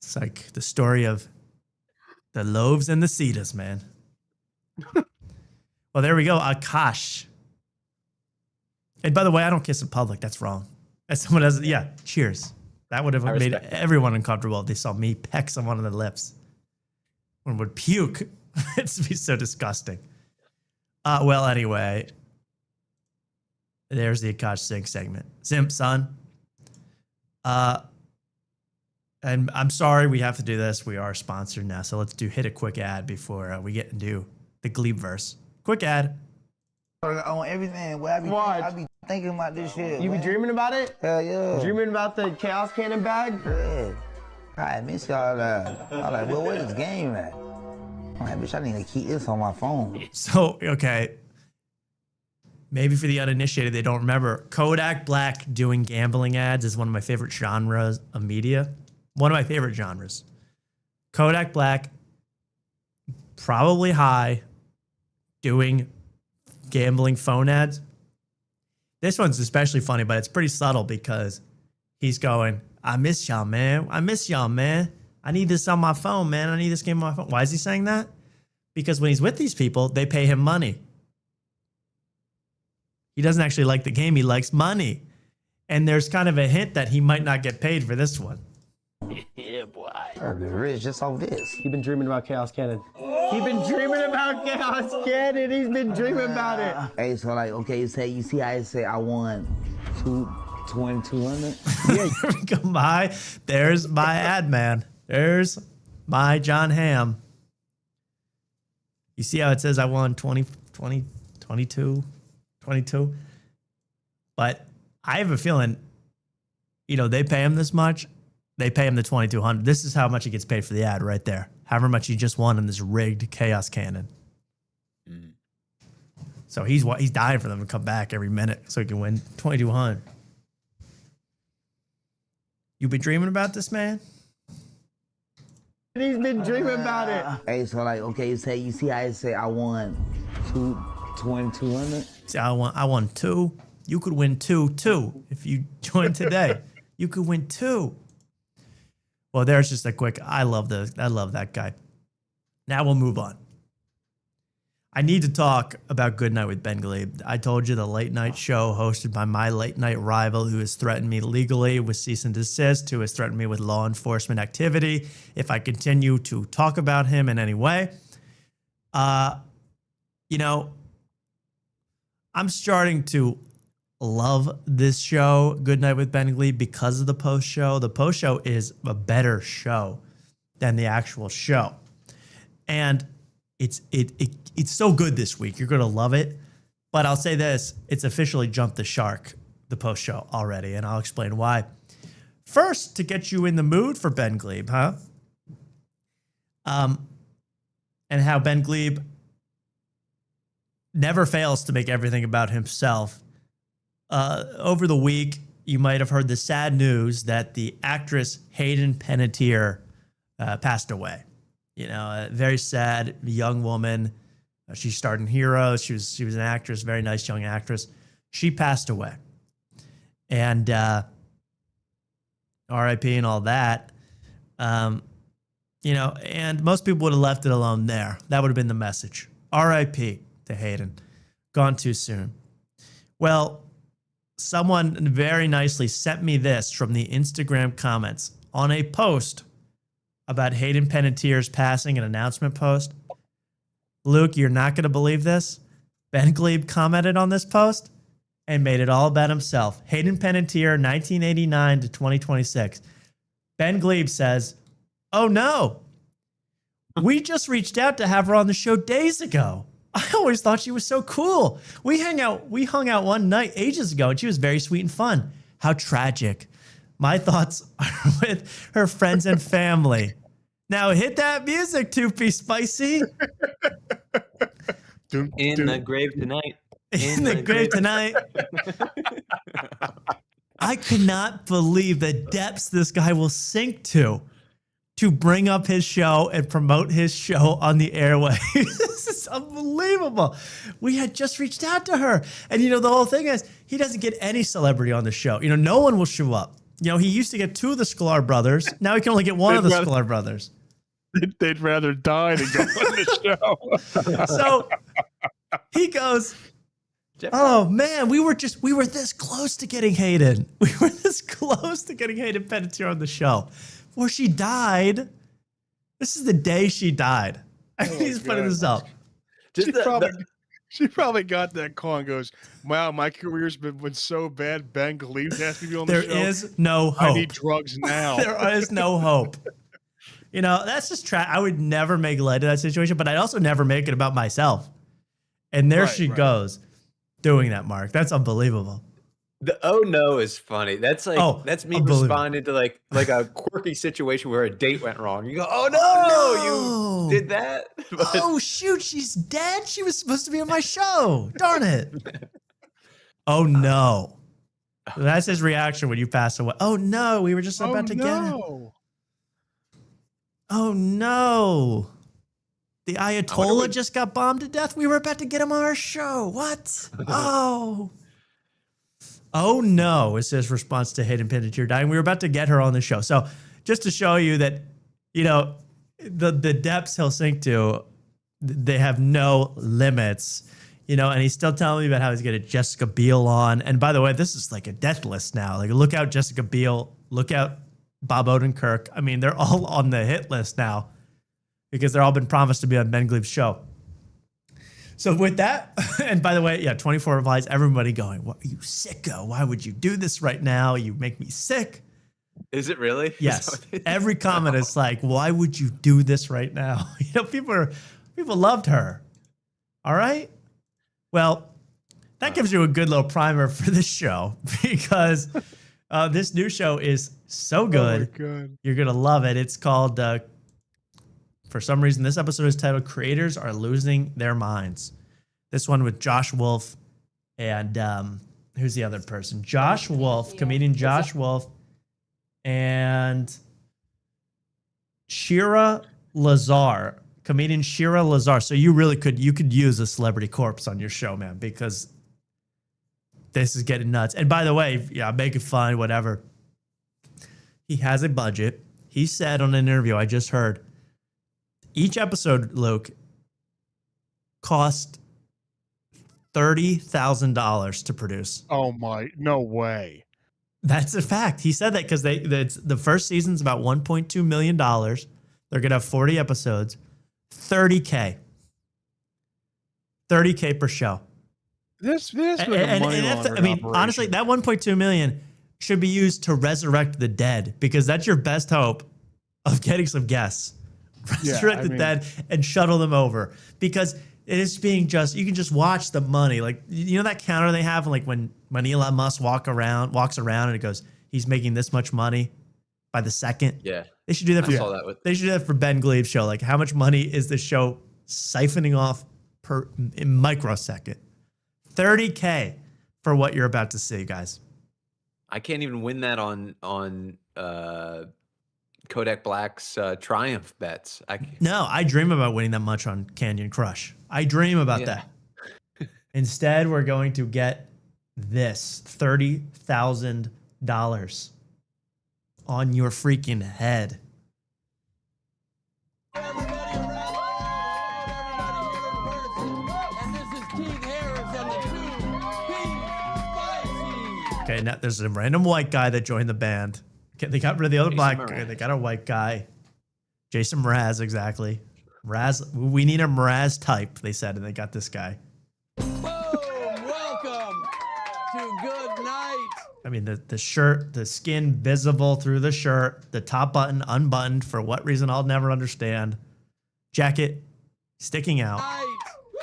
It's like the story of the loaves and the Cetas, man. Well, there we go. Akaash. And by the way, I don't kiss in public. That's wrong. As someone has, yeah, cheers. That would have made everyone uncomfortable if they saw me peck someone on the lips. One would puke. It'd be so disgusting. Well, anyway, there's the Akaash Sync segment. Simp, son. And I'm sorry we have to do this. We are sponsored now, so let's hit a quick ad before we get into the Glebe verse. Quick ad. On everything, where I be thinking about this shit. You be dreaming about it? Hell yeah. Dreaming about the Chaos Cannon bag? Yeah. I miss y'all. I'm like, well, where's this game at? I'm like, bitch, I need to keep this on my phone. So, okay. Maybe for the uninitiated, they don't remember. Kodak Black doing gambling ads is one of my favorite genres of media. One of my favorite genres. Kodak Black, probably high, doing gambling phone ads. This one's especially funny, but it's pretty subtle because he's going, I miss y'all, man. I miss y'all, man. I need this on my phone, man. I need this game on my phone. Why is he saying that? Because when he's with these people, they pay him money. He doesn't actually like the game. He likes money. And there's kind of a hint that he might not get paid for this one. Yeah, boy. I've been rich just on this. You've been dreaming about Chaos Cannon. He's been dreaming about Chaos Cannon. He's been dreaming about it. Hey, so like, okay, you see how I say I won 2,200? Yeah. There's my ad man. There's my John Hamm. You see how it says I won 22? But I have a feeling, they pay him this much. They pay him the 2,200. This is how much he gets paid for the ad right there. However much he just won in this rigged Chaos Cannon. Mm. So he's dying for them to come back every minute so he can win 2,200. You been dreaming about this, man? He's been dreaming about it. Hey, so like, okay, you see how I say I won 2,200? See, I won 2. You could win 2 too if you join today. You could win 2. Well, there's just a quick. I love that guy. Now we'll move on. I need to talk about Good Night with Ben Glebe. I told you the late night show hosted by my late night rival who has threatened me legally with cease and desist, who has threatened me with law enforcement activity if I continue to talk about him in any way. I'm starting to love this show, Good Night with Ben Glebe, because of the post show. The post show is a better show than the actual show. And it's so good this week. You're going to love it. But I'll say this, it's officially jumped the shark, the post show already, and I'll explain why. First, to get you in the mood for Ben Glebe, huh? And how Ben Glebe never fails to make everything about himself. Over the week, you might have heard the sad news that the actress Hayden Panettiere passed away. A very sad young woman. She starred in Heroes. She was an actress, very nice young actress. She passed away. And R.I.P. and all that. And most people would have left it alone there. That would have been the message. R.I.P. to Hayden. Gone too soon. Well, someone very nicely sent me this from the Instagram comments on a post about Hayden Panettiere's passing, an announcement post. Luke, you're not going to believe this. Ben Glebe commented on this post and made it all about himself. Hayden Panettiere, 1989 to 2026. Ben Glebe says, "Oh no, we just reached out to have her on the show days ago. I always thought she was so cool. We hung out one night ages ago, and she was very sweet and fun. How tragic. My thoughts are with her friends and family. Now hit that music, 2-piece spicy. In the grave tonight. In the grave tonight." I could not believe the depths this guy will sink to bring up his show and promote his show on the airwaves. This is unbelievable. We had just reached out to her. And, the whole thing is he doesn't get any celebrity on the show. No one will show up. He used to get 2 of the Sklar brothers. Now he can only get 1 of the Sklar brothers. They'd rather die than go on the show. So he goes, oh man, we were this close to getting Hayden. We were this close to getting Hayden Panettiere on the show. Before she died. This is the day she died. He's putting this up. She probably got that call and goes, wow, my career's been so bad, Ben Gillis has to be on the show. There is no hope. I need drugs now. There is no hope. You know, that's just I would never make light of that situation, but I'd also never make it about myself. And there she goes doing that, Mark. That's unbelievable. The oh no is funny. That's like that's me responding to like a quirky situation where a date went wrong. You go, oh no, you did that. But, oh shoot, she's dead. She was supposed to be on my show. Darn it. Oh no. That's his reaction when you pass away. Oh no, we were just about to get her. Oh no. The Ayatollah just got bombed to death. We were about to get him on our show. What? Oh. Oh no, is his response to Hayden Panettiere dying. We were about to get her on the show. So just to show you that, you know, the depths he'll sink to, they have no limits, you know, and he's still telling me about how he's going to Jessica Biel on. And by the way, this is like a death list now. Like look out Jessica Biel, look out Bob Odenkirk. I mean, they're all on the hit list now because they're all been promised to be on Ben Gleib's show. So with that, and by the way, yeah, 24 replies, everybody going, what are you sicko? Why would you do this right now? You make me sick. Is it really? Yes. Every comment is like, why would you do this right now? You know, people loved her. All right. Well, that gives you a good little primer for this show because this new show is so good. Oh my God. You're going to love it. It's called, for some reason, this episode is titled Creators Are Losing Their Minds. This one with Josh Wolf and who's the other person? Josh Wolf, comedian Josh Wolf, and Shira Lazar, comedian Shira Lazar. So you could use a celebrity corpse on your show, man, because this is getting nuts. And by the way, yeah, make it fun, whatever. He has a budget. He said on an interview I just heard, each episode, Luke, cost $30,000 to produce. Oh my, no way. That's a fact. He said that because the first season's about $1.2 million. They're going to have 40 episodes, $30K. $30K per show. This like a money laundering operation. Honestly, that $1.2 million should be used to resurrect the dead because that's your best hope of getting some guests. Resurrect the dead and shuttle them over because it is being you can just watch the money. Like, you know that counter they have like when Elon Musk walks around and it goes, he's making this much money by the second. Yeah. They should do that they should do that for Ben Gleib's show. Like, how much money is this show siphoning off in microsecond? $30K for what you're about to see, guys. I can't even win that on Kodak Black's Triumph bets. No, I dream about winning that much on Canyon Crush. I dream about that. Instead, we're going to get this $30,000 on your freaking head. Okay, now there's a random white guy that joined the band. Okay, they got rid of the other black guy. They got a white guy. Jason Mraz, exactly. Mraz, we need a Mraz type, they said, and they got this guy. Boom! Welcome to Good Night. I mean, the shirt, the skin visible through the shirt, the top button unbuttoned for what reason I'll never understand. Jacket sticking out.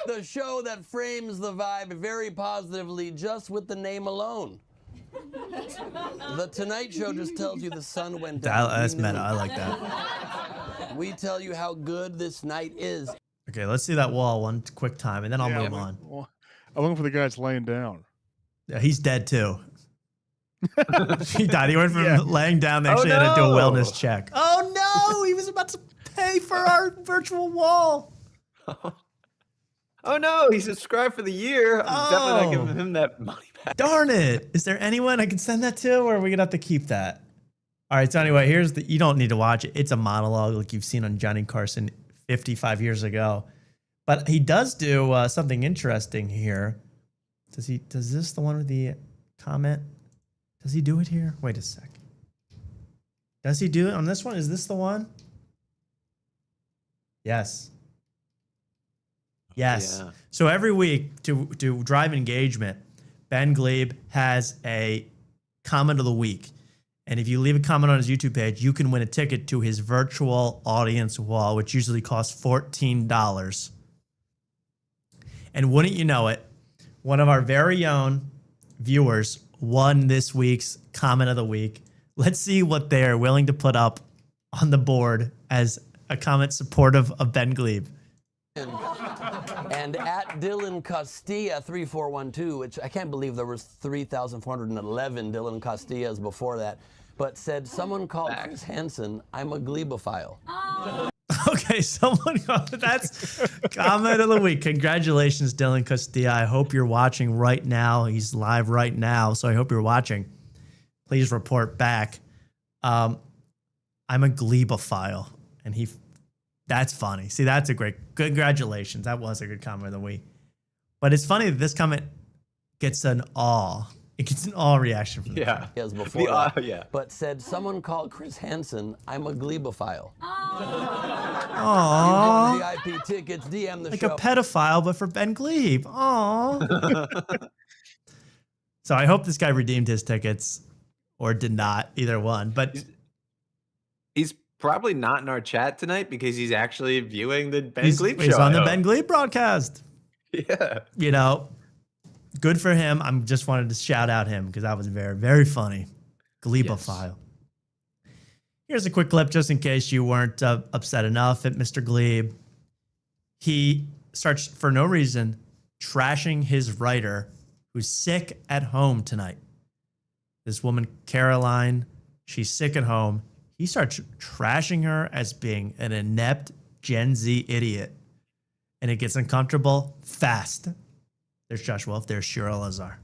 The show that frames the vibe very positively just with the name alone. The Tonight Show just tells you the sun went down. That's meta. I like that. We tell you how good this night is. Okay, let's see that wall one quick time, and then I'll move on. I'm looking for the guy that's laying down. Yeah, he's dead too. He died. He went from laying down. They actually had to do a wellness check. Oh no! He was about to pay for our virtual wall. Oh no! He subscribed for the year. I'm definitely not giving him that money back. Darn it! Is there anyone I can send that to, or are we gonna have to keep that? All right, so anyway, here's the, you don't need to watch it. It's a monologue like you've seen on Johnny Carson 55 years ago. But he does do something interesting here. Does this the one with the comment? Does he do it here? Wait a sec. Does he do it on this one? Is this the one? Yes. Yes. Yeah. So every week to drive engagement, Ben Glebe has a comment of the week. And if you leave a comment on his YouTube page, you can win a ticket to his virtual audience wall, which usually costs $14. And wouldn't you know it, one of our very own viewers won this week's comment of the week. Let's see what they're willing to put up on the board as a comment supportive of Ben Glebe. And at Dylan Castilla 3412, which I can't believe there was 3,411 Dylan Castillas before that, but said someone called Chris Hansen, I'm a Glebophile. Okay, someone called, that's comment of the week. Congratulations, Dylan Castilla. I hope you're watching right now. He's live right now, so I hope you're watching. Please report back. I'm a Glebophile, and that's funny. See, that's a great, congratulations. That was a good comment of the week. But it's funny that this comment gets an awe. It gets an awe reaction from the crowd. Yes, before that. Yeah. But said someone called Chris Hansen, I'm a Glebophile. Aww. VIP tickets, DM the like show. Like a pedophile, but for Ben Glebe. Aww. So I hope this guy redeemed his tickets or did not, either one. But he's probably not in our chat tonight because he's actually viewing the Ben Glebe show. He's on the Ben Glebe broadcast. Yeah. You know, good for him. I just wanted to shout out him because that was very, very funny. Glebophile. Yes. Here's a quick clip just in case you weren't upset enough at Mr. Glebe. He starts, for no reason, trashing his writer who's sick at home tonight. This woman, Caroline, she's sick at home. He starts trashing her as being an inept Gen Z idiot. And it gets uncomfortable fast. There's Josh Wolf. There's Shira Lazar.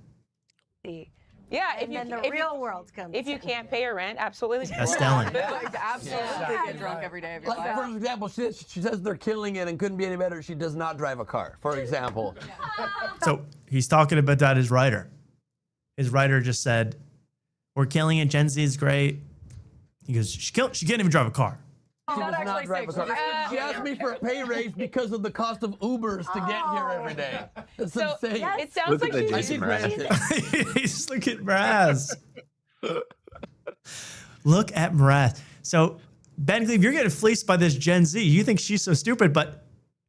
Yeah, and then the real world comes. If you can't pay your rent, absolutely. Stellan. Absolutely get drunk every day of your life. For example, she says they're killing it and couldn't be any better. She does not drive a car, for example. So he's talking about that, his writer. His writer just said, we're killing it. Gen Z is great. He goes, she can't even drive a car. She does not drive a car. She asked me for a pay raise because of the cost of Ubers to get here every day. It's insane. It sounds like He's looking at Mraz. Look at Mraz. So, Ben Glebe, you're getting fleeced by this Gen Z. You think she's so stupid, but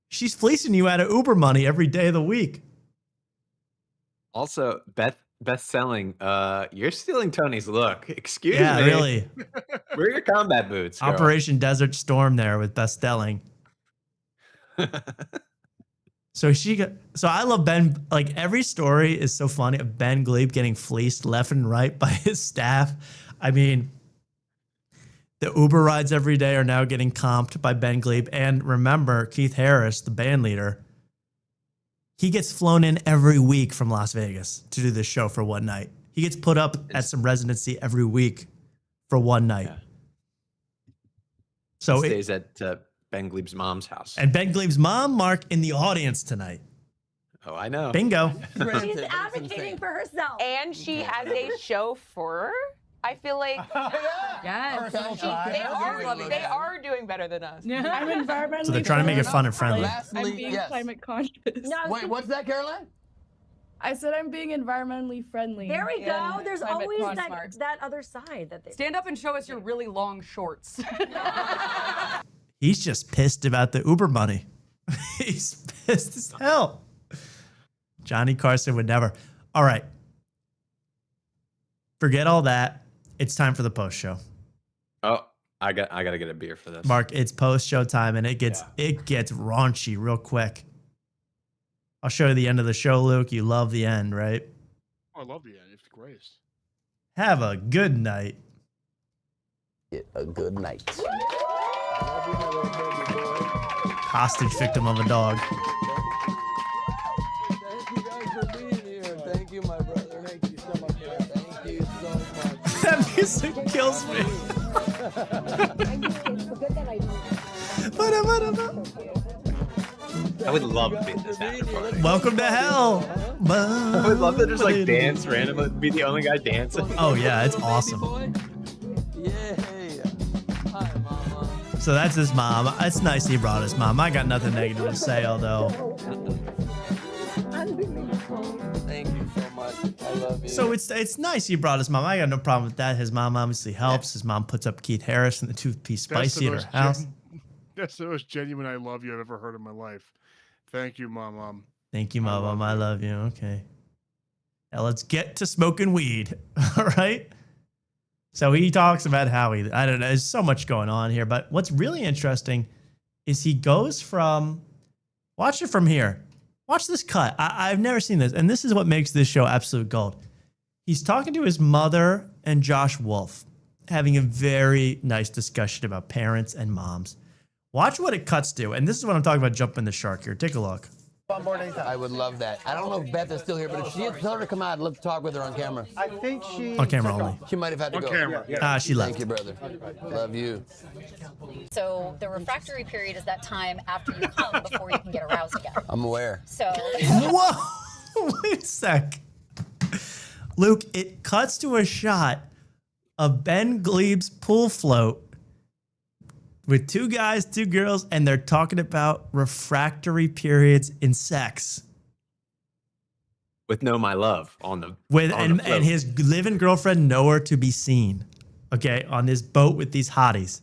she's fleecing you out of Uber money every day of the week. Also, best-selling, you're stealing Tony's look. Excuse me. Yeah, really. Where are your combat boots, girl? Operation Desert Storm there with best-selling. So I love Ben. Like, every story is so funny of Ben Glebe getting fleeced left and right by his staff. I mean, the Uber rides every day are now getting comped by Ben Glebe. And remember, Keith Harris, the band leader, he gets flown in every week from Las Vegas to do this show for one night. He gets put up at some residency every week for one night. Yeah. So he stays at Ben Glebe's mom's house. And Ben Glebe's mom, Mark, in the audience tonight. Oh, I know. Bingo. She's advocating for herself. And she has a chauffeur. I feel like yes, they are doing better than us. I'm environmentally. So they're trying to make it fun and friendly. I'm being climate conscious. Wait, what's that, Caroline? I said I'm being environmentally friendly. There we go. There's always that other side that they stand up and show us your really long shorts. He's just pissed about the Uber money. He's pissed as hell. Johnny Carson would never. All right. Forget all that. It's time for the post show. Oh, I gotta get a beer for this. Mark, it's post show time, and it gets raunchy real quick. I'll show you the end of the show, Luke. You love the end, right? I love the end. It's the greatest. Have a good night. A good night. Hostage victim of a dog. Thank you guys for being here. Thank you, my brother. Thank you so much. Thank you so much. That music kills me. I would love to be in this after party. Welcome to hell. I would love to just like dance randomly, be the only guy dancing. Oh yeah, it's awesome. So that's his mom. It's nice he brought his mom. I got nothing negative to say, although. Thank you so much. I love you. So it's nice he brought his mom. I got no problem with that. His mom obviously helps. His mom puts up Keith Harris and the two-piece spicy at her house. That's the most genuine I love you I've ever heard in my life. Thank you, Mom. Thank you, Mom. I love you. Okay. Now let's get to smoking weed. All right. So he talks about how I don't know, there's so much going on here, but what's really interesting is he goes from, watch it from here. Watch this cut. I've never seen this. And this is what makes this show absolute gold. He's talking to his mother and Josh Wolf, having a very nice discussion about parents and moms. Watch what it cuts to. And this is what I'm talking about, jumping the shark here. Take a look. I would love that. I don't know if Beth is still here, but if she is, tell her to come out. I'd love to talk with her on camera. I think she... On camera only. She might have had to On go. camera. She left. Thank you, brother. Love you. So the refractory period is that time after you come before you can get aroused again. I'm aware. So... Whoa! Wait a sec. Luke, it cuts to a shot of Ben Glebe's pool float with two guys, two girls, and they're talking about refractory periods in sex. With No My Love on the And his living girlfriend nowhere to be seen. Okay, on this boat with these hotties.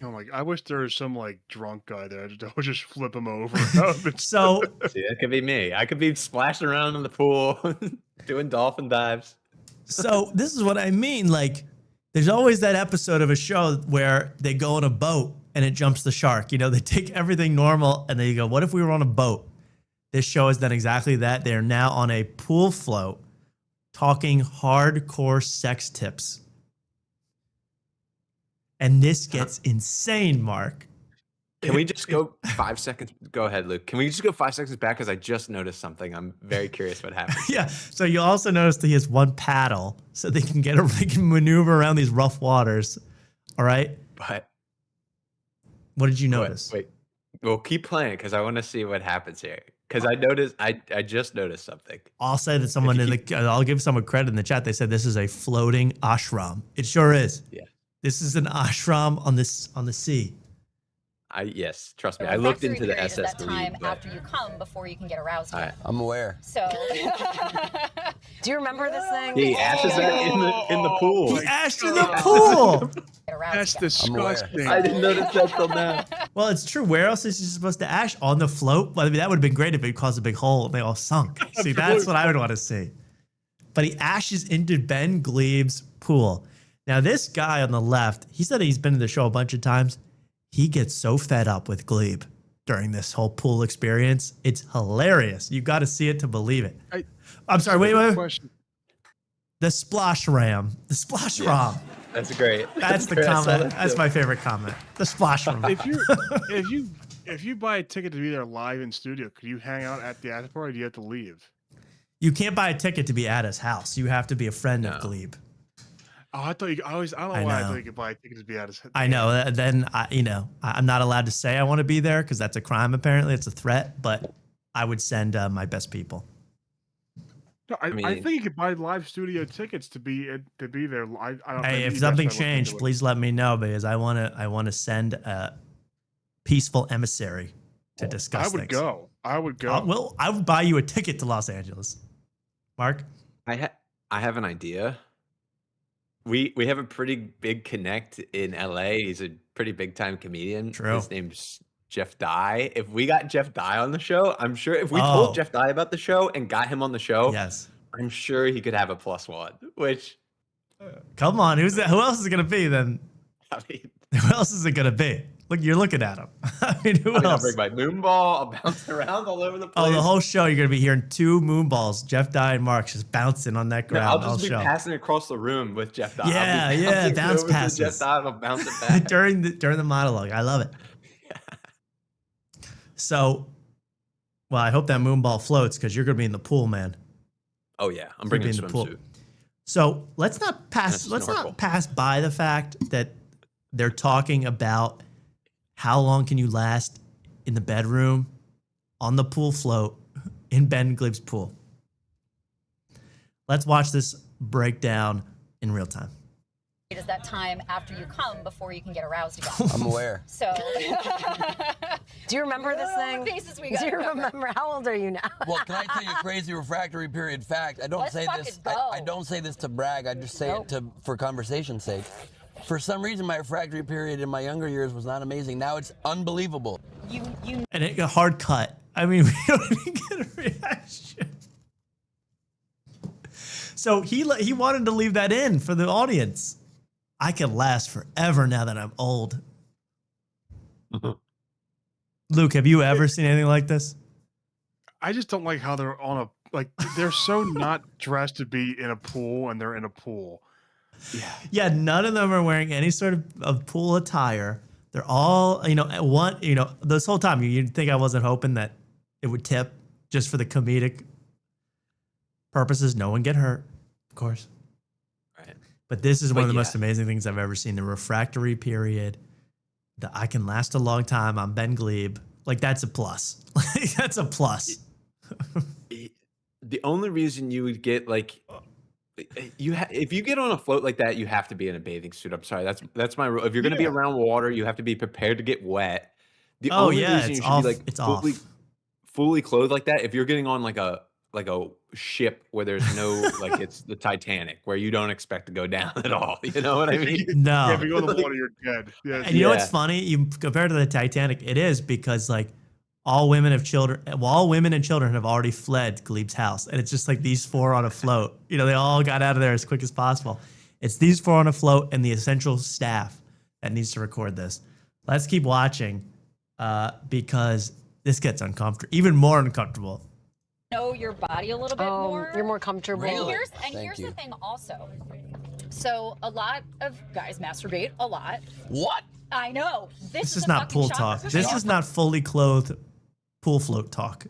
Oh my! I wish there was some like drunk guy there. I would just flip him over. So see, that could be me. I could be splashing around in the pool, doing dolphin dives. So this is what I mean. Like, there's always that episode of a show where they go on a boat and it jumps the shark. You know, they take everything normal and they go, what if we were on a boat? This show has done exactly that. They're now on a pool float talking hardcore sex tips. And this gets insane, Mark. Can we just go 5 seconds? Go ahead, Luke. Can we just go 5 seconds back? Because I just noticed something. I'm very curious what happened. Yeah. So you also notice that he has one paddle, so they can maneuver around these rough waters. All right. But what did you notice? Wait. Well, keep playing because I want to see what happens here. Because I noticed, I just noticed something. I'll say that someone I'll give someone credit in the chat. They said this is a floating ashram. It sure is. Yeah. This is an ashram on the sea. Yes, trust me. I looked into the SS. That time after you come before you can get aroused again. I'm aware. So, do you remember this thing? He ashes that in the pool. He ashed in the pool. That's disgusting. I didn't notice that till now. Well, it's true. Where else is he supposed to ash? On the float? Well, I mean, that would have been great if it caused a big hole and they all sunk. See, that's what I would want to see. But he ashes into Ben Glebe's pool. Now, this guy on the left, he said he's been to the show a bunch of times. He gets so fed up with Glebe during this whole pool experience. It's hilarious. You got to see it to believe it. I'm sorry. Wait. The splash ram. The splash ram. That's great. That's the comment. That's my favorite comment. The splash ram. If you buy a ticket to be there live in studio, could you hang out at the after party? Or do you have to leave? You can't buy a ticket to be at his house. You have to be a friend of Glebe. Oh, I thought you. I don't know why I thought you could buy tickets to be at his. I know. Then I'm not allowed to say I want to be there because that's a crime. Apparently, it's a threat. But I would send my best people. No, I think you could buy live studio tickets to be there. I don't. Hey, if something changed, please let me know because I want to send a peaceful emissary to discuss things. I would go. I would buy you a ticket to Los Angeles. Mark, I have an idea. We have a pretty big connect in LA. He's a pretty big time comedian. True. His name's Jeff Dye. If we got Jeff Dye on the show, I'm sure if we told Jeff Dye about the show and got him on the show, yes, I'm sure he could have a +1. Which, come on, who else is it gonna be then? I mean, who else is it gonna be? Look, you're looking at him. I mean, who else? I'll bring my moon ball. I'll bounce around all over the place. Oh, the whole show, you're going to be hearing two moon balls, Jeff Dye and Mark, just bouncing on that ground. I'll just be passing across the room with Jeff Dye. Yeah, bounce passes. Jeff Dye, I'll bounce it back. during the monologue. I love it. So, well, I hope that moon ball floats because you're going to be in the pool, man. Oh, yeah. I'm bringing a swimsuit. So let's not pass by the fact that They're talking about how long can you last in the bedroom, on the pool float, in Ben Glib's pool. Let's watch this breakdown in real time. It is that time after you come before you can get aroused again. I'm aware. So, Do you remember this thing? faces we Do got. you remember? How old are you now? Well, can I tell you a crazy refractory period fact? I don't Let's say fucking this. go. I don't say this to brag. I just say it for conversation's sake. For some reason, my refractory period in my younger years was not amazing. Now it's unbelievable. And a hard cut. I mean, we don't even get a reaction. So he wanted to leave that in for the audience. I can last forever now that I'm old. Luke, have you ever seen anything like this? I just don't like how they're on a they're so not dressed to be in a pool, and they're in a pool. Yeah, none of them are wearing any sort of pool attire. They're all, this whole time you'd think I wasn't hoping that it would tip just for the comedic purposes. No one get hurt, of course. Right. But this is one of the most amazing things I've ever seen. The refractory period. I can last a long time. I'm Ben Glebe. Like, that's a plus. That's a plus. The only reason you would get if you get on a float like that, you have to be in a bathing suit. I'm sorry, that's my rule. If you're going to be around water, you have to be prepared to get wet. The only reason you should be fully clothed like that, if you're getting on like a ship where there's no it's the Titanic, where you don't expect to go down at all. You know what I mean? No. Yeah, if you go in the water, you're dead. Yeah. And you know what's funny? You compared to the Titanic, it is because all women and children have already fled Glebe's house, and it's just like these four on a float. They all got out of there as quick as possible. It's these four on a float and the essential staff that needs to record this. Let's keep watching because this gets uncomfortable, even more uncomfortable. Know your body a little bit more. You're more comfortable. And here's the thing also. So a lot of guys masturbate a lot. What? I know. This is not pool talk. This is not fully clothed pool float talk.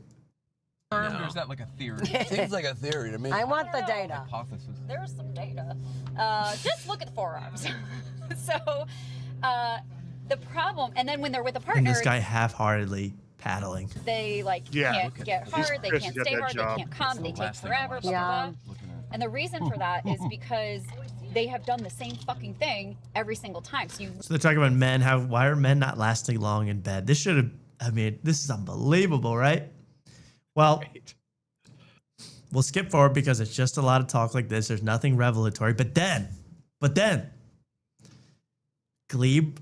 Or is that like a theory? Seems like a theory to me. I want the data. Hypothesis. There's some data. Just look at the forearms. So the problem, and then when they're with a partner, And this guy half-heartedly paddling. they can't get hard, they can't stay hard, they can't come, they take forever, blah, blah, blah. And the reason for that is because they have done the same fucking thing every single time. So they're talking about men. Why are men not lasting long in bed? This is unbelievable, right? Well, we'll skip forward because it's just a lot of talk like this. There's nothing revelatory. But then, Glebe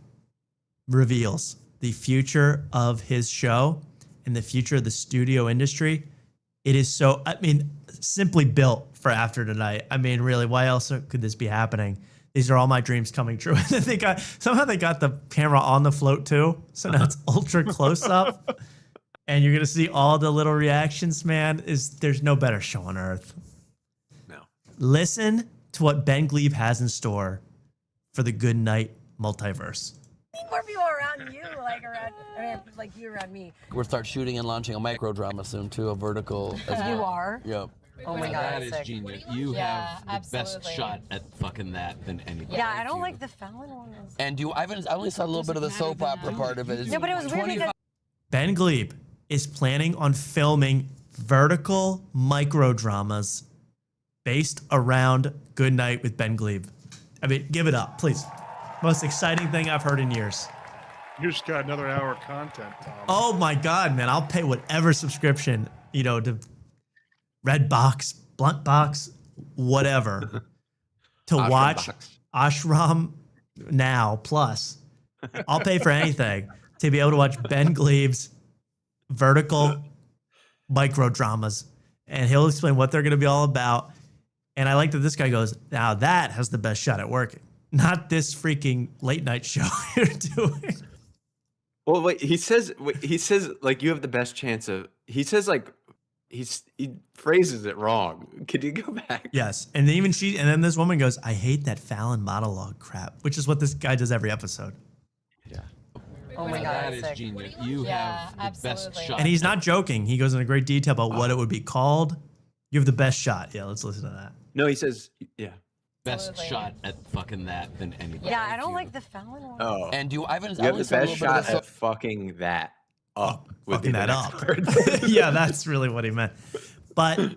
reveals the future of his show and the future of the studio industry. It is simply built for after tonight. Really, why else could this be happening? These are all my dreams coming true. And they got the camera on the float too. So now it's ultra close up. And you're gonna see all the little reactions, man. There's no better show on earth. No. Listen to what Ben Glebe has in store for the Good Night multiverse. More people around you, like you around me. We'll start shooting and launching a micro drama soon too, a vertical. As You well. are? Yep. Oh my God, That that's is sick. genius. You Yeah, have the best absolutely. shot at fucking that than anybody. Yeah, I don't like the Fallon one. And I only saw a little bit of the soap opera part of it. No, but it was weird because Ben Glebe is planning on filming vertical micro dramas based around Good Night with Ben Glebe. Give it up, please. Most exciting thing I've heard in years. You just got another hour of content, Tom. Oh my God, man. I'll pay whatever subscription, to Redbox, Blunt Box, whatever, to watch Ashram Now Plus. I'll pay for anything to be able to watch Ben Glebe's vertical micro dramas. And he'll explain what they're going to be all about. And I like that this guy goes, now that has the best shot at working. Not this freaking late night show you're doing. Well, wait, he says you have the best chance of, he phrases it wrong. Could you go back? Yes. And then this woman goes, I hate that Fallon monologue crap, which is what this guy does every episode. Yeah. oh my God, That that's is sick. genius. You have the best absolutely. shot. And he's not joking. He goes into great detail about what it would be called. You have the best shot. Yeah, let's listen to that. No, he says, yeah. best shot at fucking that than anybody. Yeah, I don't like the Fallon one. Oh. And do I haven't? You have the best shot at fucking that up. Fucking that up. Yeah, that's really what he meant. But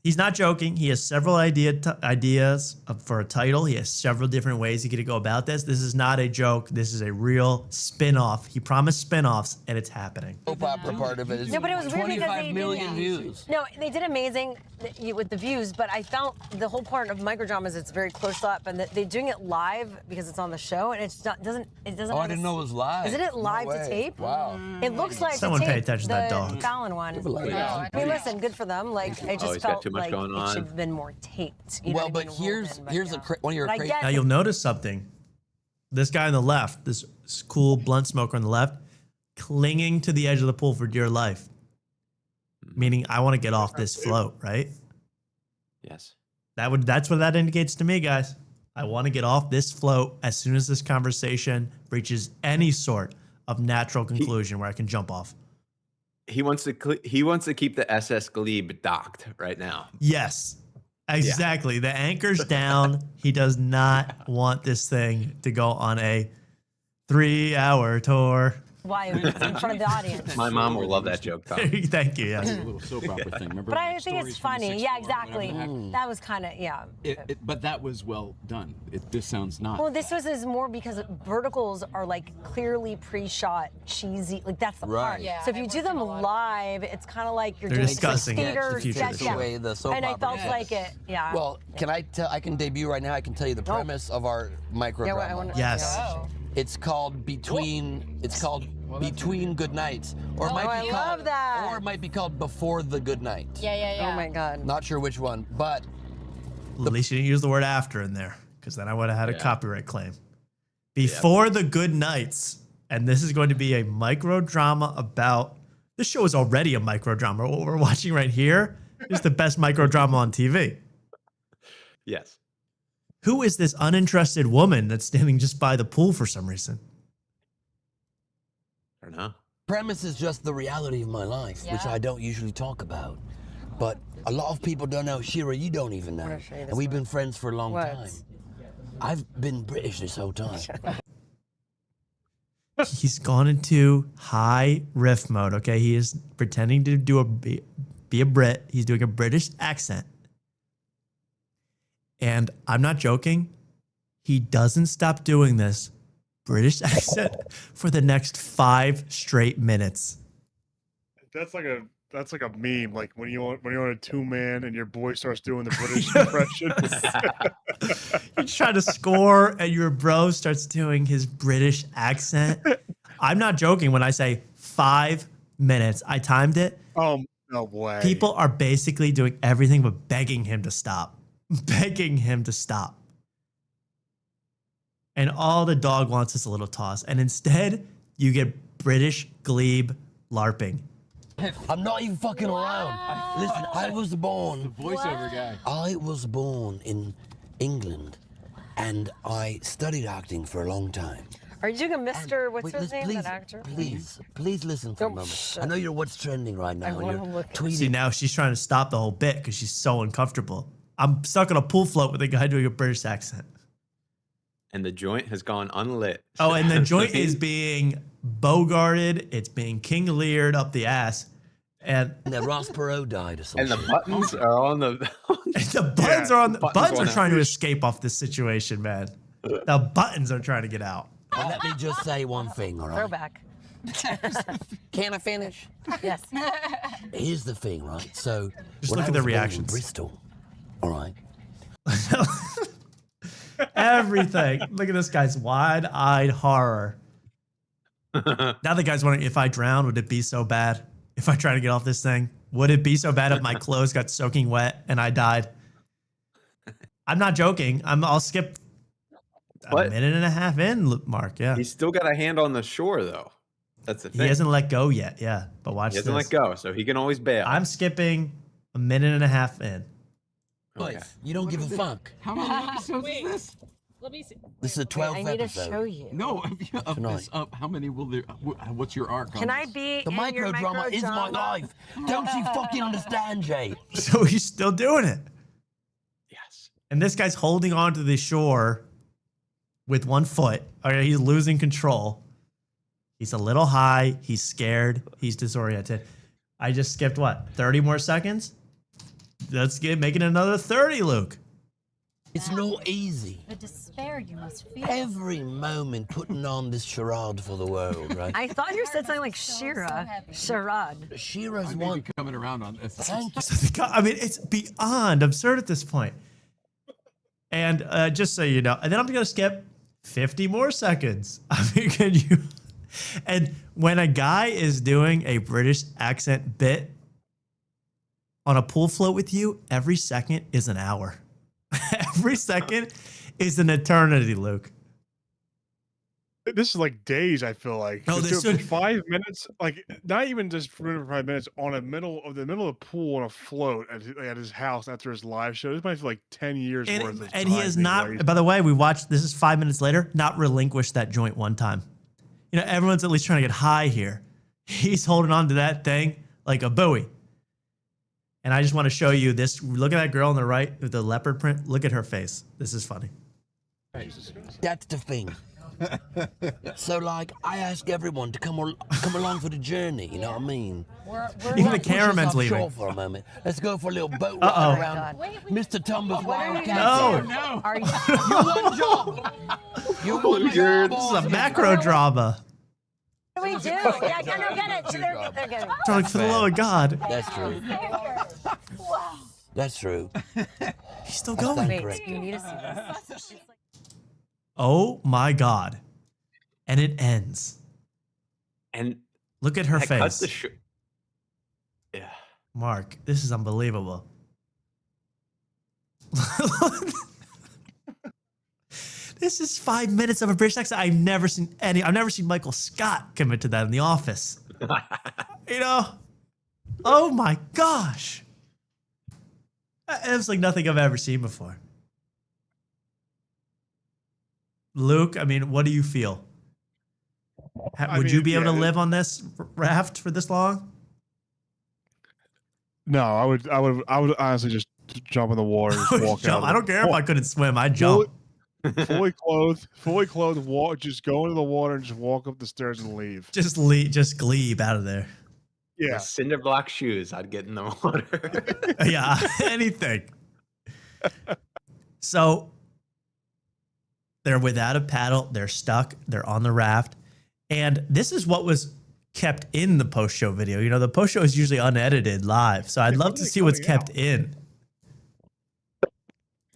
he's not joking. He has several ideas for a title. He has several different ways he could go about this. This is not a joke. This is a real spin-off. He promised spin-offs, and it's happening. Soap opera part of it is No, but it was weird because 25 million views. No, they did amazing with the views, but I felt the whole part of microdrama is it's very close up, and they're doing it live because it's on the show, and it doesn't. Oh, I didn't know it was live. Isn't it live to tape? Wow. It looks like Someone to tape, pay attention to that the dog. Fallon one. Yeah. I mean, listen, good for them. Like I just he's got felt too much like going it on. should have been more taped. You know Well, what I but mean? here's one of your But I crazy. get Now you'll notice something. This guy on the left, this cool blunt smoker on the left, clinging to the edge of the pool for dear life. Meaning, I want to get off this float, right? Yes. That's what that indicates to me, guys. I want to get off this float as soon as this conversation reaches any sort of natural conclusion where I can jump off. He wants to keep the SS Glebe docked right now. Yes, exactly. The anchor's down. He does not want this thing to go on a 3-hour tour. Why it was in front of the audience. My mom will love that joke, Tom. Thank you. Yes. A little soap opera thing. Remember? But I think it's funny. Yeah, exactly. That was kind of But that was well done. This sounds not. Well, this is more because verticals are like clearly pre-shot, cheesy. Like that's the part. Right. So if you do them live, it's kind of like you're They're doing discussing it, the skater future of the sketch. show. Way the soap And I opera felt is. like it. Yeah. Well, can I tell? I can debut right now. I can tell you the premise of our microdrama. I wanna- Yes. It's called Between. It's called Between Good Nights, or it might I be love called, that. or it might be called Before the Good Night. Oh my God. Not sure which one, but At least you didn't use the word after in there, because then I would have had a copyright claim. Before the Good Nights, and this is going to be a micro drama about. This show is already a micro drama. What we're watching right here is the best micro drama on TV. Yes. Who is this uninterested woman that's standing just by the pool for some reason? I don't know. premise is just the reality of my life, which I don't usually talk about. But a lot of people don't know. Shira, you don't even know. And we've been friends for a long time. I've been British this whole time. He's gone into high riff mode. Okay, he is pretending to be a Brit. He's doing a British accent, and I'm not joking. He doesn't stop doing this British accent for the next 5 straight minutes. That's like a meme. Like when you're on a 2-man and your boy starts doing the British impressions. You're trying to score, and your bro starts doing his British accent. I'm not joking when I say 5 minutes. I timed it. Oh, no way. People are basically doing everything but begging him to stop. Begging him to stop. And all the dog wants is a little toss. And instead, you get British glebe LARPing. I'm not even fucking around. Listen, I was born. The voiceover guy. I was born in England, and I studied acting for a long time. Are you doing a Mr. What's his name? Please, That actor? please listen for a moment. I know you're what's trending right now. And you're tweeting. See, now she's trying to stop the whole bit because she's so uncomfortable. I'm stuck on a pool float with a guy doing a British accent. And the joint has gone unlit. Oh, and the joint is being bogarted. It's being king-leered up the ass. And then Ross Perot died or something. And the buttons are on the... the buttons are on the... Buttons are on trying to escape off this situation, man. The buttons are trying to get out. And let me just say one thing, all right? Throwback. Can I finish? Yes. Here's the thing, right? So, Just when look I at the was born in reactions. Bristol, all right? Everything. Look at this guy's wide-eyed horror. Now the guy's wondering, if I drown, would it be so bad? If I try to get off this thing, would it be so bad if my clothes got soaking wet and I died? I'm not joking. I'll skip a minute and a half in, Mark. Yeah. He's still got a hand on the shore, though. That's the thing. He hasn't let go yet. Yeah. But watch He this. hasn't let go, so he can always bail. I'm skipping a minute and a half in. Okay. You don't give a fuck. How many episodes is this? Let me see. This is a 12th I need episode. to show you. No, of this up. How many will there? What's your arc? Can I be The in your microdrama is my microdrama? life. Don't you fucking understand, Jay? So he's still doing it. Yes. And this guy's holding on to the shore with one foot. Okay, he's losing control. He's a little high. He's scared. He's disoriented. I just skipped what? 30 more seconds? Let's make it another 30, Luke. It's not easy. The despair you must feel. Every moment putting on this charade for the world, right? I thought you said something like Shira. Charade. Shira's I may one. be coming around on this. Thank you. I mean, it's beyond absurd at this point. And just so you know, and then I'm going to skip 50 more seconds. I mean, can you... And when a guy is doing a British accent bit on a pool float with you, every second is an hour. Every second is an eternity, Luke. This is like days, I feel like. No, Just this doing should- 5 minutes, like not even just for 5 minutes on the middle of the pool on a float at his house after his live show. This might feel like 10 years worth of And he time has being not, wasted. by the way, we watched, this is 5 minutes later, not relinquished that joint one time. You know, everyone's at least trying to get high here. He's holding on to that thing like a buoy. And I just want to show you this. Look at that girl on the right with the leopard print. Look at her face. This is funny. That's the thing. So, like, I ask everyone to come along for the journey. You know what I mean? Even the Let's push us cameraman's offshore leaving. for a moment. Let's go for a little boat Uh-oh. ride around Mr. Tumber's Wild No. Castle. Are you? You one job. You one job. This is a macro drama. What do we do? Yeah, I don't get it. So they're getting. It's like, for the love of God. That's true. That's true. He's still That's going. correct. You need to see this. Oh my God. And it ends. And look at her that cuts face. the yeah. Mark, this is unbelievable. This is 5 minutes of a British accent. I've never seen Michael Scott commit to that in The Office. You know? Oh my gosh. It's like nothing I've ever seen before. Luke, I mean, what do you feel? Would you be able to live on this raft for this long? No, I would honestly just jump in the water and just walk out. I don't care if I couldn't swim. I'd jump. Fully clothed, walk, just go into the water and just walk up the stairs and leave. Just glebe out of there. Yeah. With cinder block shoes, I'd get in the water. Yeah, anything. So they're without a paddle. They're stuck. They're on the raft. And this is what was kept in the post-show video. You know, the post-show is usually unedited live. So I'd love to see what's kept in.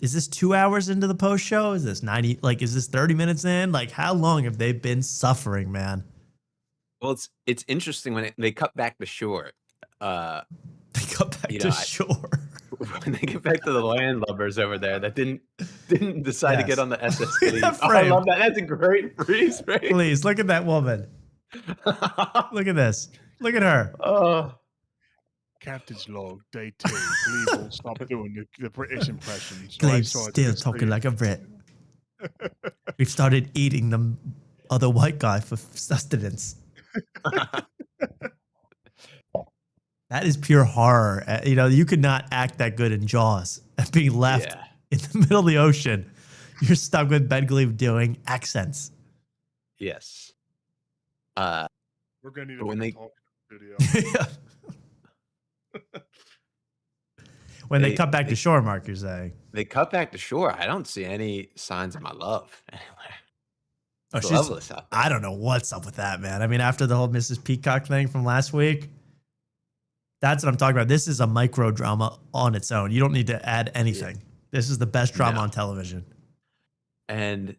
Is this 2 hours into the post-show? Is this 90? Like, is this 30 minutes in? Like, how long have they been suffering, man? Well, it's interesting when they cut back to shore. They cut back to shore. When they get back to the landlubbers over there that didn't decide to get on the SS. That I frame. love that. That's a great freeze frame. Please, look at that woman. Look at this. Look at her. Oh. Captain's log, day 2. Please will stop doing the British impressions. Glabe's still talking like a Brit. We've started eating the other white guy for sustenance. That is pure horror. You know, you could not act that good in Jaws. Being left in the middle of the ocean, you're stuck with Ben Glebe doing accents. Yes. We're gonna need when a they talk studio. When they cut back to shore, Mark, you're saying. They cut back to shore. I don't see any signs of my love anywhere. Oh, It's she's loveless out there. I don't know what's up with that, man. I mean, after the whole Mrs. Peacock thing from last week, that's what I'm talking about. This is a micro drama on its own. You don't need to add anything. This is the best drama on television. And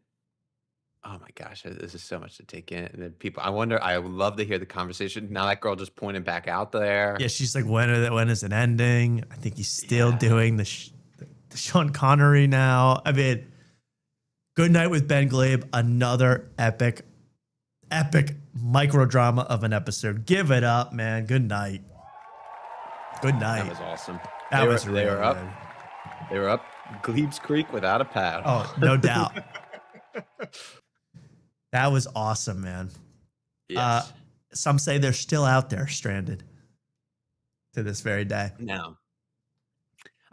oh my gosh, this is so much to take in. And then people, I wonder, I would love to hear the conversation. Now that girl just pointed back out there. Yeah, she's like, when is it ending? I think he's still doing the Sean Connery now. I mean, Good Night with Ben Glebe, another epic micro drama of an episode. Give it up, man. Good night. Good night. That was awesome. That They was were, really they were up. good. They were up Glebes Creek without a paddle. Oh, no doubt. That was awesome, man. Yes. Some say they're still out there stranded to this very day. Now,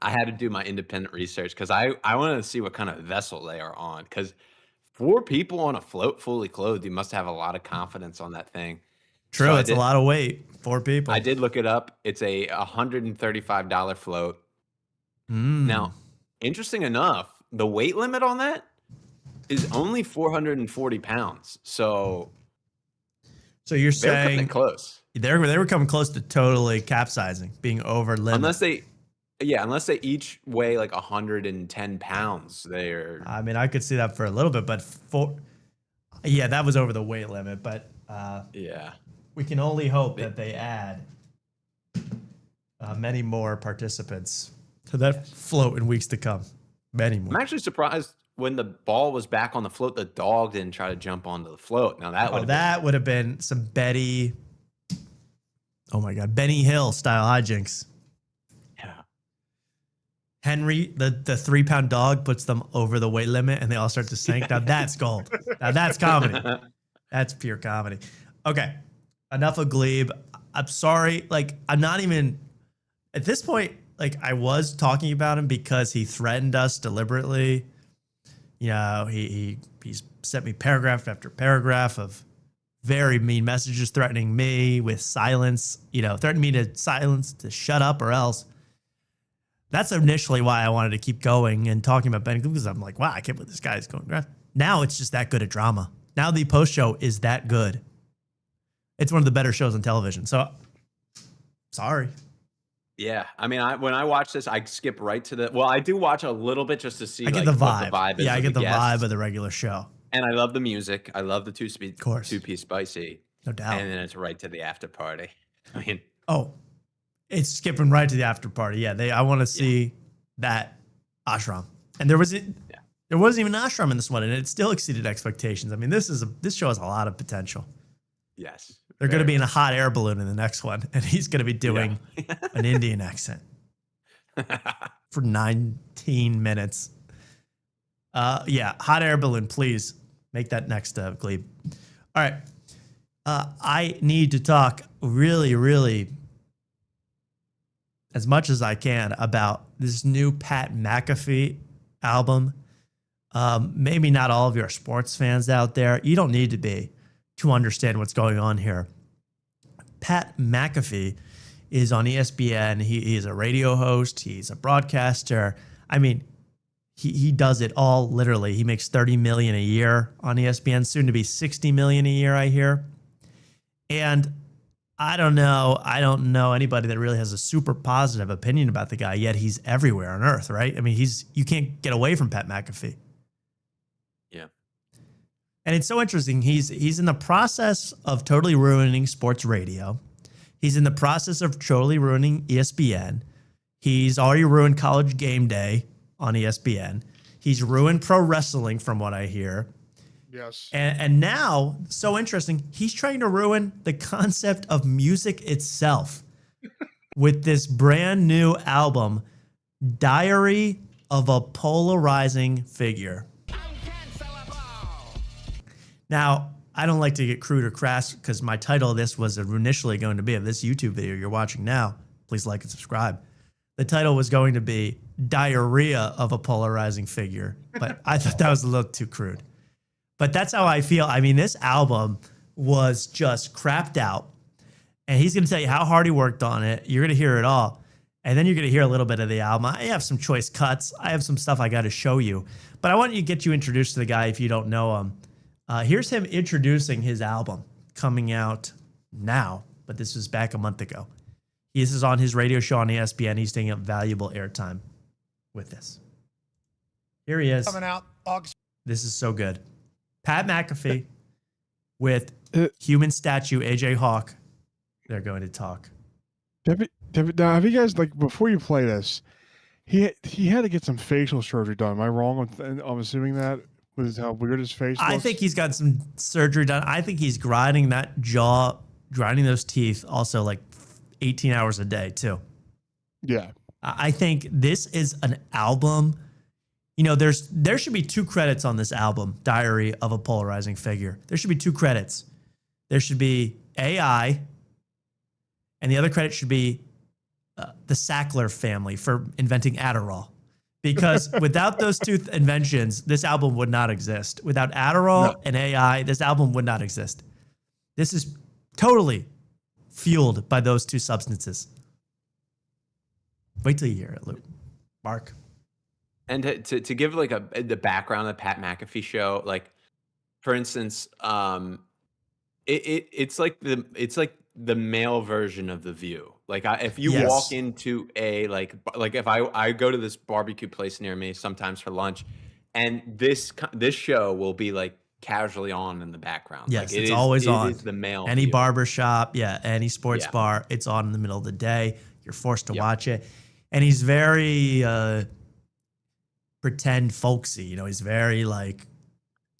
I had to do my independent research because I wanted to see what kind of vessel they are on. Because 4 people on a float fully clothed, you must have a lot of confidence on that thing. True, So it's a lot of weight. 4 people. I did look it up. It's a $135 float. Now, interesting enough, the weight limit on that is only 440 pounds. So you're they're saying cutting it close. They were coming close to totally capsizing, being over limit. Unless they each weigh like 110 pounds. They're. I mean, I could see that for a little bit, but that was over the weight limit. But we can only hope that they add many more participants to that float in weeks to come. Many more. I'm actually surprised when the ball was back on the float, the dog didn't try to jump onto the float. Now that would have been some Betty. Oh my God, Benny Hill style hijinks. Yeah. Henry, the 3-pound dog, puts them over the weight limit, and they all start to sink. Now that's gold. Now that's comedy. That's pure comedy. Okay, enough of Glebe. I'm sorry. Like, I'm not even at this point. Like, I was talking about him because he threatened us deliberately. You know, he's sent me paragraph after paragraph of very mean messages threatening me with silence, threatening me to silence, to shut up or else. That's initially why I wanted to keep going and talking about Ben, because I'm like, wow, I can't believe this guy's going. Now it's just that good a drama. Now the post show is that good. It's one of the better shows on television. So, sorry. Yeah, I mean, when I watch this, I skip right to I do watch a little bit just to see. I get like, the vibe. What the vibe is. Yeah, I get the vibe of the regular show. And I love the music. I love the two-piece spicy. No doubt. And then it's right to the after party. I mean, it's skipping right to the after party. Yeah, I want to see that ashram. And there wasn't even an ashram in this one, and it still exceeded expectations. I mean, this show has a lot of potential. Yes. They're going to be in a hot air balloon in the next one, and he's going to be doing an Indian accent for 19 minutes. Hot air balloon, please make that next Glebe. All right. I need to talk really, really as much as I can about this new Pat Mcafee album. Maybe not all of you are sports fans out there. You don't need to be to understand what's going on here. Pat Mcafee is on ESPN. He is a radio host. He's a broadcaster. I mean, he does it all literally. He makes $30 million a year on ESPN, soon to be $60 million a year, I hear. And I don't know anybody that really has a super positive opinion about the guy, yet he's everywhere on earth, right? I mean, you can't get away from Pat Mcafee. Yeah. And it's so interesting. He's in the process of totally ruining sports radio. He's in the process of totally ruining ESPN. He's already ruined College Game Day on ESPN. He's ruined pro wrestling, from what I hear. Yes. And now, so interesting, he's trying to ruin the concept of music itself with this brand new album, Diary of a Polarizing Figure. Now, I don't like to get crude or crass because my title of this was initially going to be, of this YouTube video you're watching now, please like and subscribe. The title was going to be Diarrhea of a Polarizing Figure, but I thought that was a little too crude. But that's how I feel. I mean, this album was just crapped out, and he's going to tell you how hard he worked on it. You're going to hear it all, and then you're going to hear a little bit of the album. I have some choice cuts. I have some stuff I got to show you, but I want to get you introduced to the guy if you don't know him. Here's him introducing his album coming out now, but this was back a month ago. This is on his radio show on ESPN. He's taking up valuable airtime with this. Here he is. Coming out August. This is so good. Pat Mcafee with human statue AJ Hawk. They're going to talk. Now, have you guys, like, before you play this, he had to get some facial surgery done. Am I wrong? I'm assuming that was how weird his face looks? I think he's got some surgery done. I think he's grinding that jaw, grinding those teeth also like 18 hours a day too. Yeah. I think this is an album. You know, there should be 2 credits on this album, Diary of a Polarizing Figure. There should be 2 credits. There should be AI, and the other credit should be the Sackler family for inventing Adderall. Because without those two inventions, this album would not exist. Without Adderall and AI, this album would not exist. This is totally fueled by those two substances. Wait till you hear it, Luke. Mark. And to give like the background of the Pat McAfee show, like for instance, it's like the male version of The View. Like if you walk into a like if I go to this barbecue place near me sometimes for lunch, and this show will be like casually on in the background. Yes, like it's always on. It is the male. Any View. barber shop, any sports bar, it's on in the middle of the day. You're forced to watch it, and he's very pretend folksy. You know, he's very like,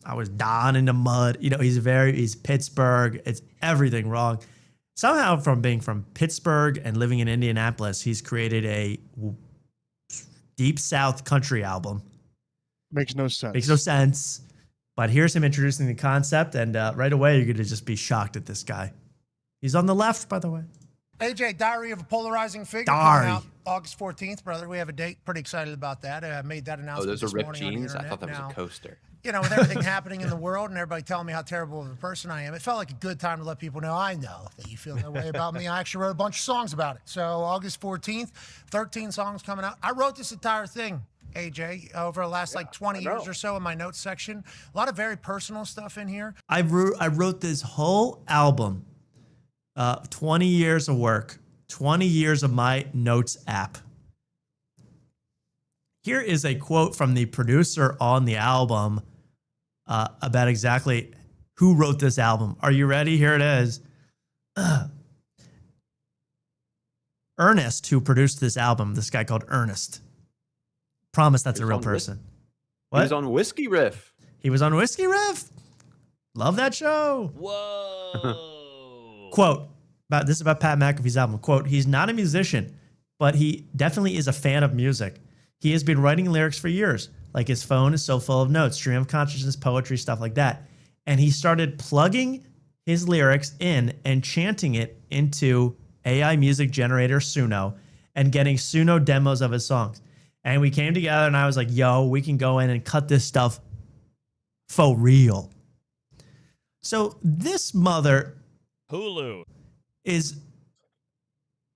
I was down in the mud. You know, he's Pittsburgh. It's everything wrong. Somehow, from being from Pittsburgh and living in Indianapolis, he's created a deep South country album. Makes no sense. Makes no sense. But here's him introducing the concept, and right away you're going to just be shocked at this guy. He's on the left, by the way. AJ, Diary of a Polarizing Figure Diary. coming out August 14th, brother. We have a date. Pretty excited about that. I made that announcement. Oh, those are this ripped morning on the jeans? I internet. thought that was Now, a coaster. You know, with everything happening in the world and everybody telling me how terrible of a person I am, it felt like a good time to let people know I know that you feel that way about me. I actually wrote a bunch of songs about it. So August 14th, 13 songs coming out. I wrote this entire thing, AJ, over the last like 20 years or so in my notes section. A lot of very personal stuff in here. I wrote this whole album, 20 years of work, 20 years of my notes app. Here is a quote from the producer on the album about exactly who wrote this album. Are you ready? Here it is. Ernest, who produced this album, this guy called Ernest. Promise that's a real person. He was on Whiskey Riff. He was on Whiskey Riff. Love that show. Whoa. Quote, this is about Pat McAfee's album. Quote, he's not a musician, but he definitely is a fan of music. He has been writing lyrics for years. Like his phone is so full of notes, stream of consciousness, poetry, stuff like that. And he started plugging his lyrics in and chanting it into AI music generator Suno and getting Suno demos of his songs. And we came together and I was like, yo, we can go in and cut this stuff for real. So this mother Hulu is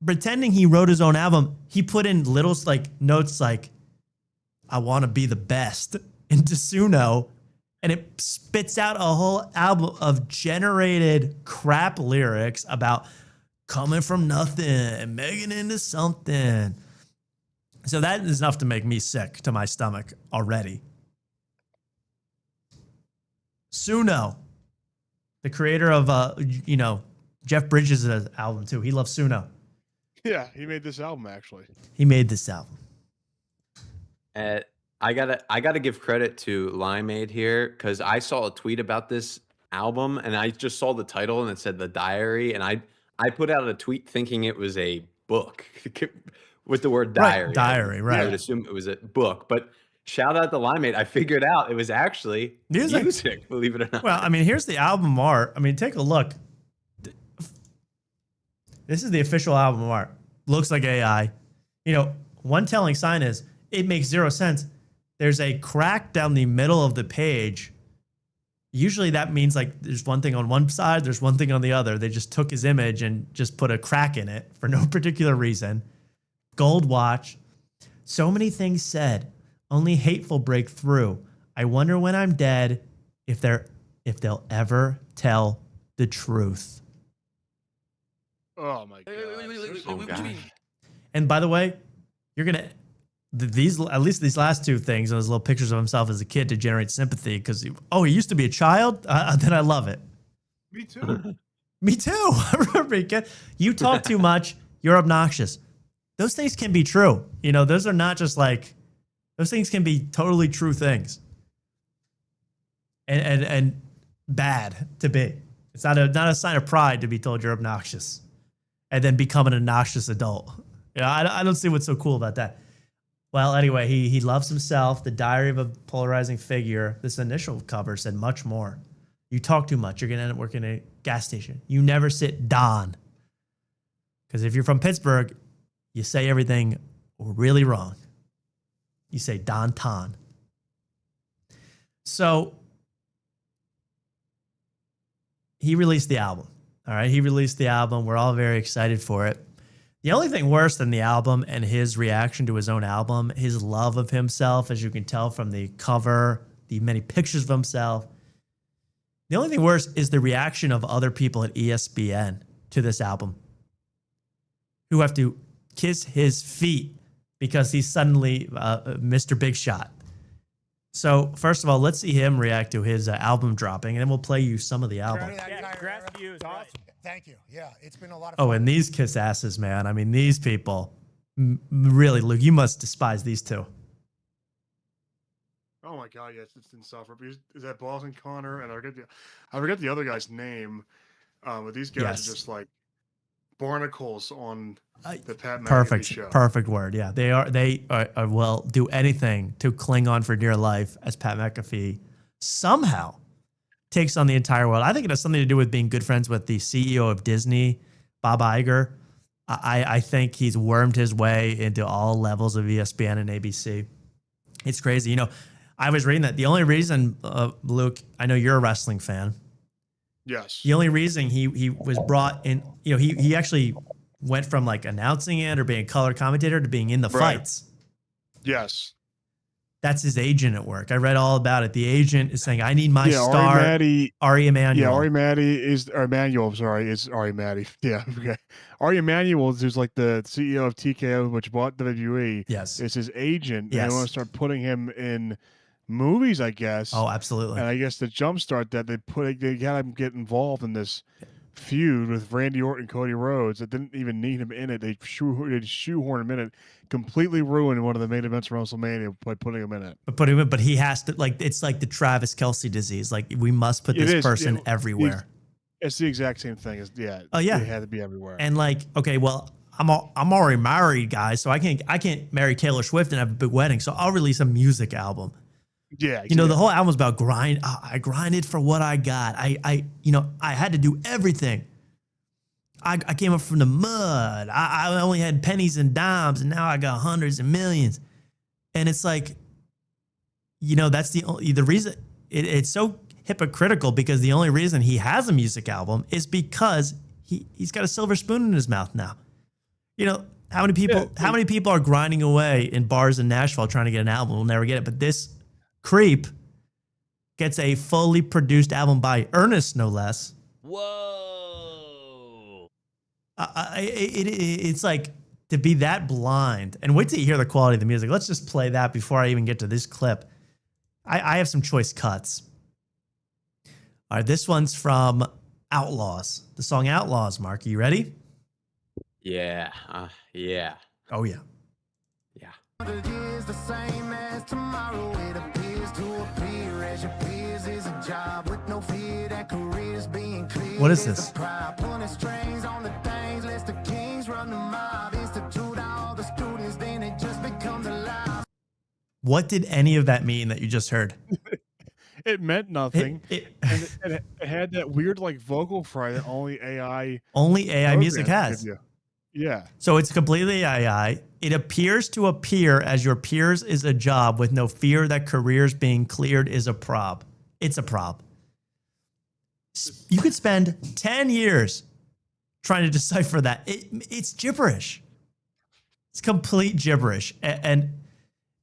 pretending he wrote his own album. He put in little like notes like, I want to be the best into Suno, and it spits out a whole album of generated crap lyrics about coming from nothing and making into something. So that is enough to make me sick to my stomach already. Suno, the creator of, Jeff Bridges' album too. He loves Suno. Yeah, he made this album actually. He made this album. I gotta give credit to Limeade here because I saw a tweet about this album and I just saw the title and it said The Diary, and I put out a tweet thinking it was a book with the word diary. Right, diary, right. I would assume it was a book, but shout out to Limeade. I figured out it was actually music, believe it or not. Well, I mean, here's the album art. I mean, take a look. This is the official album art. Looks like AI. One telling sign is it makes zero sense. There's a crack down the middle of the page. Usually that means like there's one thing on one side, there's one thing on the other. They just took his image and just put a crack in it for no particular reason. Gold watch. So many things said. Only hateful break through. I wonder when I'm dead if they'll ever tell the truth. Oh my god. And by the way, you're gonna at least these last two things, those little pictures of himself as a kid to generate sympathy because he used to be a child. Then I love it. Me too. Me too. I remember a kid. You talk too much. You're obnoxious. Those things can be true. Those are not just like those things can be totally true things. And bad to be. It's not a sign of pride to be told you're obnoxious and then become an obnoxious adult. I don't see what's so cool about that. Well, anyway, he loves himself. The Diary of a Polarizing Figure. This initial cover said much more. You talk too much. You're going to end up working at a gas station. You never sit down. Because if you're from Pittsburgh, you say everything really wrong. You say Don Ton. So he released the album. All right, he released the album. We're all very excited for it. The only thing worse than the album and his reaction to his own album, his love of himself, as you can tell from the cover, the many pictures of himself. The only thing worse is the reaction of other people at ESPN to this album, who have to kiss his feet because he's suddenly Mr. Big Shot. So first of all, let's see him react to his album dropping, and then we'll play you some of the album. Thank you. Yeah, it's been a lot of fun. Oh, and these kiss asses, man. I mean, these people, really, Luke, you must despise these two. Oh my God, yes, it's insufferable. Is that Boston Connor? And I forget the other guy's name. But these guys are just like barnacles on the Pat McAfee show. Perfect word. Yeah, they are will do anything to cling on for dear life as Pat McAfee somehow takes on the entire world. I think it has something to do with being good friends with the CEO of Disney, Bob Iger. I think he's wormed his way into all levels of ESPN and ABC. It's crazy. You know, I was reading that the only reason, Luke, I know you're a wrestling fan. Yes. The only reason he was brought in, you know, he actually went from like announcing it or being a color commentator to being in the fights. Yes. That's his agent at work. I read all about it. The agent is saying, I need my star. Ari Emanuel. Yeah, Ari Maddie is Emanuel. Sorry, it's Ari Maddie. Yeah, okay. Ari Emanuel, who's like the CEO of TKO, which bought WWE. Yes, is his agent. Yes, and they want to start putting him in movies, I guess. Oh, absolutely. And I guess to jumpstart that, they got him get involved in this feud with Randy Orton and Cody Rhodes that didn't even need him in it. They shoehorn him in it, completely ruined one of the main events of WrestleMania by putting him in it. But he has to, like, it's like the Travis Kelce disease. Like, we must put this person everywhere. It's the exact same thing as Oh yeah, they had to be everywhere. And like, okay, well, I'm already married, guys, so I can't marry Taylor Swift and have a big wedding. So I'll release a music album. Yeah, exactly. You know, the whole album's about grind. I grinded for what I got. I had to do everything. I came up from the mud. I only had pennies and dimes, and now I got hundreds and millions. And it's like, you know, that's the reason it's so hypocritical, because the only reason he has a music album is because he's got a silver spoon in his mouth now. You know, how many people are grinding away in bars in Nashville trying to get an album? We'll never get it. But this creep gets a fully produced album by Ernest, no less. Whoa! It's like, to be that blind. And wait till you hear the quality of the music. Let's just play that before I even get to this clip. I have some choice cuts. All right, this one's from Outlaws. The song Outlaws, Mark. Are you ready? Yeah. Yeah. Oh, yeah. Yeah. It is the same as tomorrow. It appears to appear as your peers is a job with no fear that careers being clear. What is this? Pulling strings on the things, lest the kings run the mob. Institute all the students, then it just becomes a lie. What did any of that mean that you just heard? It meant nothing. It had that weird like vocal fry that only AI music has. Yeah. So it's completely AI. It appears to appear as your peers is a job with no fear that careers being cleared is a prob. It's a prob. You could spend 10 years trying to decipher that. It's gibberish. It's complete gibberish. And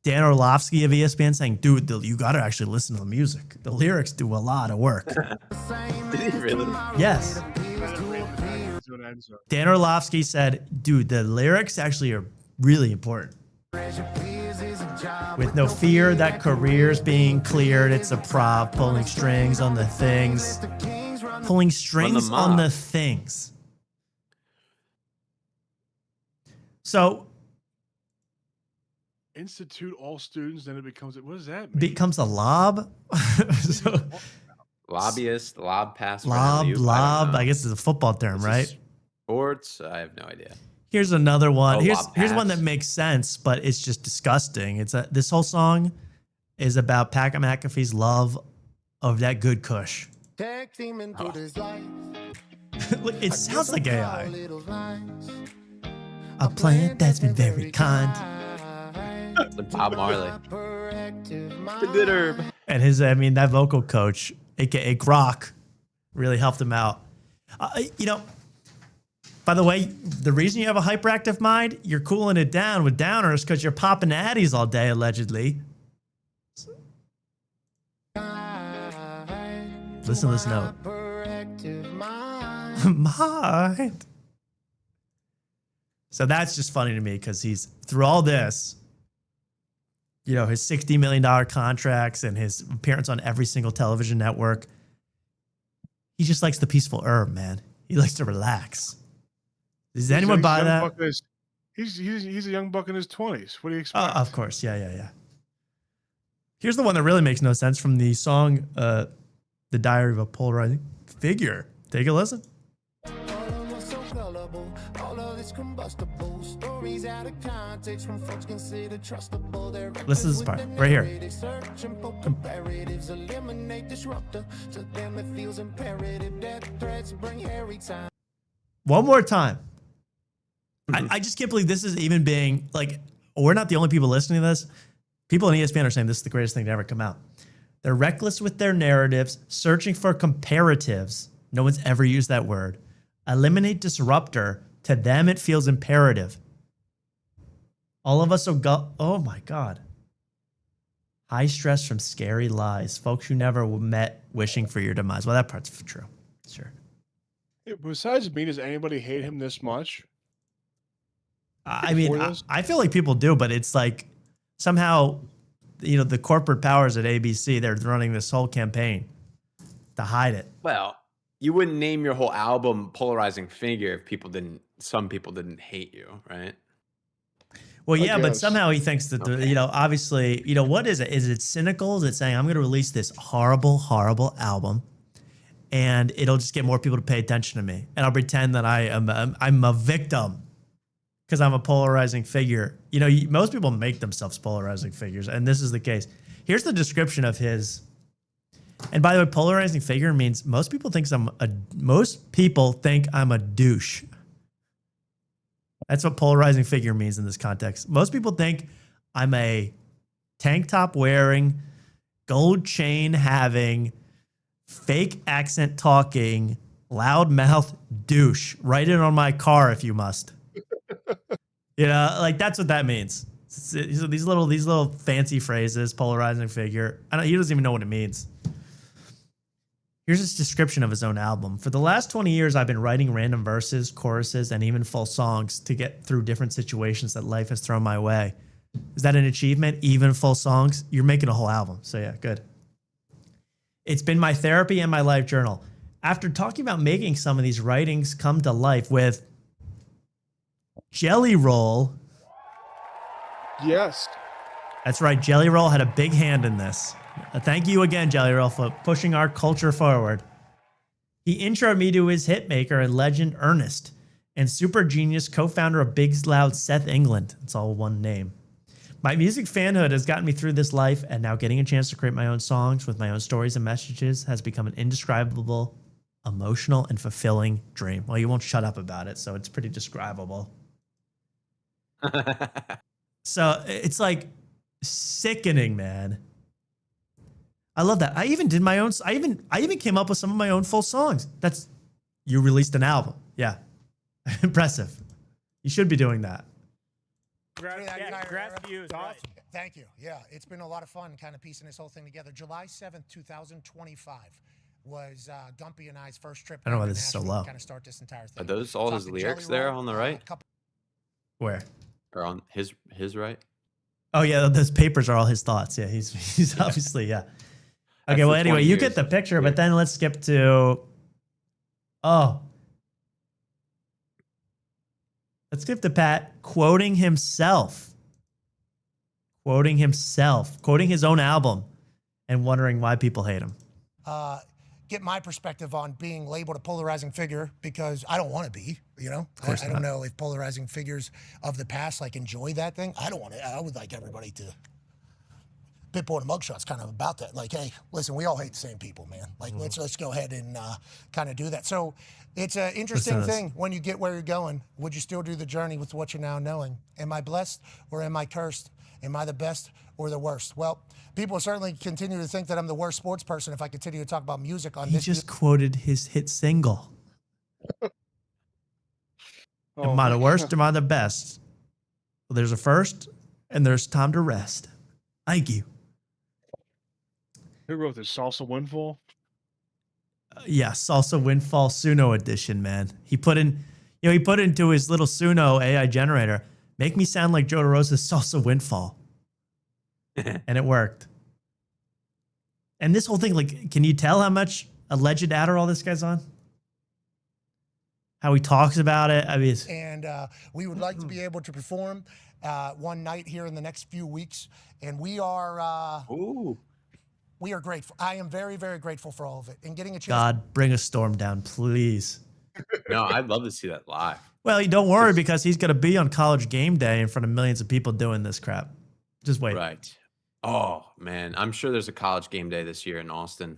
Dan Orlovsky of ESPN saying, dude, you got to actually listen to the music. The lyrics do a lot of work. Did he really? Yes. Dan Orlovsky said, dude, the lyrics actually are really important. With no fear that careers being cleared, it's a prop, pulling strings on the things. Pulling strings on the things. So institute all students, then it becomes, what does that mean? Becomes a lob. Lobbyist, lob pass. Lob. I guess it's a football term, right? Sports. I have no idea. Here's another one. Oh, Here's one that makes sense, but it's just disgusting. This whole song is about Pat McAfee's love of that good kush. Look, it sounds like AI. A plant that's been very kind. Like Bob Marley. The good herb. And that vocal coach, aka Grok, really helped him out. By the way, the reason you have a hyperactive mind, you're cooling it down with downers because you're popping addies all day, allegedly. Listen to this note. Mind. So that's just funny to me because he's, through all this, his $60 million contracts and his appearance on every single television network, he just likes the peaceful herb, man. He likes to relax. Does anyone buy that? He's a young buck in his 20s. What do you expect? Of course. Yeah. Here's the one that really makes no sense from the song, The Diary of a Polarizing Figure. Take a listen. Listen to this part right here. One more time. I just can't believe this is even being like, we're not the only people listening to this. People on ESPN are saying this is the greatest thing to ever come out. They're reckless with their narratives, searching for comparatives. No one's ever used that word. Eliminate disruptor. To them, it feels imperative. All of us will go, oh my God. High stress from scary lies. Folks you never met wishing for your demise. Well, that part's true. Sure. Besides me, does anybody hate him this much? I feel like people do, but it's like somehow, the corporate powers at ABC, they're running this whole campaign to hide it. Well, you wouldn't name your whole album Polarizing Figure if some people didn't hate you, right? Well, yeah, but somehow he thinks that, obviously, what is it? Is it cynical? Is it saying, I'm going to release this horrible, horrible album and it'll just get more people to pay attention to me. And I'll pretend that I'm a victim because I'm a polarizing figure. Most people make themselves polarizing figures, and this is the case. Here's the description of his. And by the way, polarizing figure means most people think I'm a douche. That's what polarizing figure means in this context. Most people think I'm a tank top wearing, gold chain having, fake accent talking, loudmouth douche. Write it on my car if you must. That's what that means. These little fancy phrases, polarizing figure. He doesn't even know what it means. Here's his description of his own album. For the last 20 years, I've been writing random verses, choruses, and even full songs to get through different situations that life has thrown my way. Is that an achievement? Even full songs? You're making a whole album. So yeah, good. It's been my therapy and my life journal. After talking about making some of these writings come to life with Jelly Roll. Yes. That's right. Jelly Roll had a big hand in this. Thank you again, Jelly Roll, for pushing our culture forward. He introed me to his hitmaker and legend Ernest, and super genius co-founder of Big Loud Seth England. It's all one name. My music fanhood has gotten me through this life, and now getting a chance to create my own songs with my own stories and messages has become an indescribable, emotional, and fulfilling dream. Well, you won't shut up about it, so it's pretty describable. So it's like sickening, man. I love that. I even did my own. I even came up with some of my own full songs. You released an album. Yeah. Impressive. You should be doing that. Congrats to you. Awesome. Thank you. Yeah, it's been a lot of fun kind of piecing this whole thing together. July 7th, 2025 was Gumpy and I's first trip. I don't know why this is so low. Kind of start this entire thing. Are those all his lyrics there on the right? Where? Or on his right? Oh yeah, those papers are all his thoughts. Yeah, he's obviously, yeah. Okay, well, anyway, you get the picture, but then let's skip to, let's skip to Pat quoting himself, quoting his own album, and wondering why people hate him. Get my perspective on being labeled a polarizing figure because I don't want to be, I don't know if polarizing figures of the past enjoy that thing. I don't want to. I would like everybody to Pitbull and Mugshot's kind of about that. Like, hey, listen, we all hate the same people, man. Like, let's go ahead and kind of do that. So it's an interesting thing when you get where you're going. Would you still do the journey with what you're now knowing? Am I blessed or am I cursed? Am I the best or the worst? Well, people certainly continue to think that I'm the worst sports person if I continue to talk about music on this. He just quoted his hit single. Am I the worst? Am I the best? Well, there's a first and there's time to rest. Thank you. Who wrote this? Salsa Windfall? Yeah, Salsa Windfall Suno edition, man. He put into his little Suno AI generator, make me sound like Joe DeRosa's Salsa Windfall. And it worked. And this whole thing, like, can you tell how much alleged Adderall this guy's on? How he talks about it? I mean, and we would like to be able to perform one night here in the next few weeks. And we are... We are grateful. I am very, very grateful for all of it. And getting a chance. God, bring a storm down, please. No, I'd love to see that live. Well, you don't worry because he's going to be on College Game Day in front of millions of people doing this crap. Just wait. Right. Oh, man. I'm sure there's a College Game Day this year in Austin.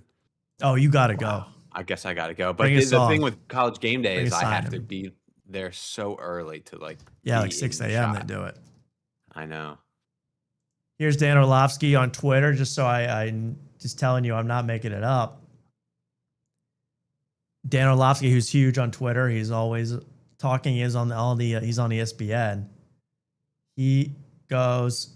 Oh, you got to go. I guess I got to go. But Bring the us thing with College Game Day Bring is us I have sign to him. be there so early to like. Yeah, be like 6 in the a.m. they shot. do it. I know. Here's Dan Orlovsky on Twitter, just so I just telling you I'm not making it up. Dan Orlovsky, who's huge on Twitter, he's always talking. He's on ESPN. He goes,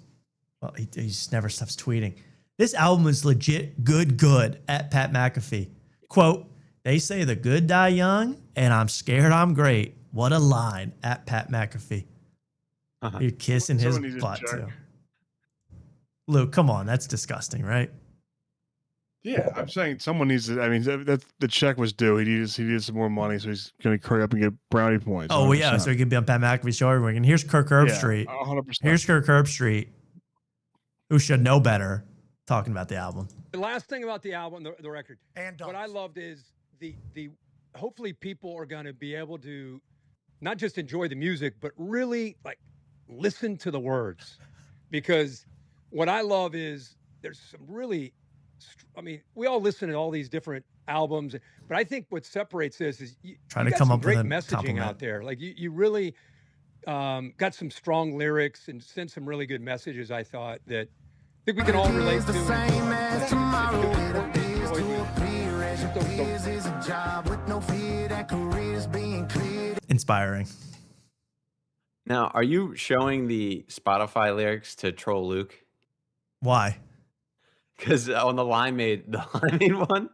well, he just never stops tweeting. This album is legit good at Pat McAfee. Quote, they say the good die young, and I'm scared I'm great. What a line at Pat McAfee. You're kissing his Someone needs a butt, check. too. Luke, come on. That's disgusting, right? Yeah, I'm saying someone needs to. I mean, that the check was due. He needed some more money, so he's going to hurry up and get brownie points. Oh, well, yeah, so he could be on Pat McAfee's show every week. And here's Kirk Herbstreit. 100%. Here's Kirk Herbstreit, who should know better, talking about the album. The last thing about the album, the record, and what I loved is the hopefully people are going to be able to not just enjoy the music, but really like listen to the words, because what I love is there's some really, I mean, we all listen to all these different albums, but I think what separates this is you Trying to got come some up with great a messaging compliment. out there. Like you really got some strong lyrics and sent some really good messages. I thought that I think we can all relate to. Same as tomorrow, it appears to appear as your peers is a job with no fear that career's being cleared. Inspiring. Now, are you showing the Spotify lyrics to troll Luke? Why? Because on the Limeade one,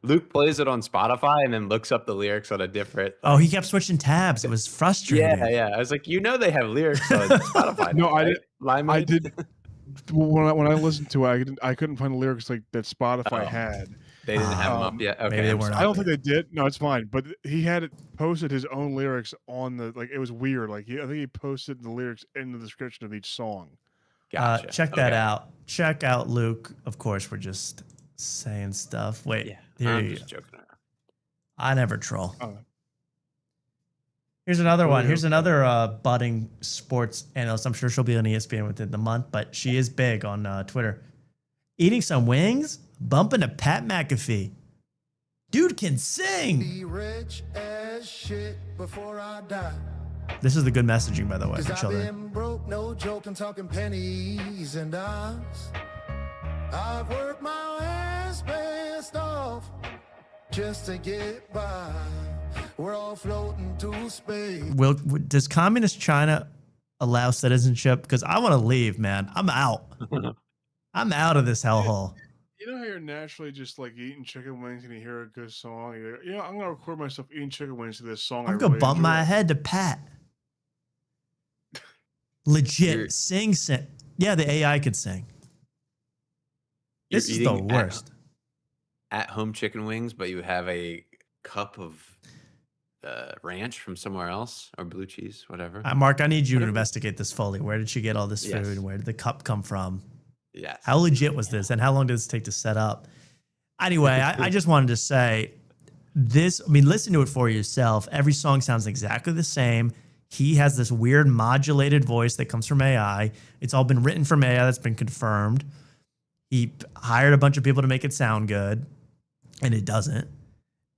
Luke plays it on Spotify and then looks up the lyrics on a different. Oh, he kept switching tabs. It was frustrating. Yeah. I was like, they have lyrics on Spotify. No, now, I right? did. Limeade? I did. When I listened to it, I couldn't find the lyrics like that Spotify had. They didn't have them up yet. Okay, maybe they weren't I up don't think they did. No, it's fine. But he had it posted his own lyrics on the it was weird. I think he posted the lyrics in the description of each song. Gotcha. Check that Okay. out. Check out Luke. Of course, we're just saying stuff. Wait, here I'm you just go. joking around. I never troll. Oh. Here's another one. yeah. Here's another budding sports analyst. I'm sure she'll be on ESPN within the month, but she is big on Twitter. Eating some wings, bumping to Pat McAfee. Dude can sing. Be rich as shit before I die. This is the good messaging, by the way, 'Cause for I've children. been broke, no joking, talking pennies and dimes. I've worked my ass best off just to get by. We're all floating to space. Does communist China allow citizenship? Because I want to leave, man. I'm out. I'm out of this hellhole. You know how you're naturally just like eating chicken wings and you hear a good song. You're like, I'm gonna record myself eating chicken wings to this song. I'm gonna bump my head to Pat. Legit, sing. Yeah, the AI could sing. You're This is the eating worst. At home chicken wings, but you have a cup of ranch from somewhere else or blue cheese, whatever. Mark, I need you to investigate this fully. Where did she get all this food? Yes. And where did the cup come from? Yes. How legit was this? And how long did this take to set up? Anyway, I just wanted to say this. I mean, listen to it for yourself. Every song sounds exactly the same. He has this weird modulated voice that comes from AI. It's all been written from AI. That's been confirmed. He hired a bunch of people to make it sound good, and it doesn't.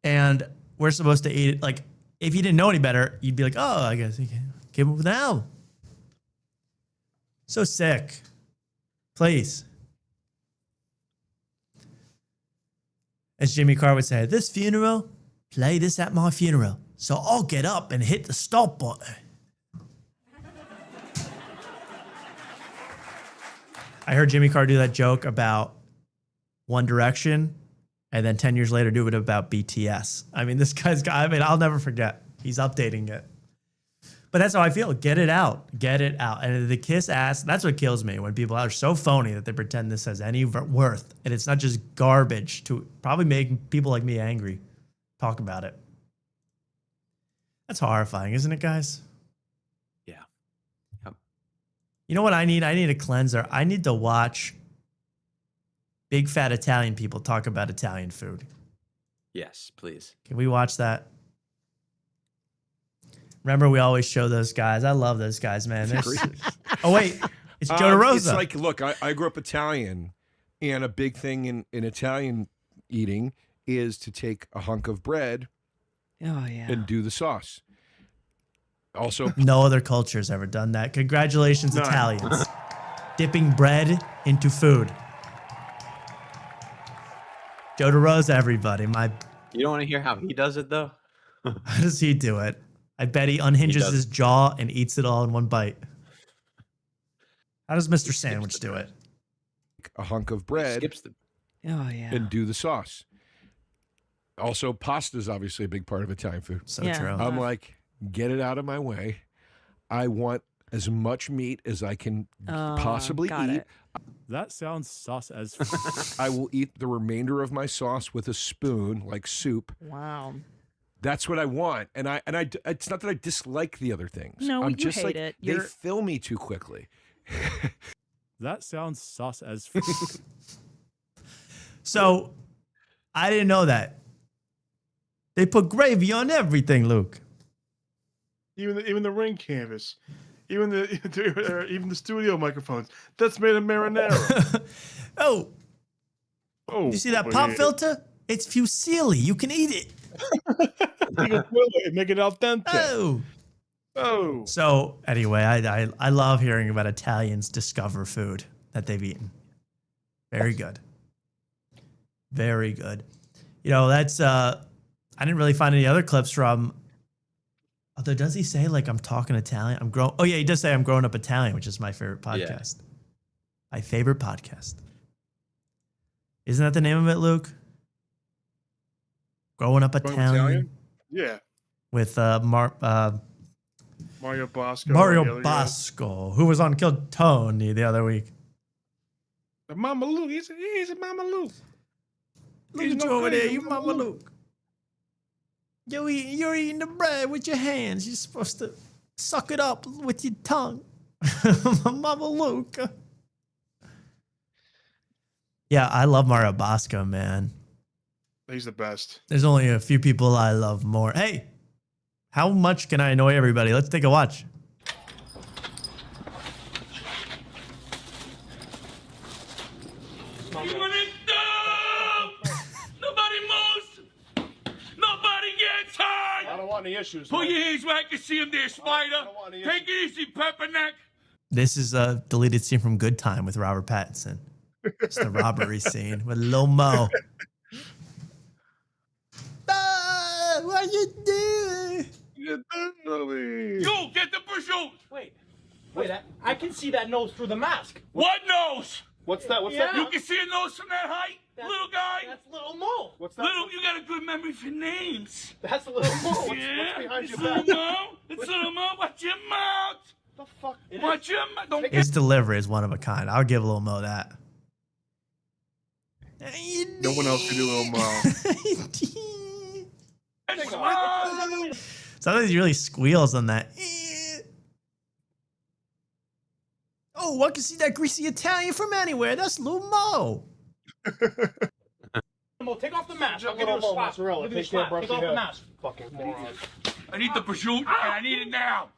And we're supposed to eat it. Like, if you didn't know any better, you'd be like, oh, I guess you can give him an album. So sick. Please. As Jimmy Carr would say, this funeral, play this at my funeral. So I'll get up and hit the stop button. I heard Jimmy Carr do that joke about One Direction and then 10 years later do it about BTS. I mean, this guy's got, I mean, I'll never forget. He's updating it. But that's how I feel. Get it out. Get it out. And the kiss ass, that's what kills me when people are so phony that they pretend this has any worth. And it's not just garbage to probably make people like me angry. Talk about it. That's horrifying, isn't it, guys? Yeah. Yep. You know what I need? I need a cleanser. I need to watch big fat Italian people talk about Italian food. Yes, please. Can we watch that? Remember, we always show those guys. I love those guys, man. Oh, wait. It's Joe DeRosa. It's like, look, I grew up Italian, and a big thing in Italian eating is to take a hunk of bread and do the sauce. Also, no other culture's ever done that. Congratulations, Italians. Dipping bread into food. Joe DeRosa, everybody. You don't want to hear how he does it, though? How does he do it? I bet he unhinges his jaw and eats it all in one bite. How does Mr. Sandwich do it? A hunk of bread and do the sauce. Also, pasta is obviously a big part of Italian food. So true. I'm like, get it out of my way. I want as much meat as I can possibly eat. That sounds sus as f- I will eat the remainder of my sauce with a spoon, like soup. Wow. That's what I want, and it's not that I dislike the other things. No, I'm you just hate like it. they fill me too quickly. That sounds sus as f- So, I didn't know that. They put gravy on everything, Luke. Even the ring canvas, even the studio microphones. That's made of marinara. Oh, you see that pop filter? It's fusilli. You can eat it. You can grill it, make it al dente. Oh. So anyway, I love hearing about Italians discover food that they've eaten. Very good. Very good. You know, that's I didn't really find any other clips from. Although, does he say like I'm talking Italian? Oh yeah, he does say I'm growing up Italian, which is my favorite podcast. Yeah. My favorite podcast. Isn't that the name of it, Luke? Growing up Italian? Yeah. With Mario Bosco. Mario Bosco, who was on Kill Tony the other week. Mama Luke. He's a Mama Luke. Look at you over there, you Mama Luke. You're eating the bread with your hands. You're supposed to suck it up with your tongue. Mama Luke. Yeah, I love Mario Bosco, man. He's the best. There's only a few people I love more. Hey, how much can I annoy everybody? Let's take a watch. Nobody moves. Nobody gets hurt. I don't want any issues. Put your hands where I can see him there, Spider. Take it easy, Pepperneck. This is a deleted scene from Good Time with Robert Pattinson. It's the robbery scene with Lil Mo. What you doing? You get the pursuit. Wait, I can see that nose through the mask. What nose? What's that? What's that? You can see a nose from that height, little guy. That's Little Mo. What's that? Little, you got a good memory for names. That's Little Mo. What's behind it's your Little back? Mo. It's Little Mo. Watch your mouth. The fuck? Watch your mouth. Don't His delivery is one of a kind. I'll give Lil Mo that. No one else can do Lil Mo. Sometimes he really squeals on that. Oh, I can see that greasy Italian from anywhere. That's Lil Mo. Mo, take off the mask. I'll give Little you a Mo, slap. mozzarella. Give me a Take care, slap. brush Take your off the hair. mask. Fucking moron. I need the pursuit, and I need it now.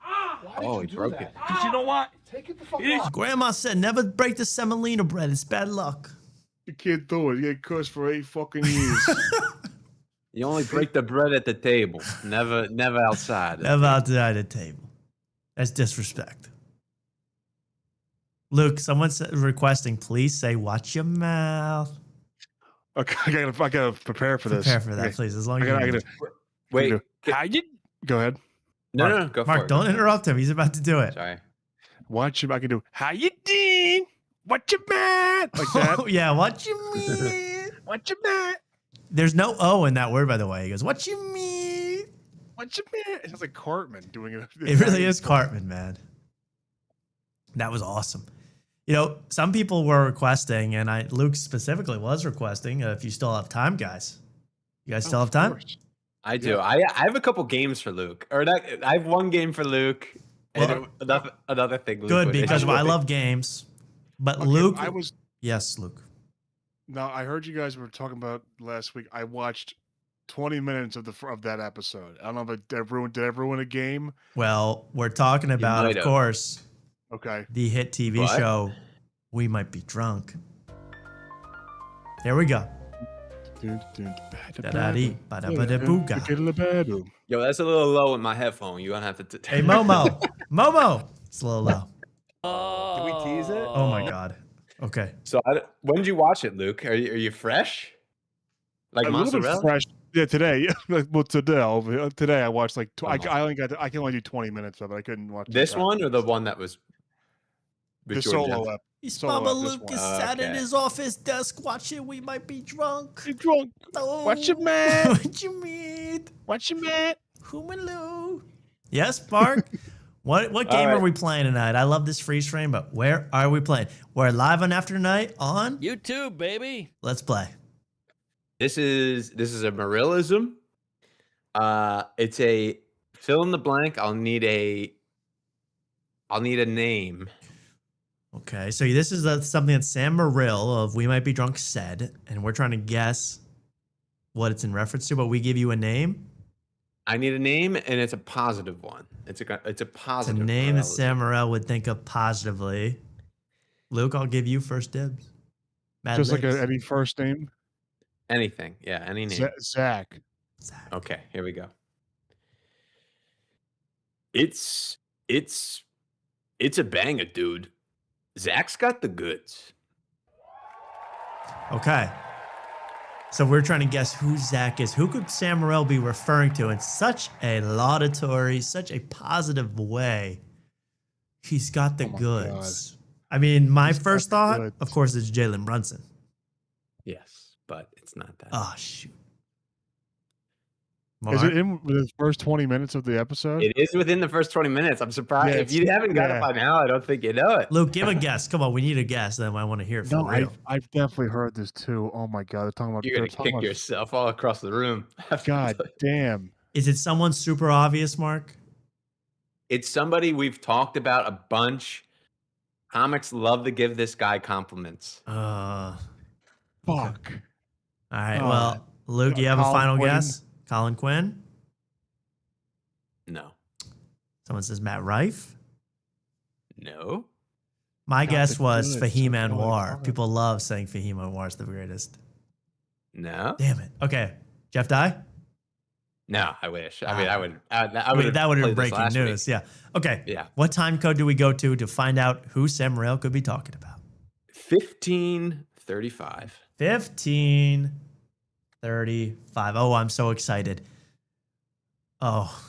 Oh, he broke it. Because you know what? Take it the fuck It is off. Grandma said never break the semolina bread. It's bad luck. You can't do it. You get cursed for 8 fucking years. You only break the bread at the table, never outside. Never outside the table. That's disrespect. Luke, someone's requesting, please say, watch your mouth. Okay, I gotta prepare for this. Prepare for that, please. As long as you Wait. How you? Go ahead. No, go Mark, for it. don't interrupt him. He's about to do it. Sorry. Watch him. I can do. How you doing? What you mad? Like that. Oh, yeah, what you mean? What you mad? There's no O in that word, by the way. He goes, what you mean? What you mad? It sounds like Cartman doing it. It really is Cartman, man. That was awesome. You know, some people were requesting, and Luke specifically was requesting, if you still have time, guys. You guys still have time? I do. I have a couple games for Luke. I have one game for Luke. And another thing. Luke Good, would because enjoy. I love games. But Okay, Luke, was. yes, Luke. No, I heard you guys were talking about last week. I watched 20 minutes of that episode. I don't know if did I ruin a game? Well, we're talking about, of course, okay, the hit TV show, We Might Be Drunk. There we go. Da-da-dee-ba-da-ba-da-booga. Yo, that's a little low in my headphone. You're gonna have to. Hey, Momo. Momo. It's a little low. Did we tease it? Oh my God. Okay. So when did you watch it, Luke? Are you fresh? Like a little bit mozzarella? fresh. Yeah, today. Well, today I watched like I can only do 20 minutes of it. I couldn't watch This one or the one that was with the George solo Jeff? ep. His Solo Mama ep, this Luke one. is sat in his office desk watching We Might Be Drunk. You drunk? Oh, What you mad? what you mean? What you mad? Hoomaloo. Yes, Mark? What game are we playing tonight? I love this freeze frame, but where are we playing? We're live on After Night on YouTube, baby. Let's play. This is a Marillism. It's a fill in the blank. I'll need a name. Okay, so this is something that Sam Morrill of We Might Be Drunk said, and we're trying to guess what it's in reference to, but we give you a name. I need a name, and it's a positive one. It's a positive. It's a name that Marillism. Sam Morrill would think of positively. Luke, I'll give you first dibs. Mad Just like Libs. any first name. Anything, yeah, any name. Zach. Okay, here we go. It's a banger, dude. Zach's got the goods. Okay. So we're trying to guess who Zach is. Who could Sam Morrill be referring to in such a laudatory, such a positive way? He's got the goods. I mean, my first thought, of course, is Jalen Brunson. Yes, but it's not that. Oh, shoot. Is it in the first 20 minutes of the episode? It is within the first 20 minutes. I'm surprised. Yeah, If you haven't got it by now, I don't think you know it. Luke, give a guess. Come on, we need a guess. Then I want to hear it from No, real. I've definitely heard this too. Oh my God, they're talking about. You're they're going to talking kick about- yourself all across the room. God damn. Is it someone super obvious, Mark? It's somebody we've talked about a bunch. Comics love to give this guy compliments. Fuck. All right. Well, Luke, you have a Colin final Quinn? guess? Colin Quinn? No. Someone says Matt Rife? No. My guess the was goods. Fahim Anwar. People love saying Fahim Anwar is the greatest. No. Damn it. Okay. Jeff Dye? No, I wish. I mean, I would. I Wait, would that would have been played this breaking last week. news. Yeah. Okay. Yeah. What time code do we go to find out who Sam Morrill could be talking about? 15:35. 15:35. Oh, I'm so excited. Oh,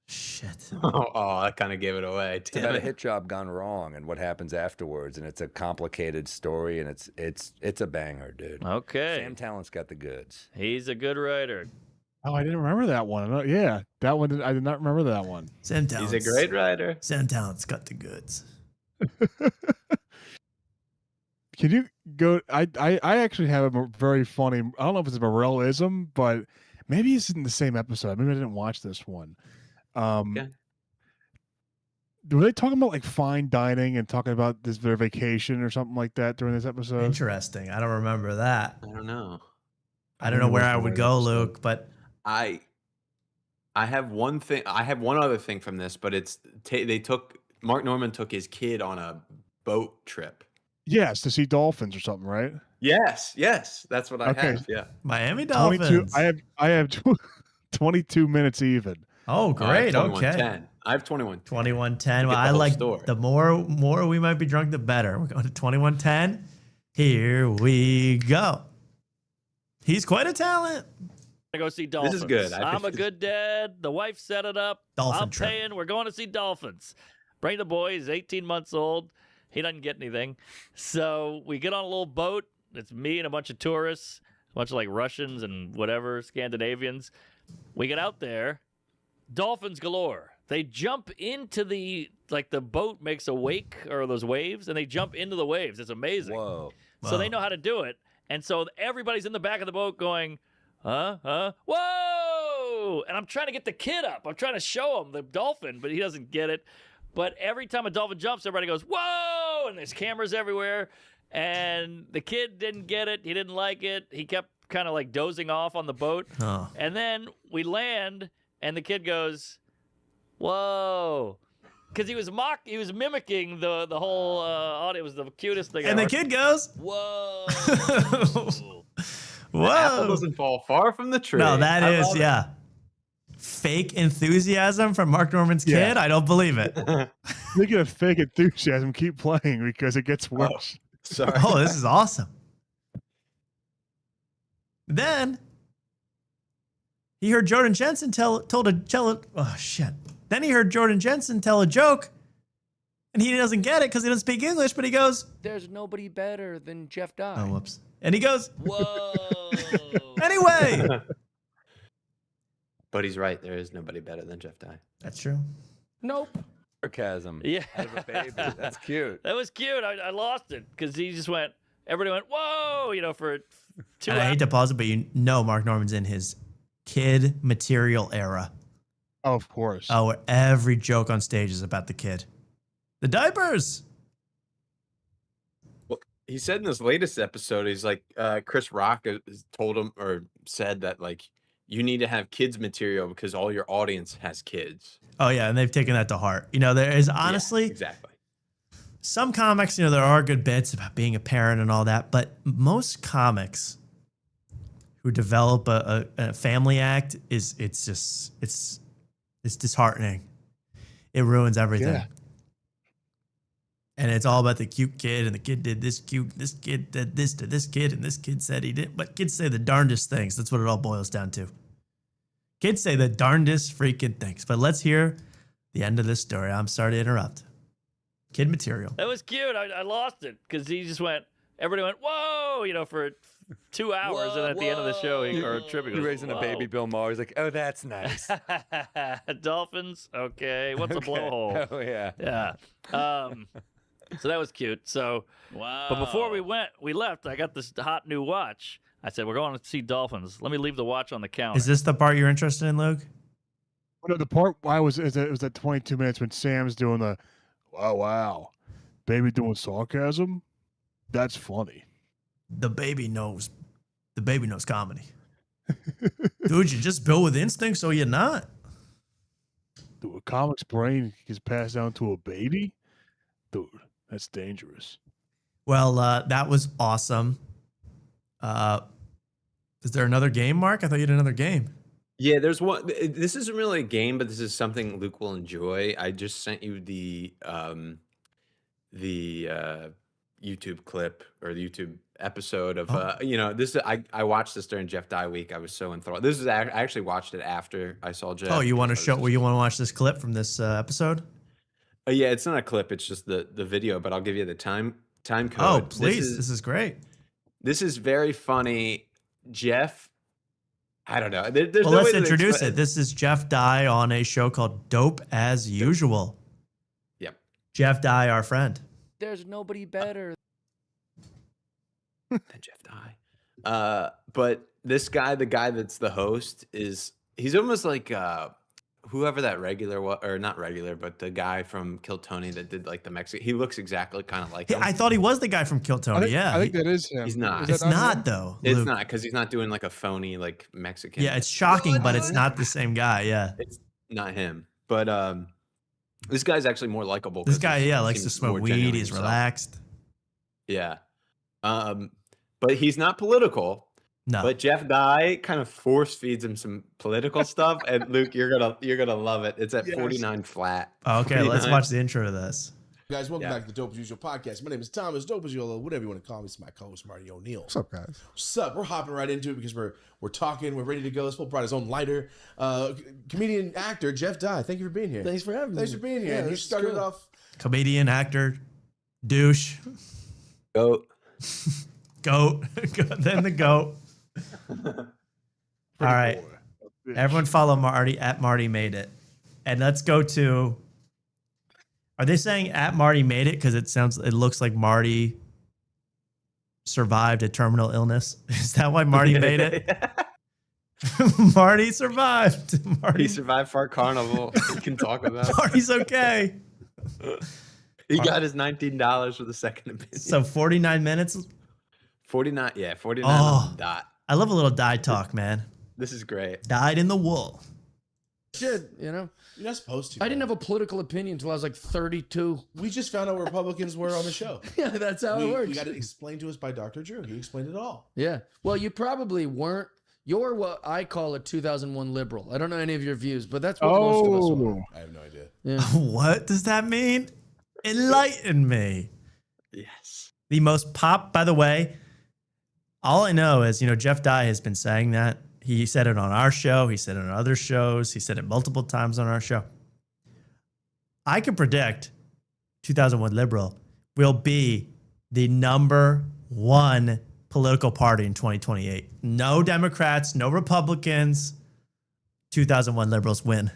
shit. Oh, I kind of gave it away. It's Damn about a it. hit job gone wrong and what happens afterwards, and it's a complicated story, and it's a banger, dude. Okay. Sam Tallent's got the goods. He's a good writer. Oh, I didn't remember that one. Yeah, that one. I did not remember that one. Sam Tallent's, He's a great writer. Sam Tallent's got the goods. Can you go? I actually have a very funny. I don't know if it's a Morellism, but maybe it's in the same episode. Maybe I didn't watch this one. Okay. Were they talking about like fine dining and talking about their vacation or something like that during this episode? Interesting. I don't remember that. I don't know. I don't know where I would go, Luke, but I have one thing. I have one other thing from this, but it's Mark Norman took his kid on a boat trip. Yes, to see dolphins or something, right? Yes, that's what I have. Yeah, Miami 22. Dolphins. I have 22 minutes even. Oh, great. I have 21-10. Okay. I have 21. 21-10. Well, I like the more we might be drunk, the better. We're going to 21-10. Here we go. He's quite a talent. To go see Dolphins. This is good. I'm a good dad. The wife set it up. Dolphin I'm trip. paying. We're going to see Dolphins. Bring the boy. He's 18 months old. He doesn't get anything. So we get on a little boat. It's me and a bunch of tourists, a bunch of like Russians and whatever, Scandinavians. We get out there. Dolphins galore. They jump into the boat makes a wake or those waves, and they jump into the waves. It's amazing. Whoa. So they know how to do it. And so everybody's in the back of the boat going, whoa! And I'm trying to get the kid up. I'm trying to show him the dolphin, but he doesn't get it. But every time a dolphin jumps, everybody goes, whoa! And there's cameras everywhere. And the kid didn't get it. He didn't like it. He kept kind of like dozing off on the boat. Oh. And then we land, and the kid goes, whoa. Because he was mimicking the whole audio. It was the cutest thing And ever. the kid goes, whoa. The apple doesn't fall far from the tree. No, that I is, love it. yeah. Fake enthusiasm from Mark Norman's kid? I don't believe it. Speaking of fake enthusiasm, keep playing because it gets worse. Sorry. Oh, this is awesome. Then he heard Jordan Jensen tell Then he heard Jordan Jensen tell a joke, and he doesn't get it because he doesn't speak English, but he goes, There's nobody better than Jeff Dye. oh, whoops. And he goes, whoa. Anyway. But he's right. There is nobody better than Jeff Dye. That's true. Nope. Sarcasm. Yeah. Out of a baby. That's cute. That was cute. I lost it because he just went, everybody went, whoa, for 2 And I hours. hate to pause it, but Mark Norman's in his kid material era. Oh, of course. Oh, where every joke on stage is about the kid. The diapers. Well, he said in this latest episode, he's like, Chris Rock told him or said that like you need to have kids material because all your audience has kids. Oh, yeah, and they've taken that to heart. There is honestly Exactly. some comics, there are good bits about being a parent and all that, but most comics who develop a family act it's disheartening. It ruins everything. Yeah. And it's all about the cute kid, and the kid did this cute, this kid did this to this kid, and this kid said he did. But kids say the darndest things. That's what it all boils down to. Kids say the darndest freaking things. But let's hear the end of this story. I'm sorry to interrupt. Kid material. That was cute. I lost it because he just went, everybody went, whoa, for 2 hours. And at the end of the show, or trip, he goes, You're raising whoa. a baby Bill Maher. He's like, oh, that's nice. Dolphins? Okay. What's a blowhole? Oh, yeah. Yeah. So that was cute. So, wow. But before we left, I got this hot new watch. I said, we're going to see Dolphins. Let me leave the watch on the counter. Is this the part you're interested in, Luke? No, the part it was at 22 minutes when Sam's doing the, wow, baby doing sarcasm. That's funny. The baby knows comedy. Dude, you just built with instinct, so you're not. Dude, a comic's brain gets passed down to a baby? Dude, that's dangerous. Well, that was awesome. Is there another game, Mark? I thought you had another game. Yeah, there's one. This isn't really a game, but this is something Luke will enjoy. I just sent you the YouTube clip or the YouTube episode of this. I watched this during Jeff Dye week. I was so enthralled. This is I actually watched it after I saw Jeff. Oh, you want to because I was show? Well, you want to watch this clip from this episode? Yeah, it's not a clip. It's just the video. But I'll give you the time code. Oh, please! This is great. This is very funny, Jeff. I don't know. There's Well, no let's way to introduce explain- it. This is Jeff Dye on a show called Dope as Usual. Yep. Jeff Dye, our friend. There's nobody better than Jeff Dye. But this guy, the guy that's the host, he's almost like whoever that regular or not regular, but the guy from Kill Tony that did like the Mexican. He looks exactly kind of like him. I thought he was the guy from Kill Tony. I think that is him. He's not. It's not though. It's Luke. not because he's not doing like a phony like Mexican. Yeah, it's shocking, but it's not the same guy. Yeah. It's not him. But this guy's actually more likable. This 'cause guy, he likes to seems smoke more weed. genuine He's himself. relaxed. Yeah. but he's not political. No. But Jeff Dye kind of force feeds him some political stuff, and Luke, you're gonna love it. It's at 49 flat. Okay, 49. let's watch the intro to this. Guys, welcome back to the Dope as Usual podcast. My name is Thomas, Dope as Usual, whatever you want to call me. It's my co-host Marty O'Neill. What's up, guys? What's up? We're hopping right into it because we're talking. We're ready to go. This fool brought his own lighter. Comedian, actor Jeff Dye. Thank you for being here. Thanks for having me. Thanks for being here. Yeah, And you this is started cool. off. Comedian, actor, douche, goat, goat, then the goat. All right, everyone follow Marty at Marty Made It, and let's go to. Are they saying at Marty Made It because it looks like Marty survived a terminal illness? Is that why Marty made it? Marty survived. He survived Fart Carnival. He can talk about it. Marty's okay. He got his $19 for the second opinion. So 49 minutes. 49. Yeah, 49 Oh, dot. I love a little die talk, man. This is great. Dyed in the wool. Shit, you know. You're not supposed to. I didn't have a political opinion until I was like 32. We just found out where Republicans were on the show. Yeah, that's how it works. You got it explained to us by Dr. Drew. He explained it all. Yeah. Well, you probably weren't. You're what I call a 2001 liberal. I don't know any of your views, but that's what most of us were. I have no idea. Yeah. What does that mean? Enlighten me. Yes. The most pop, by the way, all I know is, Jeff Dye has been saying that. He said it on our show. He said it on other shows. He said it multiple times on our show. I can predict 2001 Liberal will be the #1 political party in 2028. No Democrats, no Republicans. 2001 Liberals win.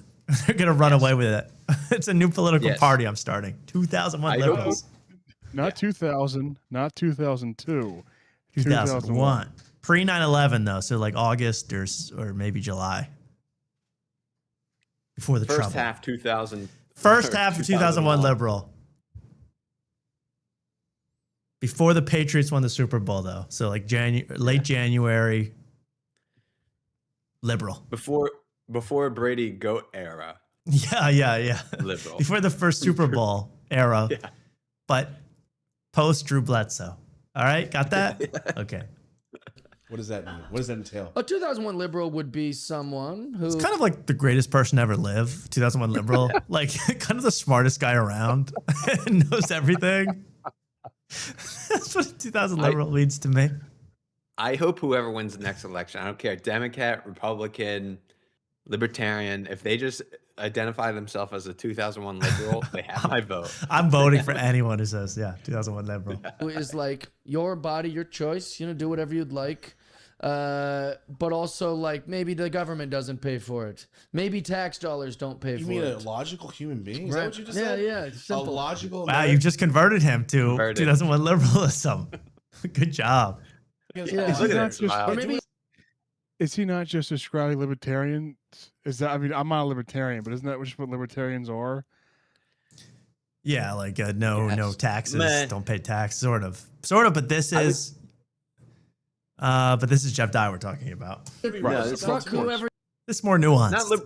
They're going to run away with it. It's a new political party I'm starting. 2001 Liberals. Not 2000, not 2002. 2001. Pre 9/11 though, so like August or maybe July. Before the First trouble. half 2000. First half of 2001 Liberal. Before the Patriots won the Super Bowl though, so like late January. Liberal. Before Brady GOAT era. Yeah. Liberal. Before the first Super Bowl era. Yeah. But post Drew Bledsoe. All right, got that? Okay. What does that mean? What does that entail? A 2001 liberal would be someone who... It's kind of like the greatest person to ever live, 2001 liberal. Like, kind of the smartest guy around. Knows everything. That's what 2000 liberal leads to me. I hope whoever wins the next election, I don't care, Democrat, Republican, Libertarian, if they just identify themselves as a 2001 liberal, they have my vote. I'm voting for anyone who says, 2001 liberal. Who is like, your body, your choice, do whatever you'd like. But also like maybe the government doesn't pay for it. Maybe tax dollars don't pay for it. You mean a logical human being? Is that what you just yeah, said? Yeah, it's simple. A logical. Wow, you've just converted him to 2001 liberalism. Good job. Is he not just describing libertarian? Is that? I mean, I'm not a libertarian, but isn't that just what libertarians are? Yeah, like no taxes, Meh. don't pay tax, sort of. But this is, Jeff Dye we're talking about. No, Fuck whoever. It's more nuanced.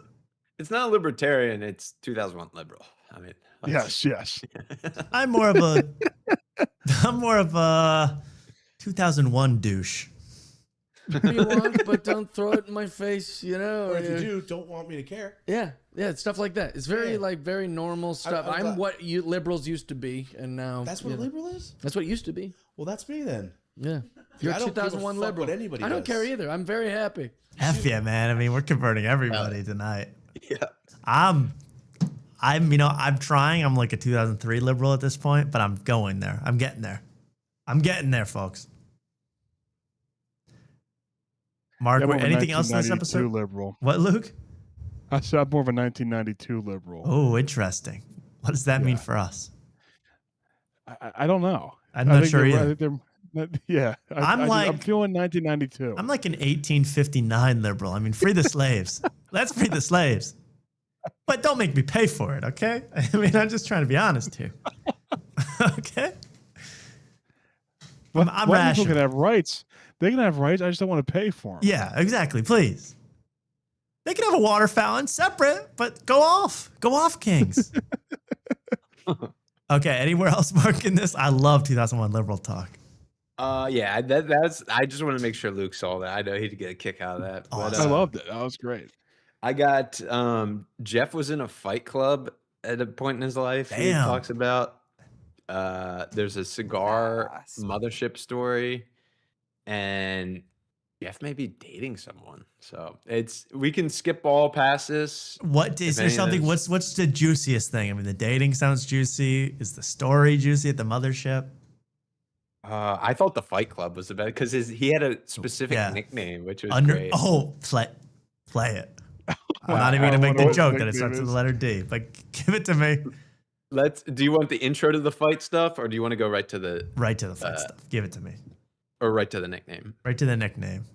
It's not libertarian. It's 2001 liberal. I mean, yes. I'm more of a 2001 douche. What do you want, but don't throw it in my face, Or if you do, don't want me to care. Yeah, stuff like that. It's very very normal stuff. I'm what you liberals used to be, and now That's what a liberal is? That's what it used to be. Well, that's me then. Yeah, you're I a don't give a 2001 fuck liberal. what anybody I don't does. care either. I'm very happy. F yeah, man. I mean, we're converting everybody tonight. Yeah. I'm trying. I'm like a 2003 liberal at this point, but I'm going there. I'm getting there, folks. Mark, Yeah, I'm more of a anything else in this 1992 episode? liberal. What, Luke? I said I'm more of a 1992 liberal. Oh, interesting. What does that mean for us? I don't know. I'm not sure they're- either. I think they're- I'm feeling 1992. I'm like an 1859 liberal. I mean, free the slaves. Let's free the slaves. But don't make me pay for it, okay? I mean, I'm just trying to be honest here. Okay? I'm White rational. people can have rights. They can have rights. I just don't want to pay for them. Yeah, exactly. Please. They can have a water fountain separate, but go off. Go off, kings. Okay, anywhere else, Mark, in this? I love 2001 liberal talk. Yeah, that's. I just want to make sure Luke saw that. I know he'd get a kick out of that. But, I loved it. That was great. I got Jeff was in a fight club at a point in his life. He Damn. talks about there's a cigar mothership story, and Jeff may be dating someone. So we can skip all past this. What is there something? What's the juiciest thing? I mean, the dating sounds juicy. Is the story juicy at the mothership? I thought the Fight Club was the best because he had a specific nickname, which was great. Oh, play it. I'm not even gonna make the joke that it starts with the letter D, but give it to me. Do you want the intro to the fight stuff, or do you want to go right to the fight stuff? Give it to me. Or right to the nickname. Right to the nickname.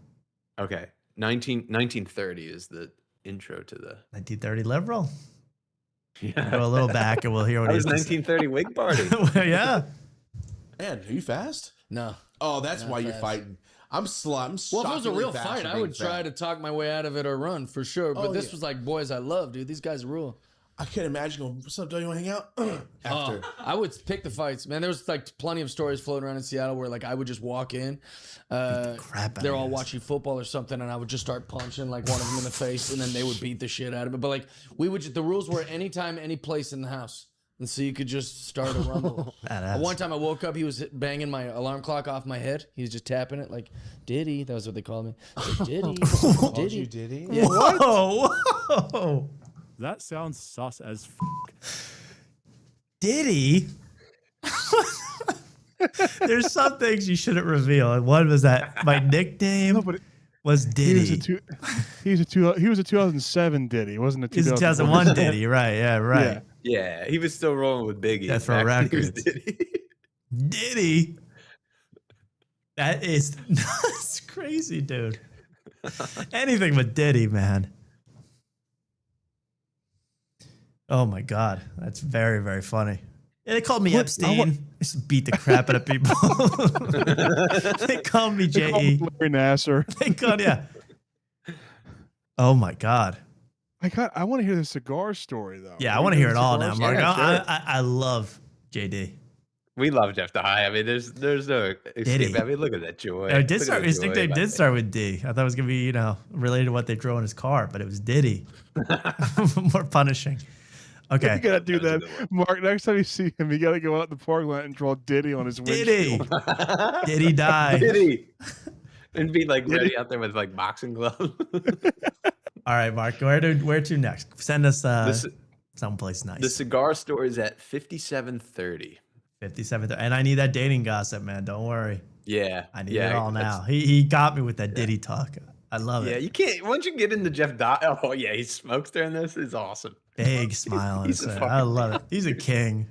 Okay, 1930 is the intro to the 1930 liberal. Yeah, go a little back and we'll hear what that he's was 1930 Whig Party. Yeah. Man, are you fast? No. Oh, that's Not why you're fast. fighting. I'm Well, if it was a real fight, I would try to talk my way out of it or run for sure. But this was like boys I love, dude. These guys rule. I can't imagine going, what's up, do you want to hang out? After. I would pick the fights, man. There was like plenty of stories floating around in Seattle where like I would just walk in, they're all watching football or something, and I would just start punching like one of them in the face, and then they would beat the shit out of it. But like the rules were anytime, any place in the house. And so you could just start a rumble. One time I woke up, he was banging my alarm clock off my head. He was just tapping it like, Diddy. That was what they called me. Like, Diddy. Diddy. Diddy? Yeah. Whoa. That sounds sus as Diddy? There's some things you shouldn't reveal. And one was that my nickname was Diddy. He was a 2007 Diddy. He wasn't a 2001 Diddy, right? Yeah, right. Yeah, he was still rolling with Biggie. Death Row Back when he was Records. Diddy. Diddy. That's crazy, dude. Anything but Diddy, man. Oh my God, that's very, very funny. Yeah, they called me Epstein. I just beat the crap out of people. They called me J.E. Larry Nasser. Thank God, yeah. Oh my God. I want to hear the cigar story though. Yeah, I want to hear it all now, Mark. Yeah, sure. I love JD. We love Jeff the High. I mean, there's no escape. I mean, look at that joy. His nickname did start with D. I thought it was gonna be, related to what they drove in his car, but it was Diddy. More punishing. Okay. You gotta do that, Mark. Next time you see him, you gotta go out in the parking lot and draw Diddy on his windshield. Diddy die. Diddy. And be like ready out there with like boxing gloves. All right, Mark. Where to next? Send us someplace nice. The cigar store is at 5730. 57th, and I need that dating gossip, man. Don't worry. Yeah, I need it all now. He got me with that Diddy talk. I love it. Yeah, you can't. Once you get into Jeff Dye, oh yeah, he smokes during this. It's awesome. Big smile on his face. I love it. He's a king.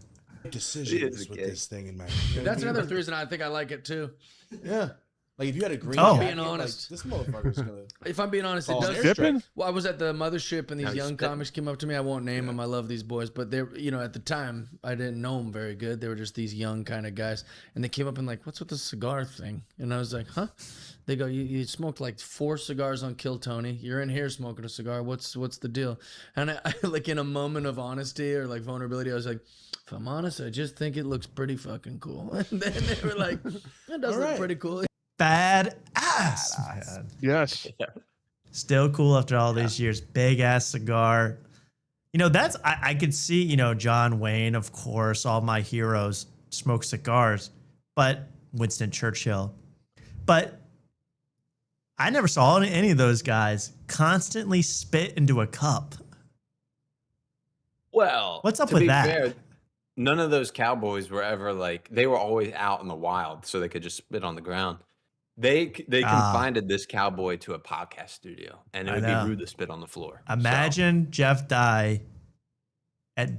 Decisions with this thing in my. That's another reason I think I like it too. Yeah. Like if you had a green jacket, being honest, like, this motherfucker's gonna. If I'm being honest, it does. Well, I was at the mothership and these young comics came up to me. I won't name them. I love these boys, but they're at the time I didn't know them very good. They were just these young kind of guys, and they came up and like, "What's with the cigar thing?" And I was like, "Huh?" They go, "You smoked like 4 cigars on Kill Tony. You're in here smoking a cigar. What's the deal?" And I like in a moment of honesty or like vulnerability, I was like, "If I'm honest, I just think it looks pretty fucking cool." And then they were like, "It does look pretty cool." Bad ass. Man. Yes. Yeah. Still cool after all these years. Big ass cigar. That's I could see, John Wayne, of course, all my heroes smoke cigars, but Winston Churchill. But I never saw any of those guys constantly spit into a cup. Well, what's up to with be that? Fair, none of those cowboys were ever like, they were always out in the wild, so they could just spit on the ground. They confined this cowboy to a podcast studio, and it would be rude to spit on the floor. Imagine Jeff Dye at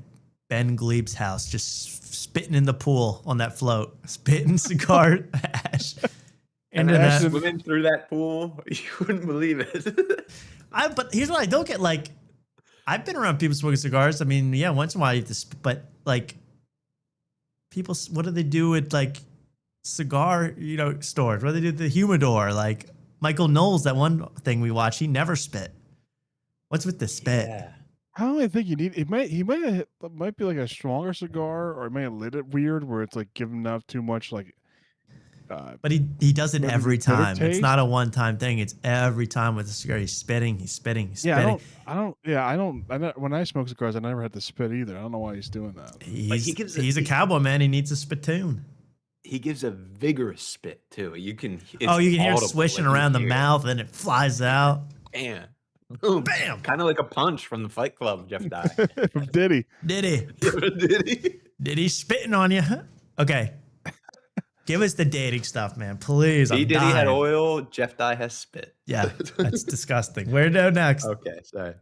Ben Gleib's house, just spitting in the pool on that float, spitting cigar ash. And then swimming through that pool, you wouldn't believe it. But here's what I don't get. Like, I've been around people smoking cigars. I mean, yeah, once in a while you have to, but like, people, what do they do at like cigar, stores? What do they do at the humidor? Like Michael Knowles, that one thing we watched, he never spit. What's with the spit? Yeah. I don't even think you need. It might be like a stronger cigar, or it might have lit it weird, where it's like giving off too much like But he does it every time. It's not a one-time thing. It's every time with the cigar. He's spitting. He's spitting. He's spitting. When I smoke cigars, I never had to spit either. I don't know why he's doing that. He's a cowboy, man. He needs a spittoon. He gives a vigorous spit too. You can. You can hear it swishing around the mouth, and it flies out. Bam, boom, bam. Kind of like a punch from the Fight Club. Jeff Dye from Diddy. Diddy spitting on you. Okay, give us the dating stuff, man, please. Diddy had oil. Jeff Dye has spit. Yeah, that's disgusting. Where to next? Okay, sorry.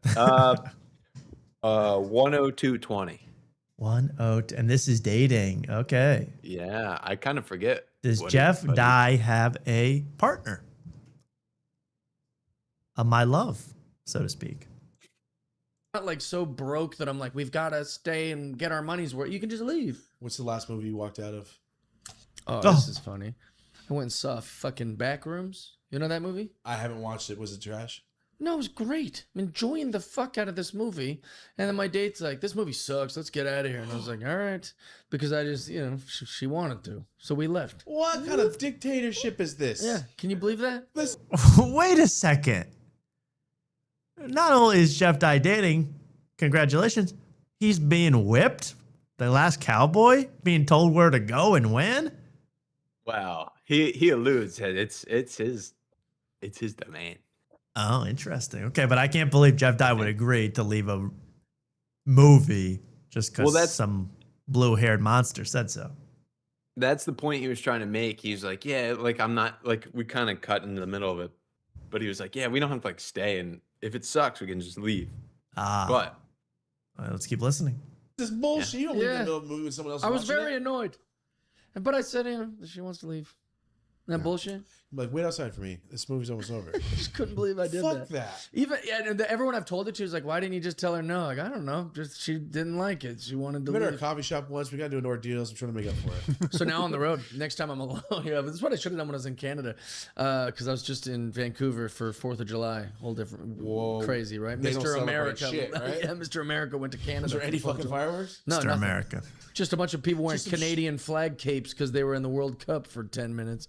10220. 102, and this is dating. Okay. Yeah, I kind of forget. Does Jeff Dye have a partner? My love, so to speak. Not like so broke that I'm like, we've got to stay and get our money's worth. You can just leave. What's the last movie you walked out of? Oh, this is funny. I went and saw fucking Backrooms. You know that movie? I haven't watched it. Was it trash? No, it was great. I'm enjoying the fuck out of this movie. And then my date's like, this movie sucks. Let's get out of here. And I was like, all right. Because I just, she wanted to. So we left. What kind of dictatorship is this? Yeah. Can you believe that? Wait a second. Not only is Jeff Dye dating, congratulations, he's being whipped. The Last Cowboy, being told where to go and when. Wow. He alludes that it's his domain. Oh, interesting. Okay, but I can't believe Jeff Dye would agree to leave a movie just because some blue-haired monster said so. That's the point he was trying to make. He was like, yeah, like I'm not like we kind of cut into the middle of it, but he was like, yeah, we don't have to like stay, and if it sucks, we can just leave. But all right, let's keep listening. This bullshit. You don't leave in the middle of a movie with someone else. I was very annoyed, but I said, that she wants to leave. That bullshit. I'm like, wait outside for me. This movie's almost over. I just couldn't believe I did that. Fuck that. Even everyone I've told it to is like, why didn't you just tell her no? Like, I don't know. Just she didn't like it. She wanted to We met leave. at a coffee shop once. We got to do an ordeals. I'm trying to make up for it. So now on the road, next time I'm alone. Yeah, but this is what I should have done when I was in Canada, because I was just in Vancouver for 4th of July. Whole different, crazy, right? They don't Mr. celebrate America, shit, right? Yeah, Mr. America went to Canada. Was there any for 4th of fucking July. fireworks? No, Mr. nothing. America. Just a bunch of people wearing Just some Canadian flag capes because they were in the World Cup for 10 minutes.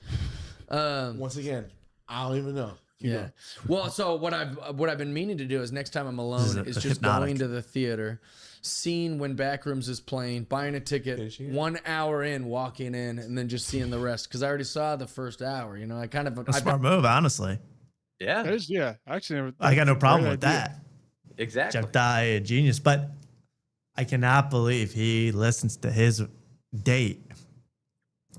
Once again, I don't even know. Keep going. Well, so what I've been meaning to do is next time I'm alone is just going to the theater, seeing when Backrooms is playing, buying a ticket, 1 hour in, walking in, and then just seeing the rest because I already saw the first hour. I kind of A smart move, honestly. Yeah. That is, actually, I got no problem with idea. that. Exactly. Jeff Dye, a genius, but I cannot believe he listens to his date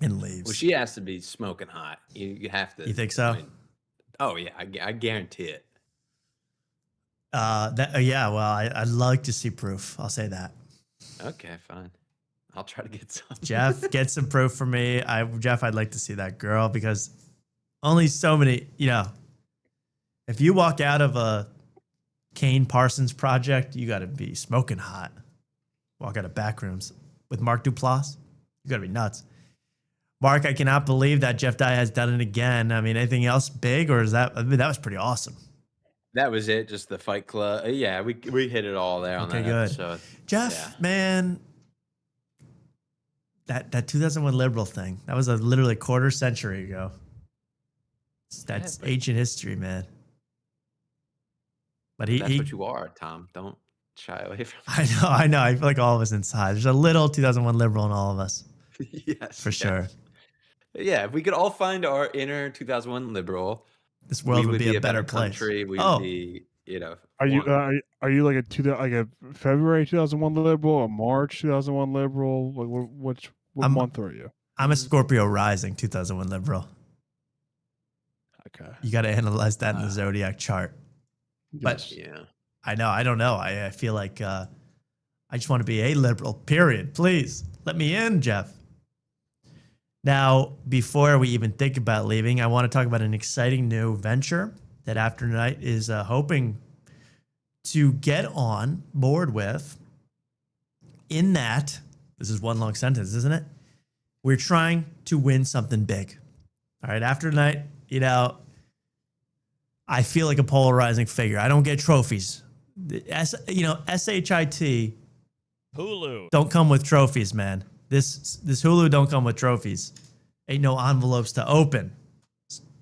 and leaves. Well, she has to be smoking hot. You have to. You think so? Oh yeah, I guarantee it. Yeah. Well, I'd like to see proof. I'll say that. Okay, fine. I'll try to get some. Jeff, get some proof for me. Jeff, I'd like to see that girl because only so many. If you walk out of a Kane Parsons project, you got to be smoking hot. Walk out of Backrooms with Mark Duplass, you got to be nuts. Mark, I cannot believe that Jeff Dye has done it again. I mean, anything else big, or is that? I mean, that was pretty awesome. That was it. Just the Fight Club. Yeah, we hit it all there on that episode. Jeff, man, that 2001 liberal thing. That was literally a quarter century ago. That's ancient history, man. But that's what you are, Tom. Don't shy away from it. I know. I feel like all of us inside. There's a little 2001 liberal in all of us. Yes, for sure. Yeah, if we could all find our inner 2001 liberal, this world would be a better place. Country. We would be, Are you like a February 2001 liberal, a March 2001 liberal? Like what month are you? I'm a Scorpio rising 2001 liberal. Okay. You got to analyze that in the zodiac chart. But yeah, I know. I don't know. I feel like I just want to be a liberal. Period. Please let me in, Jeff. Now, before we even think about leaving, I want to talk about an exciting new venture that After Night is hoping to get on board with. In that, this is one long sentence, isn't it? We're trying to win something big. All right, After Night, I feel like a polarizing figure. I don't get trophies. SHIT Hulu don't come with trophies, man. This Hulu don't come with trophies. ain't no envelopes to open.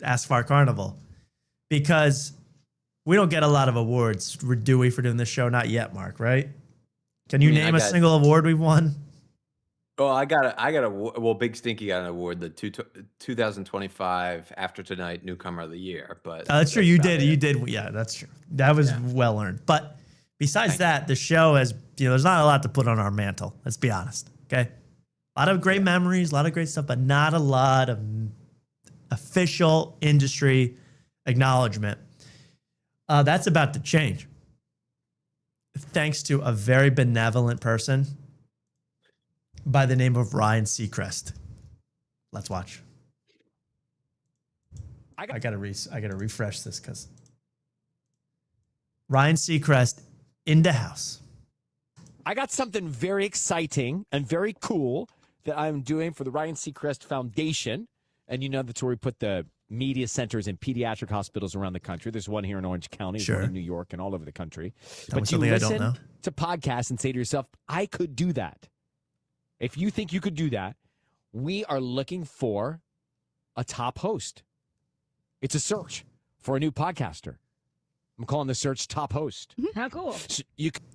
Ask Far Carnival. Because we don't get a lot of awards. Do we for doing this show? Not yet, Mark, right? Can you name a single award we've won? Oh, I got a well, Big Stinky got an award, the 2025 After Tonight Newcomer of the Year. But that's true. You did. Yeah, that's true. That was well earned. But besides that, the show has, there's not a lot to put on our mantle. Let's be honest. Okay. A lot of great memories, a lot of great stuff, but not a lot of official industry acknowledgement. That's about to change. Thanks to a very benevolent person by the name of Ryan Seacrest. Let's watch. I gotta refresh this because Ryan Seacrest in the house. I got something very exciting and very cool that I'm doing for the Ryan Seacrest Foundation. And that's where we put the media centers in pediatric hospitals around the country. There's one here in Orange County, there's one in New York, and all over the country. But you listen to podcasts and say to yourself, I could do that. If you think you could do that, we are looking for a top host. It's a search for a new podcaster. I'm calling the search Top Host. How cool. So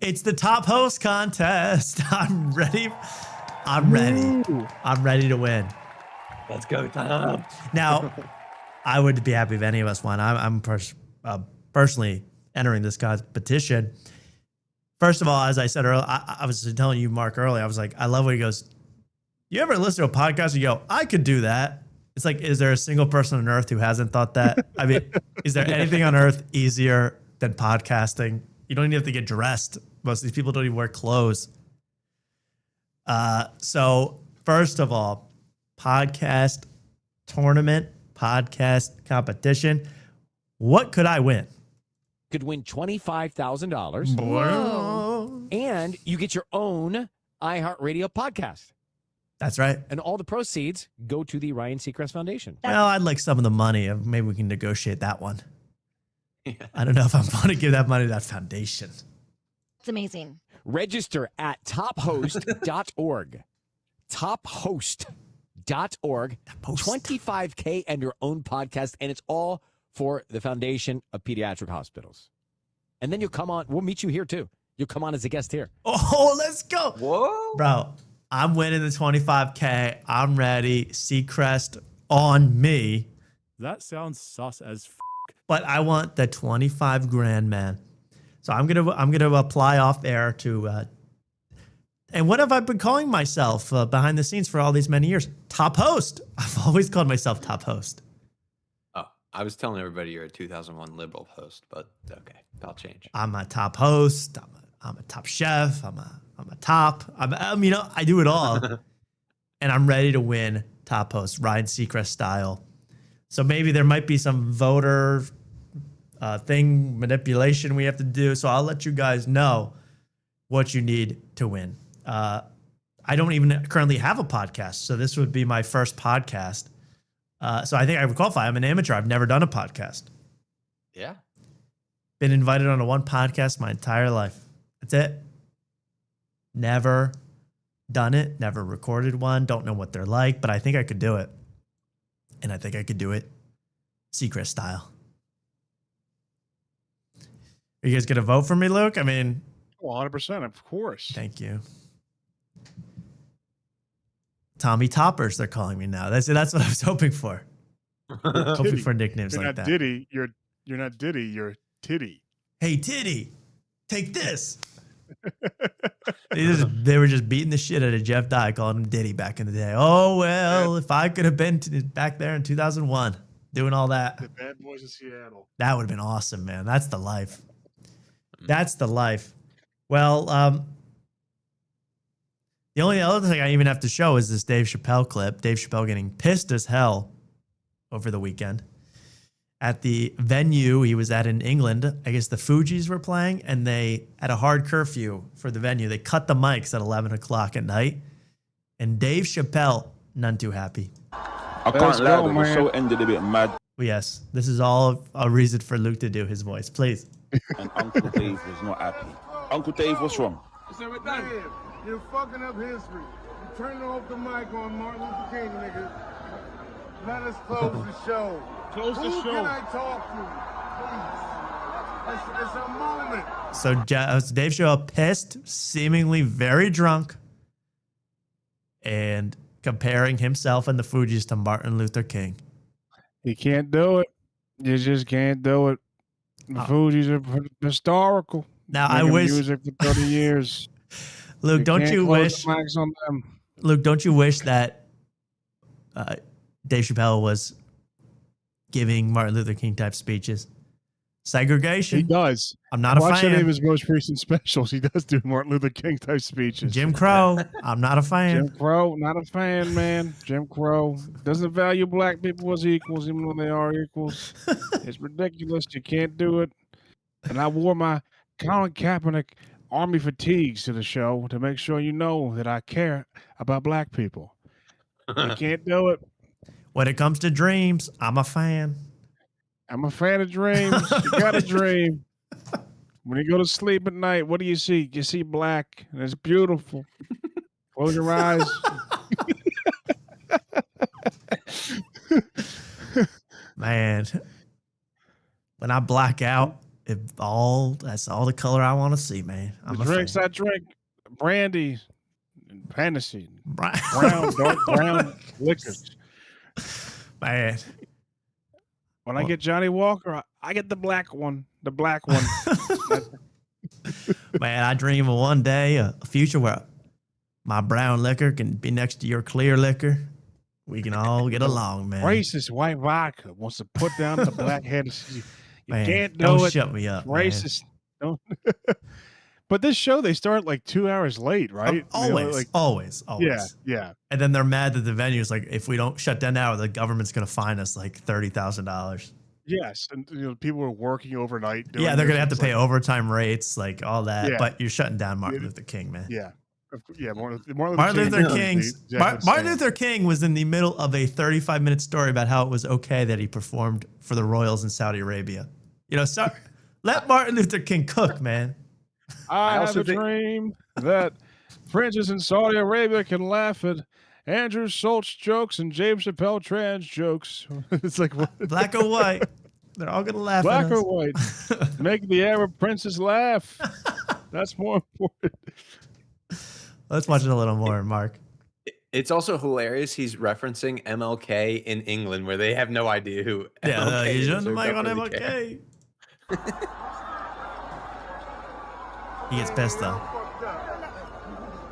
it's the Top Host contest. I'm ready. I'm ready to win. Let's go, Tom. Now, I would be happy if any of us won. I'm personally entering this competition. First of all, as I said earlier, I was telling you, Mark, earlier, I was like, I love when he goes, you ever listen to a podcast and you go, I could do that? It's like, is there a single person on earth who hasn't thought that? I mean, is there anything on earth easier than podcasting? You don't even have to get dressed. Most of these people don't even wear clothes. So first of all, podcast tournament, podcast competition. What could I win? Could win $25,000. And you get your own iHeartRadio podcast. That's right. And all the proceeds go to the Ryan Seacrest Foundation. Well, I'd like some of the money. Maybe we can negotiate that one. Yeah. I don't know if I'm going to give that money to that foundation. It's amazing. Register at tophost.org. Tophost.org. $25K and your own podcast. And it's all for the Foundation of Pediatric Hospitals. And then you'll come on. We'll meet you here, too. You'll come on as a guest here. Oh, let's go. Whoa. Bro, I'm winning the 25K. I'm ready. Seacrest on me. That sounds sus as f***. But I want the 25 grand, man. So I'm gonna apply off air to. And what have I been calling myself behind the scenes for all these many years? Top host. I've always called myself top host. Oh, I was telling everybody you're a 2001 liberal host, but okay, I'll change. I'm a top host. I'm a top chef. I'm a top. I do it all. And I'm ready to win top host, Ryan Seacrest style. So maybe there might be some voter thing manipulation we have to do. So I'll let you guys know what you need to win. I don't even currently have a podcast, so this would be my first podcast. So I think I would qualify. I'm an amateur. I've never done a podcast. Yeah. Been invited on one podcast my entire life. That's it. Never done it. Never recorded one. Don't know what they're like, but I think I could do it. And I think I could do it Seacrest style. Are you guys going to vote for me, Luke? I mean... 100%, of course. Thank you. Tommy Toppers, they're calling me now. That's what I was hoping for. Hoping for nicknames like that. Diddy, you're not Diddy, you're Titty. Hey, Titty, take this. They were just beating the shit out of Jeff Dye, calling him Diddy back in the day. Oh, well, if I could have been back there in 2001 doing all that. The Bad Boys of Seattle. That would have been awesome, man. That's the life. That's the life. Well, the only other thing I even have to show is this Dave Chappelle clip. Dave Chappelle getting pissed as hell over the weekend at the venue he was at in England. I guess the Fugees were playing, and they had a hard curfew for the venue. They cut the mics at 11 o'clock at night, and Dave Chappelle, none too happy. I can't lie, it was so ended a bit mad. Well, yes, this is all a reason for Luke to do his voice. Please. And Uncle Dave was not happy. Uncle Dave, what's wrong? Man, you're fucking up history. You turning off the mic on Martin Luther King, nigga. Let us close the show. Close the Who show. can I talk to? Please. It's a moment. So Dave Chappelle pissed, seemingly very drunk, and comparing himself and the Fugees to Martin Luther King. You can't do it. You just can't do it. The Fugees are historical. Now, I Making wish- music for 30 years. Luke, don't can't you close wish? the mics on them. Luke, don't you wish that Dave Chappelle was giving Martin Luther King type speeches? Segregation. He does. I'm not a Watch any of fan. his most recent specials. He does do Martin Luther King type speeches. Jim Crow. I'm not a fan. Jim Crow, not a fan, man. Jim Crow doesn't value black people as equals, even though they are equals. It's ridiculous. You can't do it. And I wore my Colin Kaepernick army fatigues to the show to make sure you know that I care about black people. You can't do it. When it comes to dreams, I'm a fan. I'm a fan of dreams. You got a dream. When you go to sleep at night, what do you see? You see black, and it's beautiful. Close your eyes. Man, when I black out, that's all the color I want to see, man. I'm The a fan. drinks I drink, brandy, and Hennessy, brown, dark brown liquors. Man, when I get Johnny Walker, I get the black one. The black one. Man, I dream of one day, a future where my brown liquor can be next to your clear liquor. We can all get along, man. Racist white vodka wants to put down the black Hennessy. You Man, can't do don't it. shut me up, man. Racist. Don't. But this show, they start like 2 hours late, right? Always. Yeah. And then they're mad that the venue's like, if we don't shut down now, the government's going to fine us like $30,000. Yes, and people are working overnight. Yeah, they're going to have to pay overtime rates, like all that. Yeah. But you're shutting down Martin Luther King, man. Yeah. Martin Luther King was in the middle of a 35-minute story about how it was okay that he performed for the royals in Saudi Arabia. Let Martin Luther King cook, man. I have a dream that princes in Saudi Arabia can laugh at Andrew Schultz jokes and James Chappelle trans jokes. It's like what? Black or white. They're all going to laugh Black at or us. white. Make the Arab princes laugh. That's more important. Let's watch it a little more, Mark. It's also hilarious. He's referencing MLK in England, where they have no idea who. Yeah, MLK he's is on the or mic don't on really care. MLK. He gets pissed though.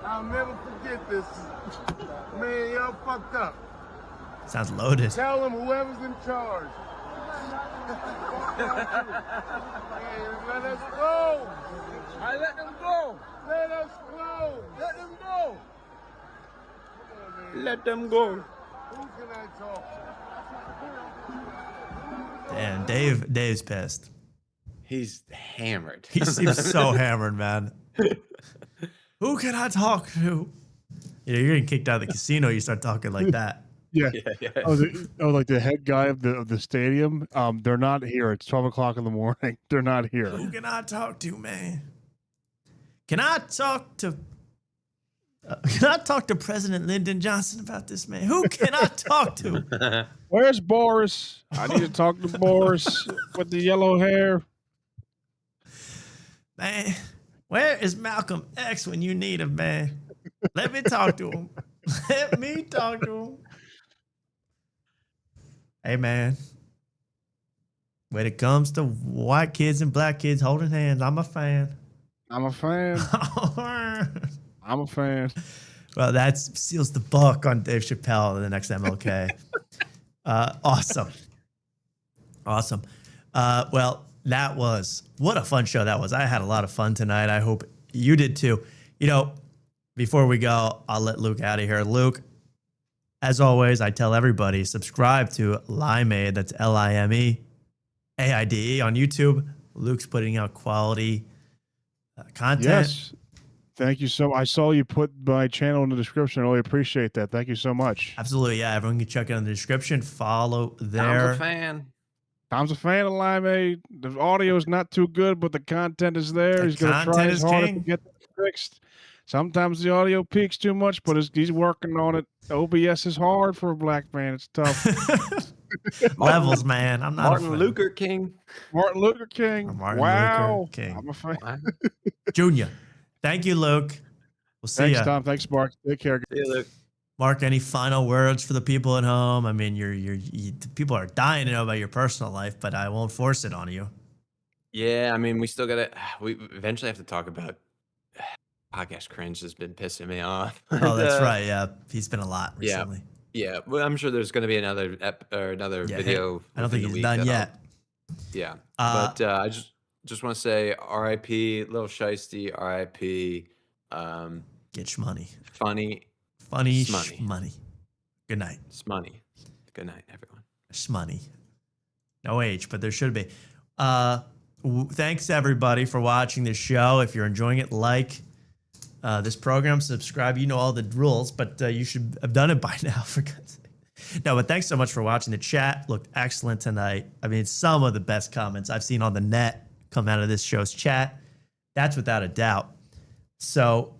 I'll never forget this. Man, y'all fucked up. Sounds loaded. Tell them whoever's in charge. Man, let us go. I let them go. Let us go. Let them go. Let them go. Who can I talk to? Damn, Dave's pissed. He's hammered. He seems so hammered, man. Who can I talk to? You're getting kicked out of the casino. You start talking like that. Yeah. Like the head guy of the stadium. They're not here. It's 12 o'clock in the morning. They're not here. Who can I talk to, man? Can I talk to President Lyndon Johnson about this, man? Who can I talk to? Where's Boris? I need to talk to Boris with the yellow hair. Man, where is Malcolm X when you need him, man? Let me talk to him. Let me talk to him. Hey, man. When it comes to white kids and black kids holding hands, I'm a fan. I'm a fan. I'm a fan. Well, that seals the book on Dave Chappelle in the next MLK. Awesome. Well, what a fun show that was. I had a lot of fun tonight. I hope you did too. Before we go, I'll let Luke out of here. Luke, as always, I tell everybody, subscribe to Limeade. That's LIMEAIDE on YouTube. Luke's putting out quality content. Yes. Thank you I saw you put my channel in the description. I really appreciate that. Thank you so much. Absolutely. Yeah. Everyone can check it in the description. Follow there. Tom's a fan. Tom's a fan of Limeade. The audio is not too good, but the content is there. He's going to try his hardest to get that fixed. Sometimes the audio peaks too much, but he's working on it. OBS is hard for a black man. It's tough. Levels, man. I'm not Martin Luther King. Martin Luther King. Martin Wow. Luther King. I'm a fan. Junior. Thank you, Luke. We'll see Thanks, ya. Tom. Thanks, Mark. Take care. See you, Luke. Mark, any final words for the people at home? I mean, people are dying to know about your personal life, but I won't force it on you. Yeah, I mean, we eventually have to talk about podcast cringe has been pissing me off. Oh, that's right. Yeah, he's been a lot Yeah. recently. Yeah, well, I'm sure there's going to be another video. I don't think within the he's week done that yet. Yeah, but I just want to say R.I.P. Lil Shiesty, R.I.P. Get shmoney. Funny Shmoney. Money. Good night. Smoney. Good night, everyone. Shmoney. No H, but there should be. Thanks everybody for watching this show. If you're enjoying it, like this program, subscribe. You know all the rules, but you should have done it by now, for God's sake. No, but thanks so much for watching. The chat looked excellent tonight. I mean, some of the best comments I've seen on the net come out of this show's chat. That's without a doubt. So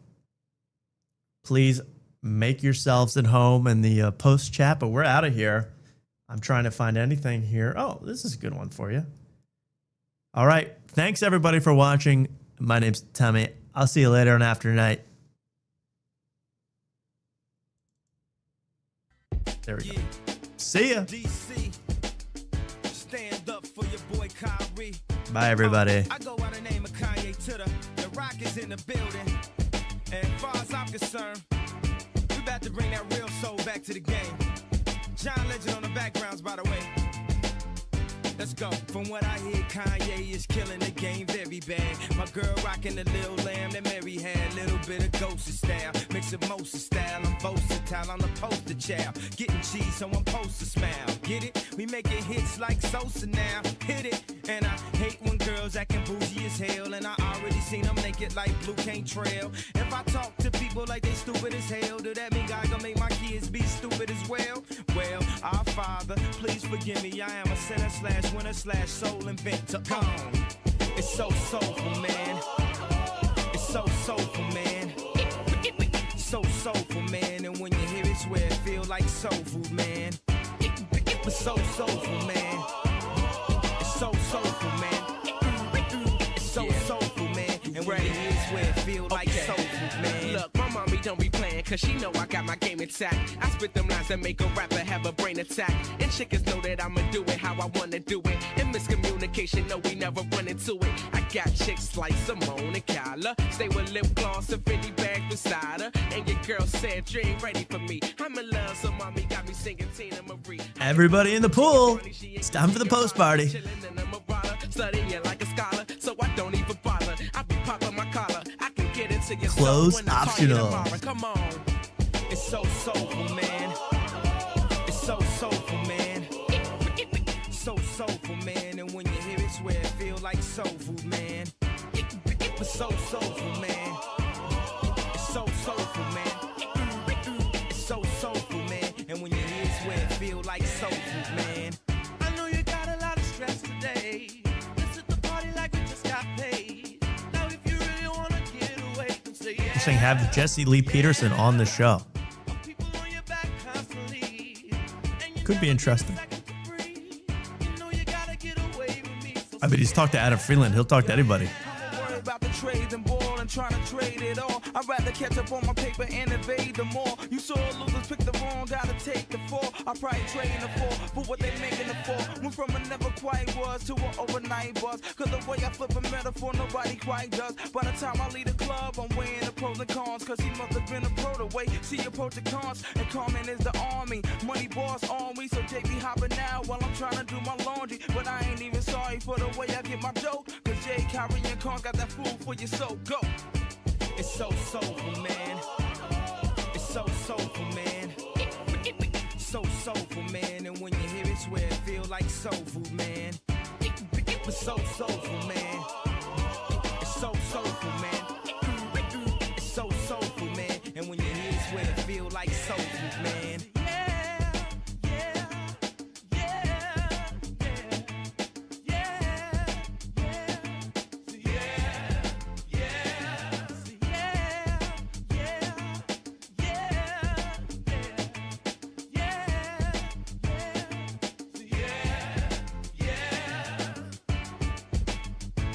please make yourselves at home in the post chat, but we're out of here. I'm trying to find anything here. Oh, this is a good one for you. All right. Thanks, everybody, for watching. My name's Tommy. I'll see you later on After Night. There we go. See ya. Stand up for your boy Kyrie. Bye, everybody. I go by the name of Kanye to the Rock is in the building. And as far as I'm concerned, we about to bring that real soul back to the game. John Legend on the backgrounds, by the way. Let's go. From what I hear, Kanye is killing the game very bad. My girl rocking the Lil Lamb that Mary had. Little bit of ghost style. Mix of Moses style. I'm versatile. I'm the poster child. Getting cheese, so I'm supposed to smile. Get it? We making hits like Sosa now. Hit it. And I hate when girls acting bougie as hell. And I already seen them naked like Blue Cane Trail. If I talk to people like they stupid as hell, do that mean God gonna make my kids be stupid as well? Well, our Father, please forgive me. I am a sinner / winner / soul inventor. It's so soulful, man. It's so soulful, man. So soulful, man. And when you hear it, swear it feel like soul food, man. It's so soulful, man. It's so soulful, man. It's so soulful, man. And when you hear it, swear it feel like soul food, man. Look, my mommy don't be playing, cause she know I got my game intact. I spit them lines that make a rapper have a brain attack. And chickens know that I'ma do it how I wanna do it. And miscommunication, no, we never run into it. I got chicks like Simone and Kyla. Stay with lip gloss and 50 bags beside her. And your girl said, you ain't ready for me. I'm in love, so mommy got me singing Tina Marie. Everybody in the pool. It's time for the post party. Studying like a scholar, so I don't even bother. I be popping my collar. I can get into your Close soul when I call you optional. tomorrow. Come on. It's so soulful, man. It's so soulful, man. So soulful, man. And when you hear it, swear it feel like soul food, man. It's so soulful, man. It's so soulful, man. It's so soulful, man. And when you hear it, swear it feel like soul food, man. I know you got a lot of stress today. This is the party like we just got paid. Now if you really wanna get away, then say yeah. Saying have Jesse Lee Peterson on the show. Could be interesting. I mean, he's talked to Adam Freeland. He'll talk to anybody. About the trade and ball and trying to trade it all. I'd rather catch up on my paper and evade them all. You saw losers pick the wrong, gotta take the fall. I probably trade the fall for what they making it for. Went from a never quite was to an overnight buzz. Cause the way I flip a metaphor, nobody quite does. By the time I leave the club, I'm weighing the pros and cons. Cause he must have been a pro the way she approach the cons. And Carmen is the army, money boss on me. So JB hopping out while I'm trying to do my laundry. But I ain't even sorry for the way I get my dough. Cause Jay, Kyrie, and Cons got that food for your soul. Go. It's so soulful, man. It's so soulful, man. So soulful, man. And when you hear it, swear it feel like soul food, man. It's so soulful, man. It's so soulful, man. It's so soulful, man. And when you hear it, swear it feel like soul